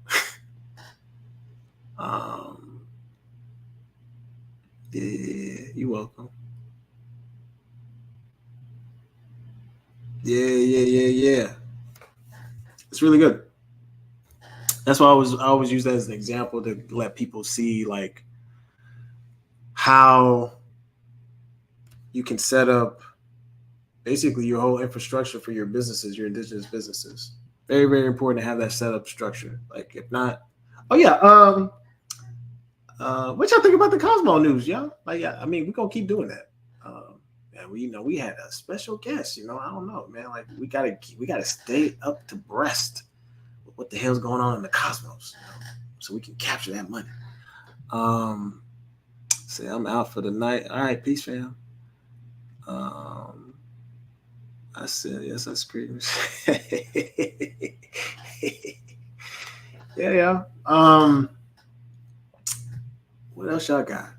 Speaker 1: Yeah, you're welcome. Yeah. It's really good. That's why I always use that as an example to let people see like how you can set up basically your whole infrastructure for your businesses, your indigenous businesses. Very, very important to have that setup structure. Like if not, what y'all think about the Cosmo news, y'all? Like, yeah, I mean, we're gonna keep doing that. And we had a special guest. I don't know, man. Like we gotta stay up to breast with what the hell's going on in the cosmos, so we can capture that money. Say I'm out for the night. All right, peace, fam. I said yes. I screamed. Yeah. What else y'all got?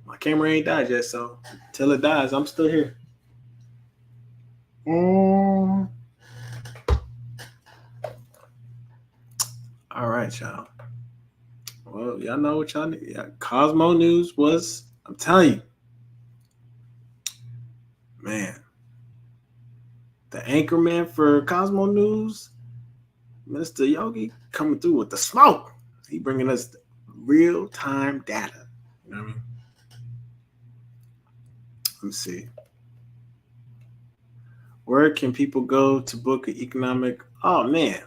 Speaker 1: My camera ain't died yet, so till it dies, I'm still here. All right, y'all. Well, y'all know what y'all need. Yeah, Cosmo News was, I'm telling you, man, the anchorman for Cosmo News, Mr. Yogi, coming through with the smoke. He bringing us real-time data. You know what I mean? Let me see. Where can people go to book an economic? Oh, man.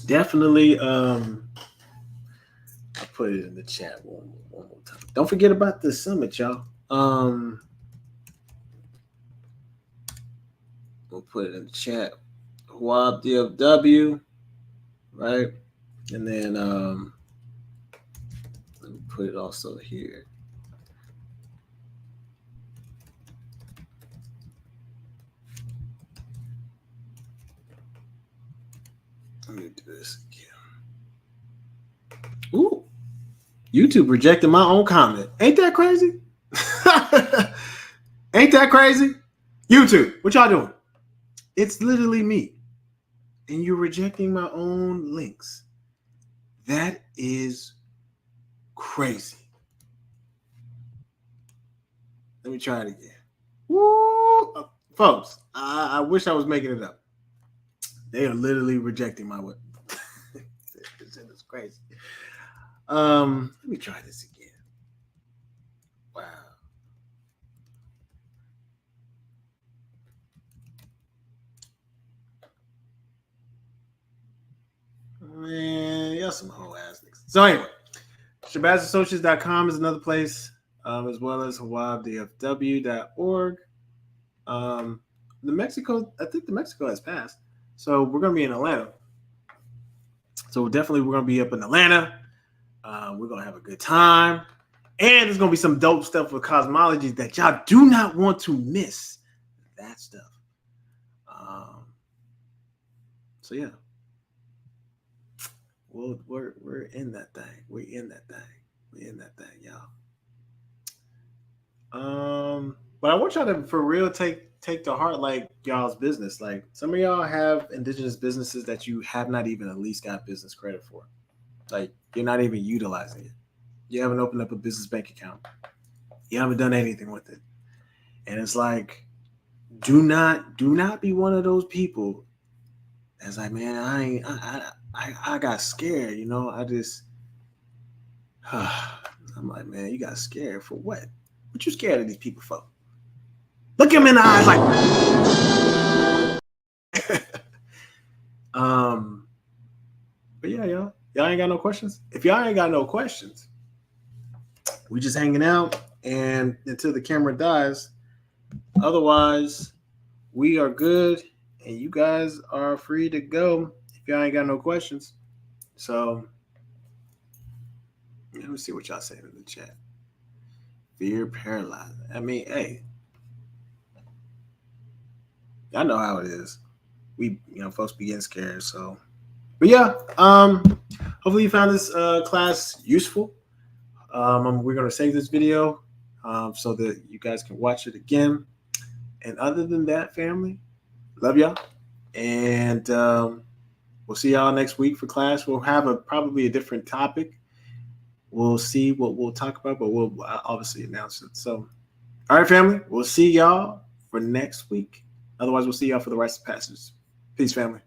Speaker 1: Definitely. I'll put it in the chat one more time. Don't forget about the summit, y'all. We'll put it in the chat. WAB DFW, right? And then let me put it also here. Let me do this again. Ooh, YouTube rejected my own comment. Ain't that crazy? Ain't that crazy? YouTube, what y'all doing? It's literally me. And you're rejecting my own links. That is crazy. Let me try it again. Woo! Folks, I wish I was making it up. They are literally rejecting my work. This is crazy. Let me try this again. Wow. Man, y'all some whole ass niggas. So anyway, ShabazAssociates.com is another place, as well as hawabdfw.org. I think the Mexico has passed. So we're going to be in Atlanta. So definitely we're going to be up in Atlanta. We're going to have a good time. And there's going to be some dope stuff with cosmology that y'all do not want to miss. That stuff. So yeah. Well, we're in that thing. We're in that thing, y'all. But I want y'all to for real take to heart like y'all's business. Like some of y'all have indigenous businesses that you have not even at least got business credit for. Like you're not even utilizing it. You haven't opened up a business bank account. You haven't done anything with it. And it's like, do not be one of those people that's like, man, I got scared, you know. I'm like, man, you got scared for what? What you scared of these people for? Look him in the eyes like but yeah, y'all ain't got no questions. If y'all ain't got no questions, we just hanging out and until the camera dies. Otherwise, we are good and you guys are free to go if y'all ain't got no questions. So let me see what y'all saying in the chat. Fear paralyzed. I mean, hey, y'all know how it is. We, folks be getting scared. So, but yeah, hopefully you found this class useful. We're gonna save this video so that you guys can watch it again. And other than that, family, love y'all, and we'll see y'all next week for class. We'll have probably a different topic. We'll see what we'll talk about, but we'll obviously announce it. So, all right, family, we'll see y'all for next week. Otherwise, we'll see y'all for the rites of passage. Peace, family.